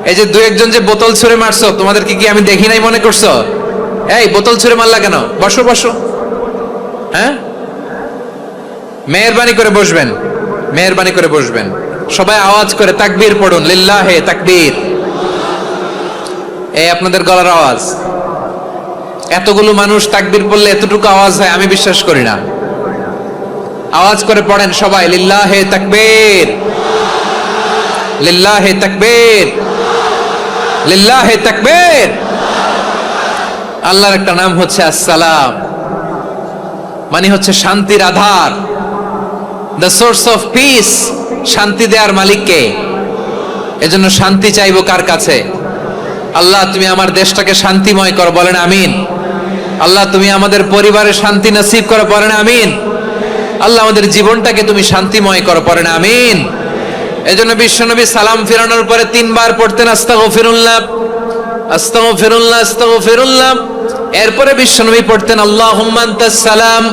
এই যে 2-1জন যে বোতল ছুঁড়ে মারছো, তোমাদেরকে কি আমি দেখি নাই মনে করছো? এই বোতল ছুঁড়ে মারলা কেন? বসো বসো। হ্যাঁ, মেহেরবানি করে বসবেন, মেহেরবানি করে বসবেন। সবাই আওয়াজ করে তাকবীর পড়ুন, লিল্লাহে তাকবীর। এই আপনাদের গলার আওয়াজ। এতগুলো মানুষ তাকবীর পড়লে এতটুকু আওয়াজ হয় আমি বিশ্বাস করি না। আওয়াজ করে পড়েন সবাই, লিল্লাহে তাকবীর, লিল্লাহে তাকবীর, লিল্লাহে তাকবীর। আল্লাহর একটা নাম হচ্ছে আসসালাম, মানে হচ্ছে শান্তির আধার, দ্য সোর্স অফ পিস। শান্তি দেওয়ার মালিক কে? এজন্য শান্তি চাইবো কার কাছে? আল্লাহ তুমি আমার দেশটাকে শান্তিময় করো, বলেন আমিন। আল্লাহ তুমি আমাদের পরিবারে শান্তি নসিব করো, বলেন আমিন। আল্লাহ আমাদের জীবনটাকে তুমি শান্তিময় করো, পড়েন আমিন। এজন্য বিশ্বনবী সালাম ফিরানোর পরে 3 বার পড়তেন আস্তাগফিরুল্লাহ, আস্তাগফিরুল্লাহ, আস্তাগফিরুল্লাহ। এরপরে বিশ্বনবী পড়তেন আল্লাহুম্মা আনতাস সালাম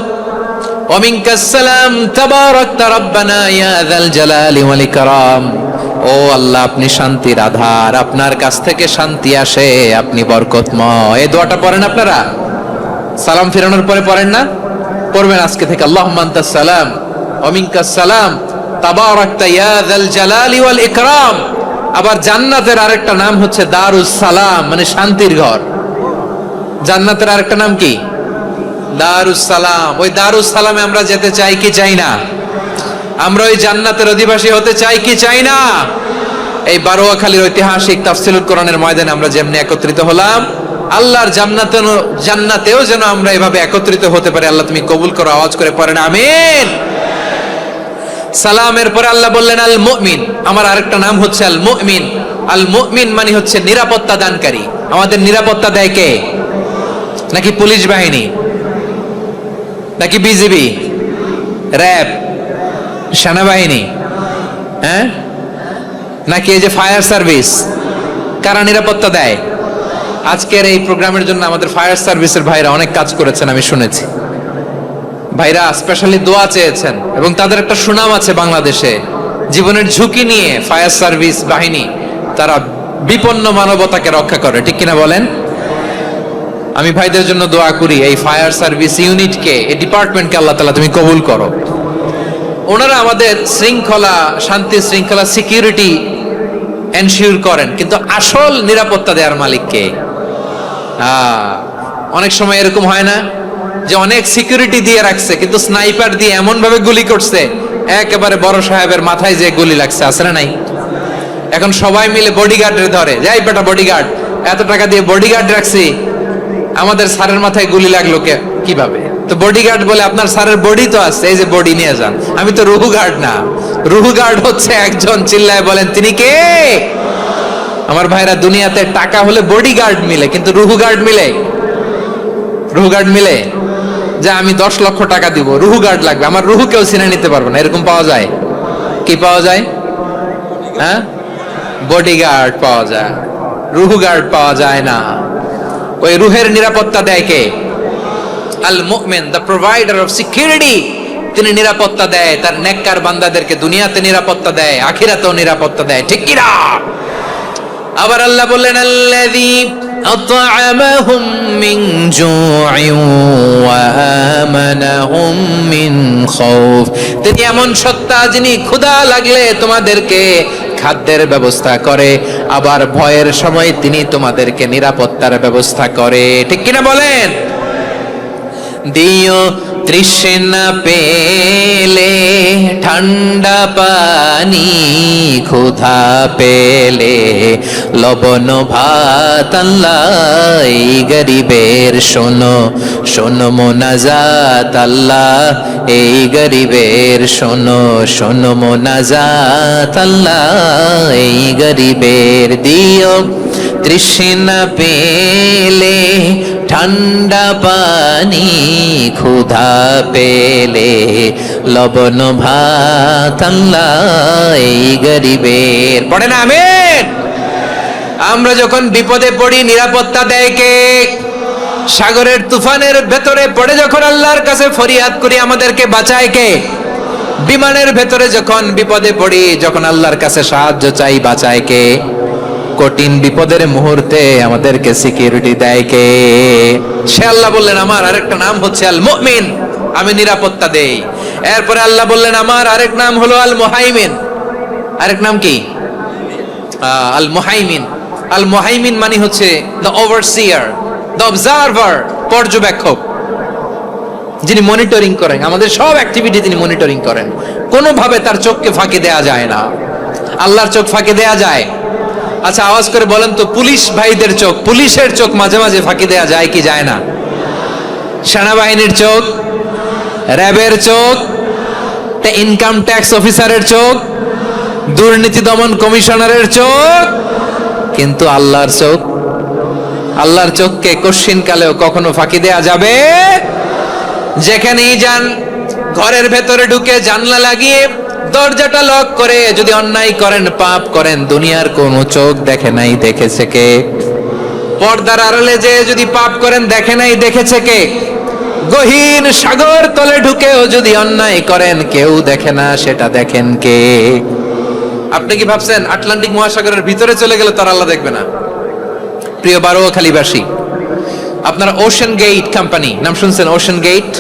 ওয়া মিনকাস সালাম তাবারাকতা রাব্বানা ইয়া যাল জালালি ওয়াল ইকরাম। ও আল্লাহ, আপনি শান্তির আধার, আপনার কাছ থেকে শান্তি আসে, আপনি বরকতময়। এই দোয়াটা পড়েন আপনারা সালাম ফিরানোর পরে, পড়েন না? পড়বেন আজকে থেকে, আল্লাহুম্মা আনতাস সালাম ওয়া মিনকাস সালাম তাবারাকতা ইয়া যাল জালালি ওয়াল ইকরাম। আবার জান্নাতের আরেকটা নাম হচ্ছে দারুস সালাম, মানে শান্তির ঘর। জান্নাতের আরেকটা নাম কি? দারুস সালাম। ওই দারুস সালামে আমরা যেতে চাই কি চাই না? আমরা ওই জান্নাতের অধিবাসী হতে চাই কি চাই না? এই বারোয়াখালীর ঐতিহাসিক তাফসীরুল কোরআনের ময়দানে আমরা যেমনি একত্রিত হলাম, আল্লাহর জান্নাতেও যেন আমরা এভাবে একত্রিত হতে পারি। আল্লাহ তুমি কবুল করো। আওয়াজ করে পড়েন আমিন। সালামের পরে আল্লাহ বললেন আল মুমিন। আমার আরেকটা নাম হচ্ছে আল মুমিন। আল মুমিন মানে হচ্ছে নিরাপত্তা দানকারী। আমাদের নিরাপত্তা দেয় কে? নাকি পুলিশ বাহিনী, নাকি বিজিবি, র্যাব, সেনাবাহিনী, হ্যাঁ, নাকি এই যে ফায়ার সার্ভিস? কারা নিরাপত্তা দেয়? আজকের এই প্রোগ্রামের জন্য আমাদের ফায়ার সার্ভিসের ভাইরা অনেক কাজ করেছেন, আমি শুনেছি। ভাইরা স্পেশালি দোয়া চেয়েছেন এবং তাদের একটা সুনাম আছে বাংলাদেশে। জীবনের ঝুঁকি নিয়ে ফায়ার সার্ভিস বাহিনী তারা বিপন্ন মানবতাকে রক্ষা করে, ঠিক কিনা বলেন? আমি ভাইদের জন্য দোয়া করি, এই ফায়ার সার্ভিস ইউনিটকে, এই ডিপার্টমেন্টকে আল্লাহ তাআলা তুমি কবুল করো। ওনারা আমাদের শৃঙ্খলা, শান্তি শৃঙ্খলা, সিকিউরিটি এনশিওর করেন, কিন্তু আসল নিরাপত্তা দেওয়ার মালিক কে? অনেক সময় এরকম হয় না যে অনেক সিকিউরিটি দিয়ে রাখছে, কিন্তু স্নাইপার দিয়ে এমন ভাবে গুলি করছে একেবারে বড় সাহেবের মাথায় যে গুলি লাগছে, আছে না নাই? এখন সবাই মিলে বডিগার্ডের ধরে, যাই বেটা বডিগার্ড, এত টাকা দিয়ে বডিগার্ড রাখছি, আমাদের স্যারের মাথায় গুলি লাগলো কিভাবে? তো বডিগার্ড বলে, আপনার স্যারের বডি তো আছে, এই যে বডি নিয়ে যান। আমি তো রুহু গার্ড না, রুহু গার্ড হচ্ছে একজন, চিল্লায় বলেন তিনি কে? আমার ভাইরা, দুনিয়াতে টাকা হলে বডিগার্ড মিলে, কিন্তু রুহু গার্ড মিলে? রুহু গার্ড মিলে? যে আমি 10 লক্ষ টাকা দিব, রুহু গার্ড লাগবে, আমার রুহু কেউ চিনে নিতে পারবে না, এরকম পাওয়া যায়? কি পাওয়া যায়? হ্যাঁ, বডিগার্ড পাওয়া যায়, রুহু গার্ড পাওয়া যায় না। ওই রুহের নিরাপত্তা দেয় কে? আল মুমিন, দ্য প্রোভাইডার অফ সিকিউরিটি। তিনি নিরাপত্তা দেয় তার নেককার বান্দাদেরকে, দুনিয়াতে নিরাপত্তা দেয়, আখিরাতেও নিরাপত্তা দেয়, ঠিক কি না? আবার আল্লাহ বললেন, আল্লাযী আত'আমাহুম মিন জু'ইন ওয়া আমানাহুম মিন খাউফ। তিনি এমন সত্তা যিনি ক্ষুধা লাগলে তোমাদেরকে খাদ্যের ব্যবস্থা করে, আবার ভয়ের সময় তিনি তোমাদেরকে নিরাপত্তার ব্যবস্থা করে, ঠিক কিনা বলেন? দিও তৃষ্ণা পেলে ঠান্ডা পানি, ক্ষুধা পেলে লবণ ভাত, আল্লাহ এই গরিবের শোনো শোনো মোনাজাত, আল্লাহ এই গরিবের শোনো শোনো মোনাজাত, আল্লাহ এই গরিবের। দিও তৃষ্ণা পেলে ঠান্ডা পানি, ক্ষুধা পেলে লবণ ভাত, আল্লাহ এই গরিবের। পড়ে না আমিন? আমরা যখন বিপদে পড়ি নিরাপত্তা দেয় কে? সাগরের তুফানের ভেতরে পড়ে যখন আল্লাহর কাছে ফরিয়াদ করি আমাদেরকে বাঁচায় কে? বিমানের ভেতরে যখন বিপদে পড়ি, যখন আল্লাহর কাছে সাহায্য চাই, বাঁচায় কে? কঠিন বিপদের মুহূর্তে আমাদেরকে সিকিউরিটি দেয় কে? সে আল্লাহ বললেন, আমার আরেকটা নাম হচ্ছে আল মুমিন, আমি নিরাপত্তা দেই। এরপরে আল্লাহ বললেন, আমার আরেক নাম হলো আল মুহাইমিন। আরেক নাম কি? আল মুহাইমিন। আল মুহাইমিন মানে হচ্ছে দ্য ওভারসিয়ার, দ্য অবজারভার, পর্যবেক্ষক, যিনি মনিটরিং করেন আমাদের সব অ্যাক্টিভিটি, তিনি মনিটরিং করেন। কোনোভাবে তার চোখকে ফাঁকি দেয়া যায় না। আল্লাহর চোখ ফাঁকি দেয়া যায়? আচ্ছা, আওয়াজ করে বলেন তো, পুলিশ ভাইদের চোখ, পুলিশের চোখ মাঝে মাঝে ফাঁকি দেয়া যায় কি যায় না? সেনাবাহিনীর চোখ, র্যাবের চোখ, ইনকাম ট্যাক্স অফিসারের চোখ, দুর্নীতি দমন কমিশনারের চোখ, কিন্তু আল্লাহর চোখ? আল্লাহর চোখকে কশ্চিন কালেও কখনো ফাঁকি দেয়া যাবে? যেখানেই যান, ঘরের ভেতরে ঢুকে জানলা লাগিয়ে দরজাটা লক করে যদি অন্যায় করেন, পাপ করেন, দুনিয়ার কোন চোখ দেখে নাই, দেখেছে কে? পর্দার আড়ালে যে যদি পাপ করেন, দেখে নাই, দেখেছে কে? গহীন সাগর তলে ঢুকেও যদি অন্যায় করেন, কেউ দেখে না, সেটা দেখেন কে? আপনি কি ভাবছেন আটলান্টিক মহাসাগরের ভিতরে চলে গেলে তার আল্লাহ দেখবে না? প্রিয় বারোয়াখালীবাসী, আপনারা ওশান গেট কোম্পানি নাম শুনছেন? ওশান গেট,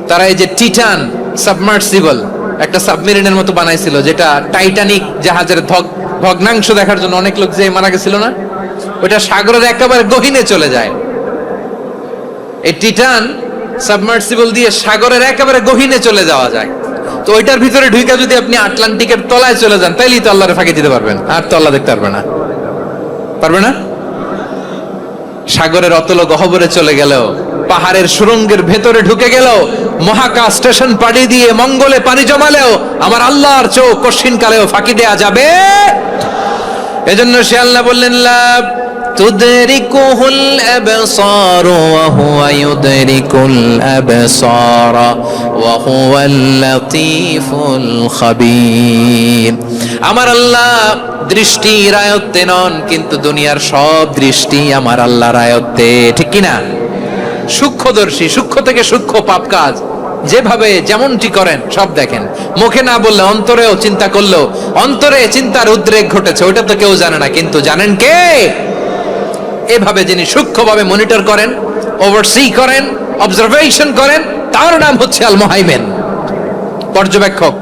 তারা এই যে টিটান সাবমার্সিবল একটা সাবমেরিনের মতো বানাইছিল, যেটা টাইটানিক জাহাজের ভগ্নাংশ দেখার জন্য অনেক লোক যে মারা গেছিল না, ওটা সাগরের একেবারে গহীনে চলে যায়। এই টিটান সাবমার্সিবল দিয়ে সাগরের একেবারে গহীনে চলে যাওয়া যায়। তো ওইটার ভিতরে ঢুকে যদি আপনি আটলান্টিকের তলায় চলে যান, তাইলেই তো আল্লাহরে ফাঁকি দিতে পারবেন, আর তো আল্লাহ দেখতে পারবে না। পারবে না? সাগরের অতল গহ্বরে চলে গেলেও, পাহাড়ের সুরঙ্গের ভেতরে ঢুকে গেলেও, মহাকাশ স্টেশন পাড়ি দিয়ে মঙ্গলে পানি জমালেও আমার আল্লাহর চোখ কশিন কালেও ফাঁকি দেয়া যাবে? এজন্য সে আল্লাহ বললেন, লা تدركه الأبصار وهو يدرك الأبصار وهو اللطيف الخبير আমার আল্লাহ দৃষ্টির আয়ত্তে নন, কিন্তু দুনিয়ার সব দৃষ্টি আমার আল্লাহর আয়ত্তে, ঠিক কি না? সূক্ষ্মদর্শী, সূক্ষ্ম থেকে সূক্ষ্ম পাপ কাজ যেভাবে যেমনটি করেন সব দেখেন। মুখে না বললে অন্তরেও চিন্তা করলেও অন্তরে চিন্তার উদ্রেক ঘটেছে, ওটা তো কেউ জানে না, কিন্তু জানেন কে? এভাবে যিনি সূক্ষ্মভাবে মনিটর করেন, ওভারসি করেন, অবজারভেশন করেন, তার নাম হচ্ছে আল মুহাইমিন, পর্যবেক্ষক।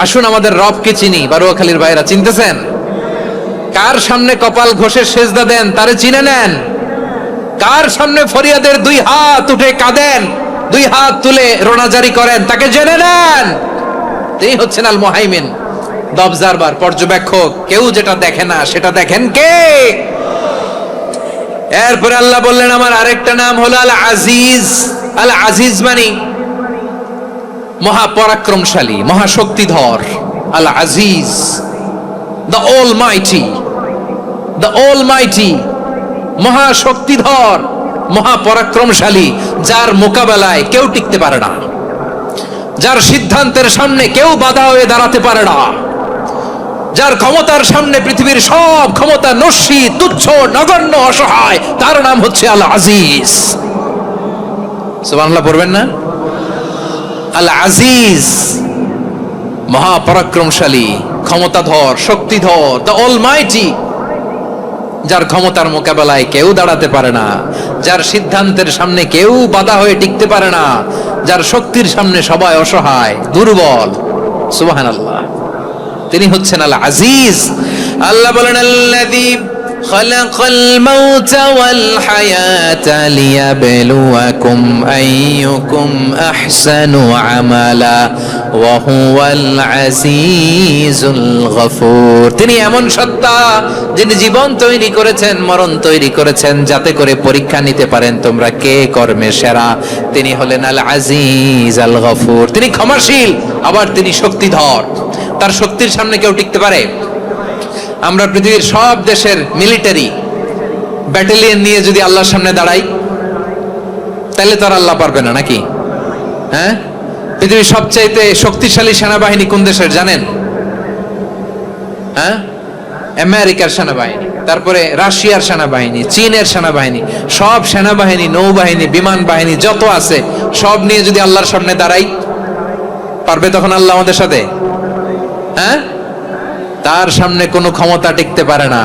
আসুন আমাদের রবকে চিনি। বারুয়াখালীর ভাইরা চিনতেছেন? কার সামনে কপাল ঘষে সেজদা দেন তারে চিনে নেন। কার সামনে ফরিয়াদের দুই হাত উঠে কাঁদেন, দুই হাত তুলে রোনাজারি করেন, তাকে জেনে নেন। তিনি হচ্ছেন আল মুহাইমিন, দ্য অবজারভার, পর্যবেক্ষক। কেউ যেটা দেখে না সেটা দেখেন কে? এরপরে আল্লাহ বললেন আমার আরেকটা নাম হলো আল আজিজ। আল আজিজ মানে মহাপরাক্রমশালী, মহাশক্তিধর। Al Aziz, the Almighty, the Almighty, মহাশক্তিধর, মহাপরাক্রমশালী, যার মোকাবেলায় কেউ টিকতে পারে না, যার সিদ্ধান্তের সামনে কেউ বাধা হয়ে দাঁড়াতে পারে না, যার ক্ষমতার সামনে পৃথিবীর সব ক্ষমতা নস্যি, তুচ্ছ, নগণ্য, অসহায়, তার নাম হচ্ছে আল আজিজ। সুবহানাল্লাহ পড়বেন না? আল আজিজ, মহাপরাক্রমশালী, ক্ষমতাধর, শক্তিধর, দ্য অলমাইটি, যার ক্ষমতার মোকাবেলায় কেউ দাঁড়াতে পারে না, যার সিদ্ধান্তের সামনে কেউ বাধা হয়ে টিকতে পারে না, যার শক্তির সামনে সবাই অসহায়, দুর্বল। সুবহানাল্লাহ, তিনি হচ্ছেন আল আজিজ। আল্লাহ বলেন আল্লাযী খালাকাল মাউতা ওয়াল হায়াতা লিয়াবলুয়াকুম আইয়ুকুম আহসানু আমালা ওয়া হুয়াল আজিজুল গফুর। তিনি এমন সত্তা যিনি জীবন তৈরি করেছেন, মরণ তৈরি করেছেন, যাতে করে পরীক্ষা নিতে পারেন তোমরা কে কর্মে সেরা। তিনি হলেন আল আজিজ আল গফুর। তিনি ক্ষমাশীল, আবার তিনি শক্তিধর। তার শক্তির সামনে কেউ টিকতে পারে? আমরা পৃথিবীর সব দেশের মিলিটারি ব্যাটালিয়ন নিয়ে যদি আল্লাহর সামনে দাঁড়াই, তাহলে তো আর আল্লাহ পারবে না, নাকি? হ্যাঁ, পৃথিবীর সবচাইতে শক্তিশালী সেনাবাহিনী কোন দেশের জানেন? হ্যাঁ, আমেরিকার সেনাবাহিনী, তারপরে রাশিয়ার সেনাবাহিনী, চীনের সেনাবাহিনী, সব সেনাবাহিনী, নৌবাহিনী, বিমান বাহিনী যত আছে সব নিয়ে যদি আল্লাহর সামনে দাঁড়াই, পারবে তখন আল্লাহ আমাদের সাথে? হ্যাঁ, তার সামনে কোনো ক্ষমতা টিকতে পারে না,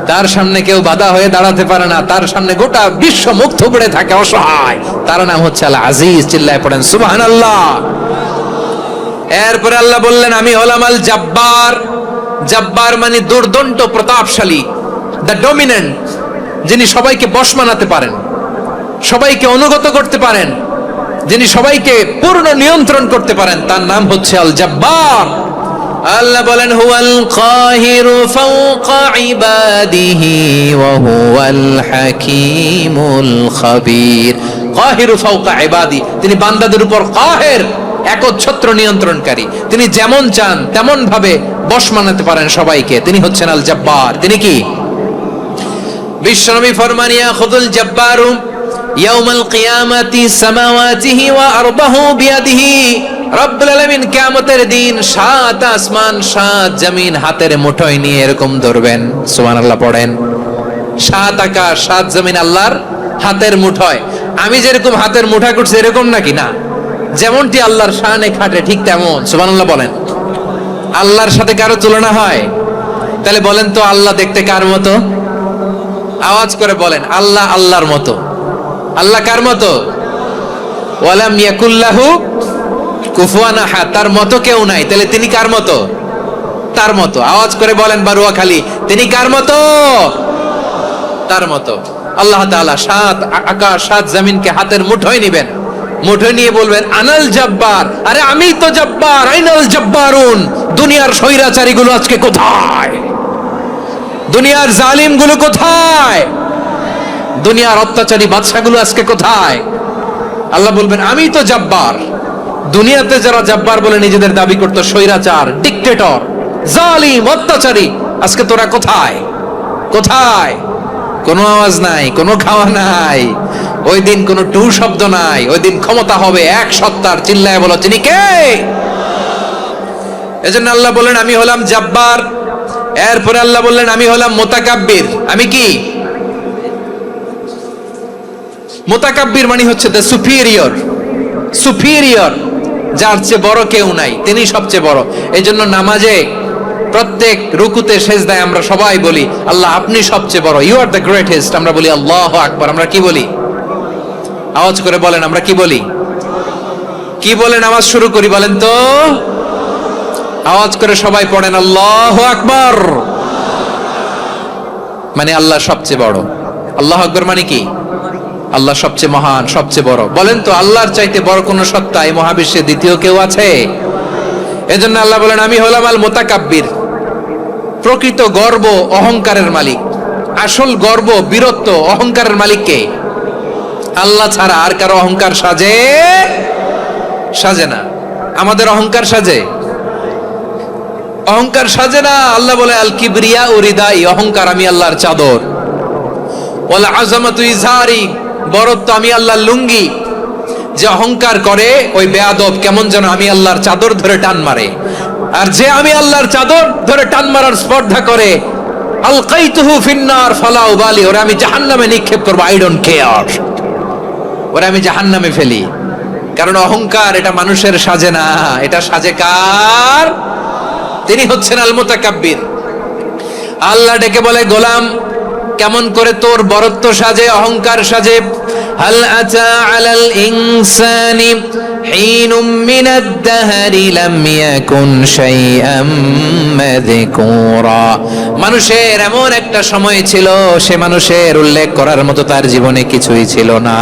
তার সামনে কেউ বাধা হয়ে দাঁড়াতে পারে না, তার সামনে গোটা বিশ্ব মুখ থুবড়ে থাকে, অসহায়। তার নাম হচ্ছে আল আজিজ। চিল্লায় পড়েন সুবহানাল্লাহ। এরপরে আল্লাহ বললেন আমি হলাম আল জব্বার। জব্বার মানে দুর্দণ্ড, প্রতাপশালী, দ্য ডমিনেন্ট, যিনি সবাইকে বশ মানাতে পারেন, সবাইকে অনুগত করতে পারেন, যিনি সবাইকে পূর্ণ নিয়ন্ত্রণ করতে পারেন, তার নাম হচ্ছে আল জব্বার। আল্লাহ বলেন হুয়াল কাহিরু ফাওকা ইবাদিহি ওয়া হুয়াল হাকীমুল খাবীর। কাহিরু ফাওকা ইবাদি, তিনি বান্দাদের উপর কাহের, একচ্ছত্র নিয়ন্ত্রণকারী। তিনি যেমন চান তেমন ভাবে বশ মানাতে পারেন সবাইকে। তিনি হচ্ছেন আল জব্বার। তিনি কি? বিশ্বনবী ফরমান ইয়াখুযুল জব্বারু ইয়াউমাল কিয়ামাতি সামাওয়াতিহি ওয়া আরদাহু বিয়াদিহি। রব্বুল আলামিন কিয়ামতের দিন 7 আসমান 7 জমিন হাতের মুঠোয় নিয়ে এরকম ধরবেন। সুবহানাল্লাহ পড়েন। 7 আকাশ 7 জমিন আল্লাহর হাতের মুঠোয়। আমি যেরকম হাতের মুঠা করছি এরকম নাকি? না, যেমনটি আল্লাহর শানে খাটে ঠিক তেমন। সুবহানাল্লাহ বলেন। আল্লাহর সাথে কারো তুলনা হয়? তাহলে বলেন তো আল্লাহ দেখতে কার মতো? আওয়াজ করে বলেন, আল্লাহ আল্লাহর মতো। আল্লাহ কার মতো? ওয়ালাম ইয়াকুল্লাহু কুফুয়ান আহাদ, তার মতো কেউ নাই। তাহলে তিনি কার মতো? তার মতো। আওয়াজ করে বলেন বারুয়াখালী, তিনি কার মতো? তার মতো। আল্লাহ তাআলা 7 আকাশ 7 জমিনকে হাতের মুঠোয় নেবেন, মুঠোয় নিয়ে বলবেন আনাল জব্বার। আরে আমি তো জব্বার, আইনাল জব্বারুন। দুনিয়ার স্বৈরাচারীগুলো আজকে কোথায়? দুনিয়ার জালিমগুলো কোথায়? দুনিয়ার অত্যাচারী বাদশাগুলো আজকে কোথায়? আল্লাহ বলবেন আমি তো জব্বার। দুনিয়াতে যারা জব্বার বলে নিজেদের দাবি করতো, স্বৈরাচার, ডিক্টেটর, জালিম, অত্যাচারী, আজকে তোরা কোথায়? কোথায়? কোনো আওয়াজ নাই, কোনো খাওয়া নাই, ওই দিন কোনো টু শব্দ নাই। ওই দিন ক্ষমতা হবে এক সত্তার। চিল্লায় বলো তিনি কে? এজন্য আল্লাহ বললেন আমি হলাম জাব্বার। এরপরে আল্লাহ বললেন আমি হলাম মুতাকাব্বির। আমি কি? মুতাকাব্বির মানে হচ্ছে দ্য সুপিরিয়র। সুপিরিয়র, যার চেয়ে বড় কেউ নাই, তিনি সবচেয়ে বড়। এই জন্য নামাজে প্রত্যেক রুকুতে সেজদায় আমরা সবাই বলি আল্লাহ আপনি সবচেয়ে বড়, ইউ আর দ্য গ্রেটেস্ট। আমরা বলি আল্লাহু আকবার। আমরা কি বলি? আওয়াজ করে বলেন, আমরা কি বলি? কি বলে নামাজ শুরু করি বলেন তো? আওয়াজ করে সবাই পড়েন আল্লাহু আকবার। মানে আল্লাহ সবচেয়ে বড়। আল্লাহু আকবার মানে কি? আল্লাহ সবচেয়ে মহান, সবচেয়ে বড়। বলেন তো আল্লাহর চাইতে বড় কোন সত্তা এই মহাবিশ্বে দ্বিতীয় কেউ আছে? এজন্য আল্লাহ বলেন আমি হলাম আল মুতাকাব্বির। প্রকৃত গর্ব অহংকারের মালিক। আসল গর্ব, বীরত্ব, অহংকারের মালিক কে? আল্লাহ ছাড়া আর কারো অহংকার সাজে? সাজে না। আমাদের অহংকার সাজে? অহংকার সাজে না। আল্লাহ বলে আল কিবরিয়া উরিদাই, অহংকার আমি আল্লাহর চাদর। ওয়াল আযামাতু ইজারি, বড়ত্ব আমি আল্লাহর লুঙ্গি। যে অহংকার করে ওই বেয়াদব কেমন যেন আমি আল্লাহর চাদর ধরে টান মারে। আর যে আমি আল্লাহর চাদর ধরে টান মারার স্পর্ধা করে আলকাইতুহু ফিন্নার ফালা উবালি, ওরা আমি জাহান্নামে নিক্ষেপ করব, আই ডোন্ট কেয়ার। ওরা আমি জাহান্নামে ফেলি। কারণ অহংকার এটা মানুষের সাজে না, এটা সাজে কার? তিনি হচ্ছেন আল মুতাকাব্বির। আল্লাহ ডেকে বলে গোলাম কেমন করে তোর বরত্ব সাজে, অহংকার সাজে? হাল আতা আলাল ইনসানি হিনুম মিনাদ দাহরি লাম ইয়াকুন শাইআম মাযকুরা। মানুষের এমন একটা সময় ছিল, সে মানুষের উল্লেখ করার মতো তার জীবনে কিছুই ছিল না।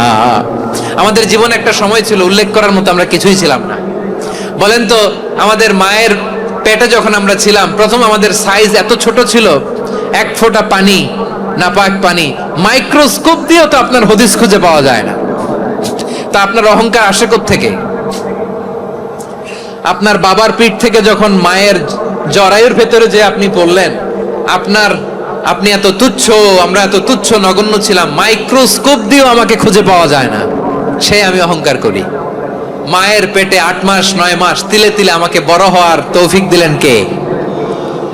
আমাদের জীবনে একটা সময় ছিল উল্লেখ করার মতো আমরা কিছুই ছিলাম না। বলেন তো আমাদের মায়ের পেটে যখন আমরা ছিলাম প্রথম আমাদের সাইজ এত ছোট ছিল, এক ফোঁটা পানি, নাপাক পানি, মাইক্রোস্কোপ দিয়েও তো আপনার হদিস খুঁজে পাওয়া যায় না। তা আপনার অহংকার আসে কোত্থেকে? আপনার বাবার পিঠ থেকে যখন মায়ের জরায়ুর ভেতরে যে আপনি পড়লেন, আপনি এত তুচ্ছ, আমরা এত তুচ্ছ নগণ্য ছিলাম, মাইক্রোস্কোপ দিয়েও আমাকে খুঁজে পাওয়া যায় না, সে আমি অহংকার করি। মায়ের পেটে 8 মাস 9 মাস তিলে তিলে আমাকে বড় হওয়ার তৌফিক দিলেন কে?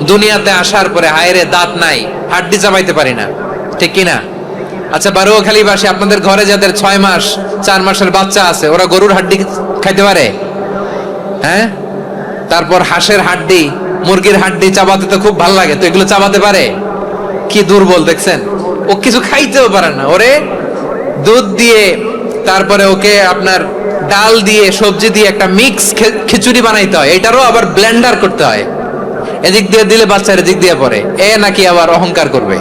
দুনিয়াতে আসার পরে হায়রে দাঁত নাই, হাড্ডি চাবাইতে পারি না, ঠিক কিনা? আচ্ছা বারোয়াখালীবাসী আপনাদের ঘরে যাদের 6 মাস 4 মাসের বাচ্চা আছে, ওরা গরুর হাড্ডি খাইতে পারে? হ্যাঁ। তারপর হাঁসের হাড্ডি, মুরগির হাড্ডি চাবাতে তো খুব ভালো লাগে, তো এগুলো চাবাতে পারে? কি দুর্বল দেখছেন, ও কিছু খাইতেও পারে না। ওরে দুধ দিয়ে, তারপরে ওকে আপনার ডাল দিয়ে, সবজি দিয়ে একটা মিক্স খিচুড়ি বানাইতে হয়, এটারও আবার ব্লেন্ডার করতে হয়। এদিক দিয়ে দিলে বাচ্চার এদিক দিয়ে পড়ে, এ নাকি আবার অহংকার করবে।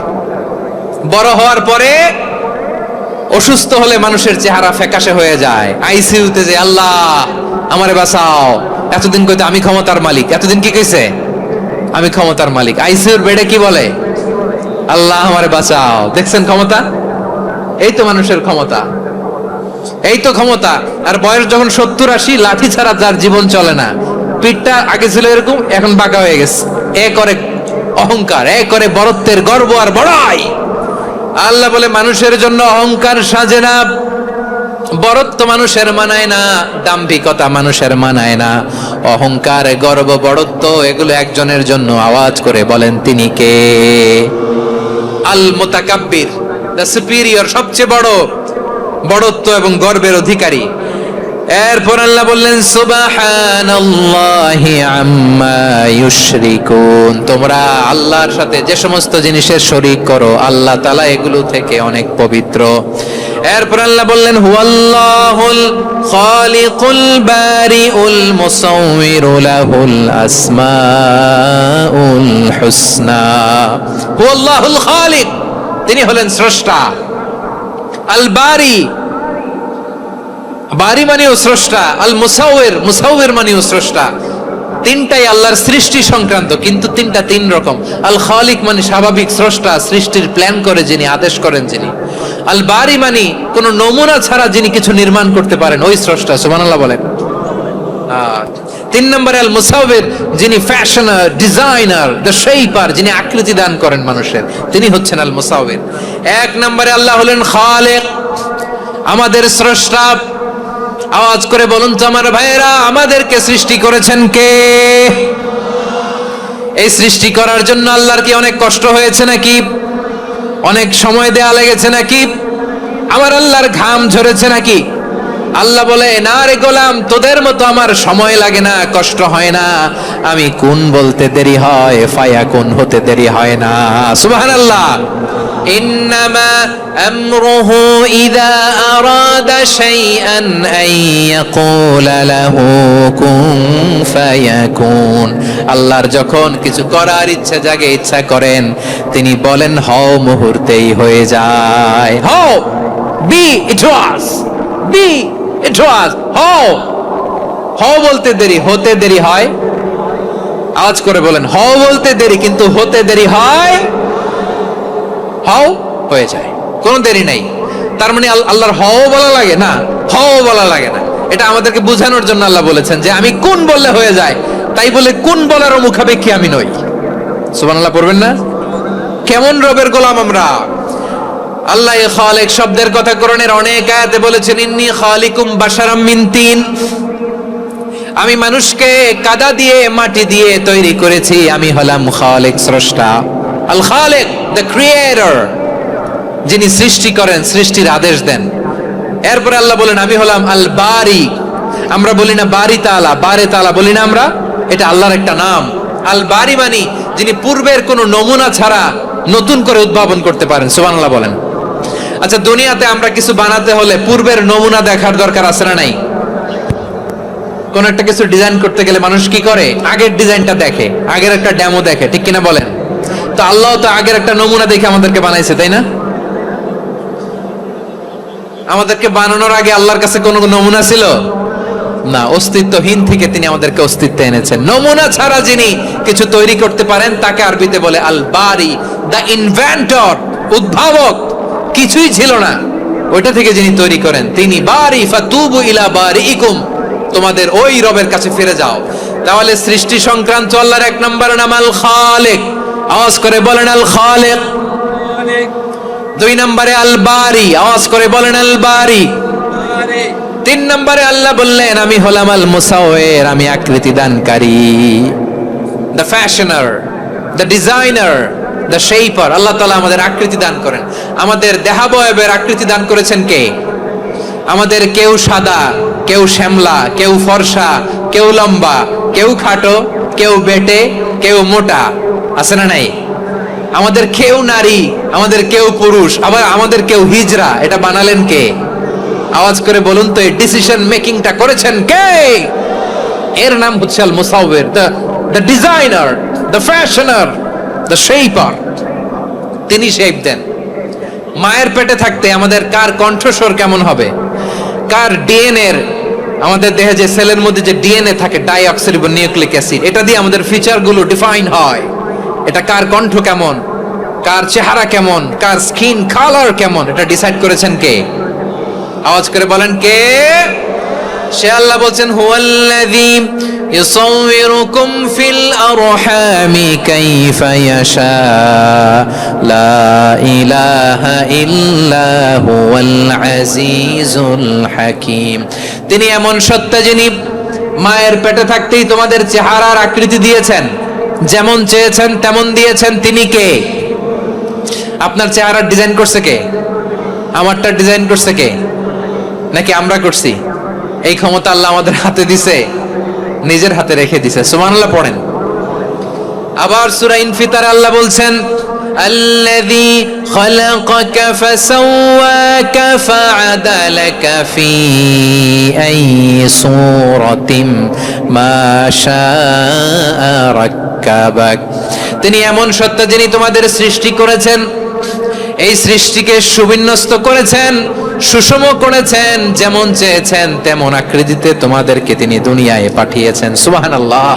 বড় হওয়ার পরে অসুস্থ হলে মানুষের চেহারা ফ্যাকাশে হয়ে যায়, আইসিইউতে যে আল্লাহ আমারে বাঁচাও। এতদিন কইতে আমি ক্ষমতার মালিক, এতদিন কি কইছে? আমি ক্ষমতার মালিক। আইসিইউর বেডে কি বলে? আল্লাহ আমারে বাঁচাও। দেখছেন ক্ষমতা? এই তো মানুষের ক্ষমতা, এই তো ক্ষমতা। আর বয়স যখন 70-80, লাঠি ছাড়া যার জীবন চলে না। পিঠটা আগে ছিল এরকম, এখন বাঁকা হয়ে গেছে। এ করে অহংকার, এ করে বড়ত্বের গর্ব আর বড়াই। আল্লাহ বলে মানুষের জন্য অহংকার সাজে না, বড়ত্ব মানুষের মানায় না, দাম্ভিকতা মানুষের মানায় না। অহংকার, গর্ব, বড়ত্ব এগুলো একজনের জন্য। আওয়াজ করে বলেন তিনি কে? আল মুতাকাব্বির, দ্য সুপিরিয়র, সবচেয়ে বড়, বড়ত্ব এবং গর্বের অধিকারী। এরপর আল্লাহ বললেন সুবহানাল্লাহি আম্মা ইউশরিকুন। তোমরা আল্লাহর সাথে যে সমস্ত জিনিসের শরীক করো, আল্লাহ তাআলা এগুলো থেকে অনেক পবিত্র। এরপর আল্লাহ বললেন হুয়াল্লাহুল খালিকুল বারিউল মুসাউবিরু লাহুল আসমাউল হুসনা। হুয়াল্লাহুল খালিক, তিনি হলেন স্রষ্টা। আল বারি, বারি মানেও স্রষ্টা। আল মুসাউবির, মুসাউবির মানেও স্রষ্টা। তিনটাই আল্লাহর সৃষ্টি সংক্রান্ত, কিন্তু তিনটা তিন রকম। আল খালিক মানে স্বাভাবিক স্রষ্টা, সৃষ্টির প্ল্যান করে যিনি, আদেশ করেন যিনি। আল বারি মানে কোন নমুনা ছাড়া যিনি কিছু নির্মাণ করতে পারেন, ওই স্রষ্টা। সুবহানাল্লাহ বলেন। তিন নম্বরে আল মুসাউবির, যিনি ফ্যাশনার, ডিজাইনার, দ্য শেপার, যিনি আকৃতি দান করেন মানুষের, তিনি হচ্ছেন আল মুসাউবির। এক নম্বরে আল্লাহ হলেন খালেক, আমাদের স্রষ্টা। আওয়াজ করে বলুন তো আমার ভাইয়েরা, আমাদেরকে সৃষ্টি করেছেন কে? এই সৃষ্টি করার জন্য আল্লাহর কি অনেক কষ্ট হয়েছে নাকি? অনেক সময় দেয়া লেগেছে নাকি? আমার আল্লাহর ঘাম ঝরেছে নাকি? আল্লাহ বলে, না রে গোলাম, তোদের মতো আমার সময় লাগে না, কষ্ট হয় না। আমি কোন বলতে দেরি হয়, ফায়াকুন হতে দেরি হয় না। সুবহানাল্লাহ। ইন্নামা আমরুহু ইযা আরাদা শাইআন আন ইয়াকুলা লাহু কুন ফায়াকুন। আল্লাহর যখন কিছু করার ইচ্ছা জাগে, ইচ্ছা করেন, তিনি বলেন হও, মুহূর্তেই হয়ে যায়। হও, বি ইট ওয়াজ, বি ইট ওয়াজ। হও, হও বলতে দেরি, হতে দেরি হয়। আওয়াজ করে বলেন, হও বলতে দেরি কিন্তু হতে দেরি হয়। হও হয়ে যায়, কোনো দেরি নাই। তার মানে আল্লাহর হও বলা লাগে না, হও বলা লাগে না। এটা আমাদেরকে বোঝানোর জন্য আল্লাহ বলেছেন যে আমি কোন বললে হয়ে যায়, তাই বলে কোন বলারও মুখাপেক্ষী আমি নই। সুবহানাল্লাহ পড়বেন না? কেমন রবের গোলাম আমরা। আল্লাহ খালিক শব্দের কথা কোরআনের অনেক আয়াতে বলেছেন, ইন্নী খালিকুম বাশারাম মিন তিন, আমি মানুষকে কাদা দিয়ে, মাটি দিয়ে তৈরি করেছি। আমি হলাম খালিক, স্রষ্টা। আল খালিক, দ্য ক্রিয়েটর, যিনি সৃষ্টি করেন, সৃষ্টির আদেশ দেন। এরপরে আল্লাহ বলেন আমি হলাম আল বারি। আমরা বলি না বারি তাআলা, বারে তাআলা বলি না আমরা, এটা আল্লাহর একটা নাম। আল বারি মানে যিনি পূর্বের কোনো নমুনা ছাড়া নতুন করে উদ্ভাবন করতে পারেন। সুবহানাল্লাহ বলেন। আচ্ছা, দুনিয়াতে আমরা কিছু বানাতে হলে পূর্বের নমুনা দেখার দরকার আছে না নাই? কোন একটা কিছু ডিজাইন করতে গেলে মানুষ কি করে? আগের ডিজাইনটা দেখে, আগের একটা ডেমো দেখে, ঠিক কিনা বলেন? তো আল্লাহ তো আগের একটা নমুনা দেখে আমাদেরকে বানাইছে, তাই না? আমাদেরকে বানানোর আগে আল্লাহর কাছে কোনো নমুনা ছিল না, অস্তিত্বহীন থেকে তিনি আমাদেরকে অস্তিত্বে এনেছেন। নমুনা ছাড়া যিনি কিছু তৈরি করতে পারেন তাকে আরবিতে বলে আল বারি, দ্য ইনভেন্টর, উদ্ভাবক। কিছুই ছিল না, ওইটা থেকে যিনি তৈরি করেন তিনি বারি। ফাতুবু ইলা বারিইকুম, তোমাদের ওই রবের কাছে ফিরে যাও। তাহলে সৃষ্টি সংক্রান্ত আল্লাহর এক নম্বর নাম আল খালিক। আওয়াজ করে বলেন আল খালিক। দুই নম্বরে আল বারি, আওয়াজ করে বলেন আল বারি। তিন নম্বরে আল্লাহ বললেন আমি হলাম আল মুসাওয়ির, আমি আকৃতি দানকারী, the fashioner, the designer, the shaper. Allah তাআলা আমাদের আকৃতি দান করেন। আমাদের দেহাবয়বের আকৃতি দান করেছেন কে? আমাদের কেউ সাদা, কেউ শ্যামলা, কেউ ফর্সা, কেউ লম্বা, কেউ খাটো, কেউ বেটে, কেউ মোটা, আছে না নাই? আমাদের কেউ নারী, আমাদের কেউ পুরুষ, আবার আমাদের কেউ হিজড়া। এটা বানালেন কে? আওয়াজ করে বলুন তো, এই ডিসিশন মেকিংটা করেছেন কে? এর নাম হচ্ছে Al Musawwir, the designer, the fashioner, the shaper. তিনি শেপ দেন। মায়ের পেটে থাকতে আমাদের কার কণ্ঠস্বর কেমন হবে, কার ডিএনএ, আমাদের দেহে যে সেলের মধ্যে যে ডিএনএ থাকে, ডাইঅক্সিরিবোনিউক্লিক অ্যাসিড, এটা দিয়ে আমাদের ফিচারগুলো ডিফাইন হয়। এটা কার কণ্ঠ কেমন, কার চেহারা কেমন, কার স্কিন কালার কেমন, এটা ডিসাইড করেছেন কে? আওয়াজ করে বলেন কে? সে আল্লাহ বলছেন হুয়াল্লাযী ইউসাউবিরুকুম ফিল আরহামি কাইফা ইয়াশা লা ইলাহা ইল্লা হুয়াল আজিজুল হাকীম। তিনি এমন সত্তা যিনি মায়ের পেটে থাকতেই তোমাদের চেহারার আকৃতি দিয়েছেন, যেমন চেয়েছেন তেমন দিয়েছেন। তিনি কে? আপনার চেহারার ডিজাইন করছে কে? আমারটা ডিজাইন করছে কে? নাকি আমরা করছি? এই ক্ষমতা আল্লাহ আমাদের হাতে দিছে, নিজের হাতে রেখে দিছে। সুবহানাল্লাহ পড়েন। আবার সূরা ইনফিতার আল্লাহ বলছেন আল্লাযী খালাকাকা ফাসাওয়াকা ফাআদালাকা ফি আইয়ি সূরাতিন মা শাআ রাক্কাবাক। তিনি এমন সত্তা যিনি তোমাদের সৃষ্টি করেছেন, এই সৃষ্টিকে সুবিন্যস্ত করেছেন, সুষম করেছেন, যেমন চেয়েছেন তেমন আকৃতিতে তোমাদেরকে তিনি দুনিয়ায় পাঠিয়েছেন। সুবহানাল্লাহ।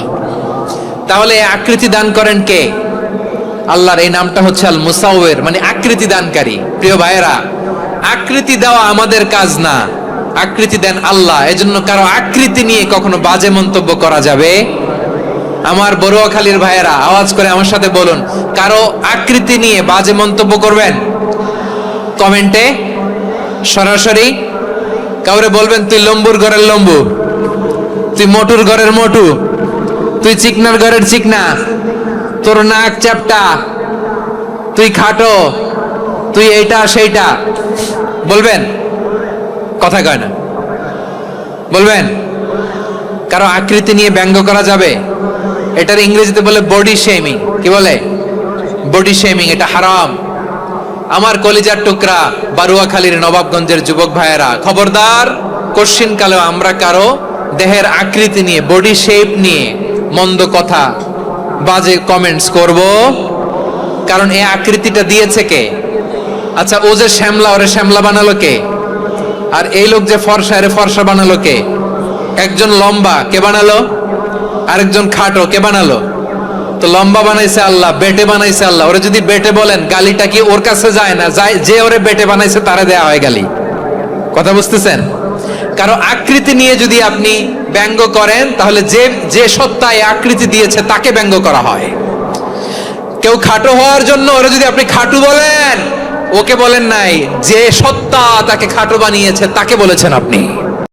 তাহলে আকৃতি দান করেন কে? আল্লাহর এই নামটা হচ্ছে আল মুসাওয়ির, মানে আকৃতি দানকারী। প্রিয় ভাইয়েরা, আকৃতি দেওয়া আমাদের কাজ না, আকৃতি দেন আল্লাহ, এজন্য কারো আকৃতি নিয়ে কখনো বাজে মন্তব্য করা যাবে। আমার বড়ুয়াখালীর ভাইয়েরা আওয়াজ করে আমার সাথে বলুন, কারো আকৃতি নিয়ে বাজে মন্তব্য করবেন? কমেন্টে সরাসরি কাউরে বলবেন তুই লম্বুর ঘরের লম্বু, তুই মোটুর ঘরের মোটু, তুই চিকনার ঘরের চিকনা, তোর নাক চ্যাপটা, তুই খাটো, তুই এইটা সেইটা বলবেন? কথা কয় না, বলবেন? কারো আকৃতি নিয়ে ব্যঙ্গ করা যাবে? এটার ইংরেজিতে বলে বডি শেমিং। কি বলে? Body shaming. এটা হারাম। আমার কলিজার টুকরা বারুয়াখালীর নবাবগঞ্জের যুবক ভাইয়েরা, খবরদার, কোশ্চিন কালেও আমরা কারো দেহের আকৃতি নিয়ে, বডি শেপ নিয়ে মন্দ কথা, বাজে কমেন্টস করব? কারণ এই আকৃতিটা দিয়েছে কে? আচ্ছা, ও যে শ্যামলা, ওরে শ্যামলা বানালো কে? আর এই লোক যে ফর্সা, এরে ফর্সা বানালো কে? একজন লম্বা, কে বানালো? আরেকজন খাটো, কে বানালো? তো লম্বা বানাইছে আল্লাহ, বেটে বানাইছে আল্লাহ। ওরে যদি বেটে বলেন, গালিটা কি ওর কাছে যায় না? যায়। যে ওরে বেটে বানাইছে তারে দেয়া হয় গালি। কথা বুঝতেছেন? কারো আকৃতি নিয়ে যদি আপনি ব্যঙ্গ করেন, তাহলে যে যে সত্তায় আকৃতি দিয়েছে তাকে ব্যঙ্গ করা হয়। কেউ খাটো হওয়ার জন্য ওরে যদি আপনি খাটু বলেন, ওকে বলেন নাই, যে সত্তা তাকে খাটো বানিয়েছে তাকে বলেছেন আপনি।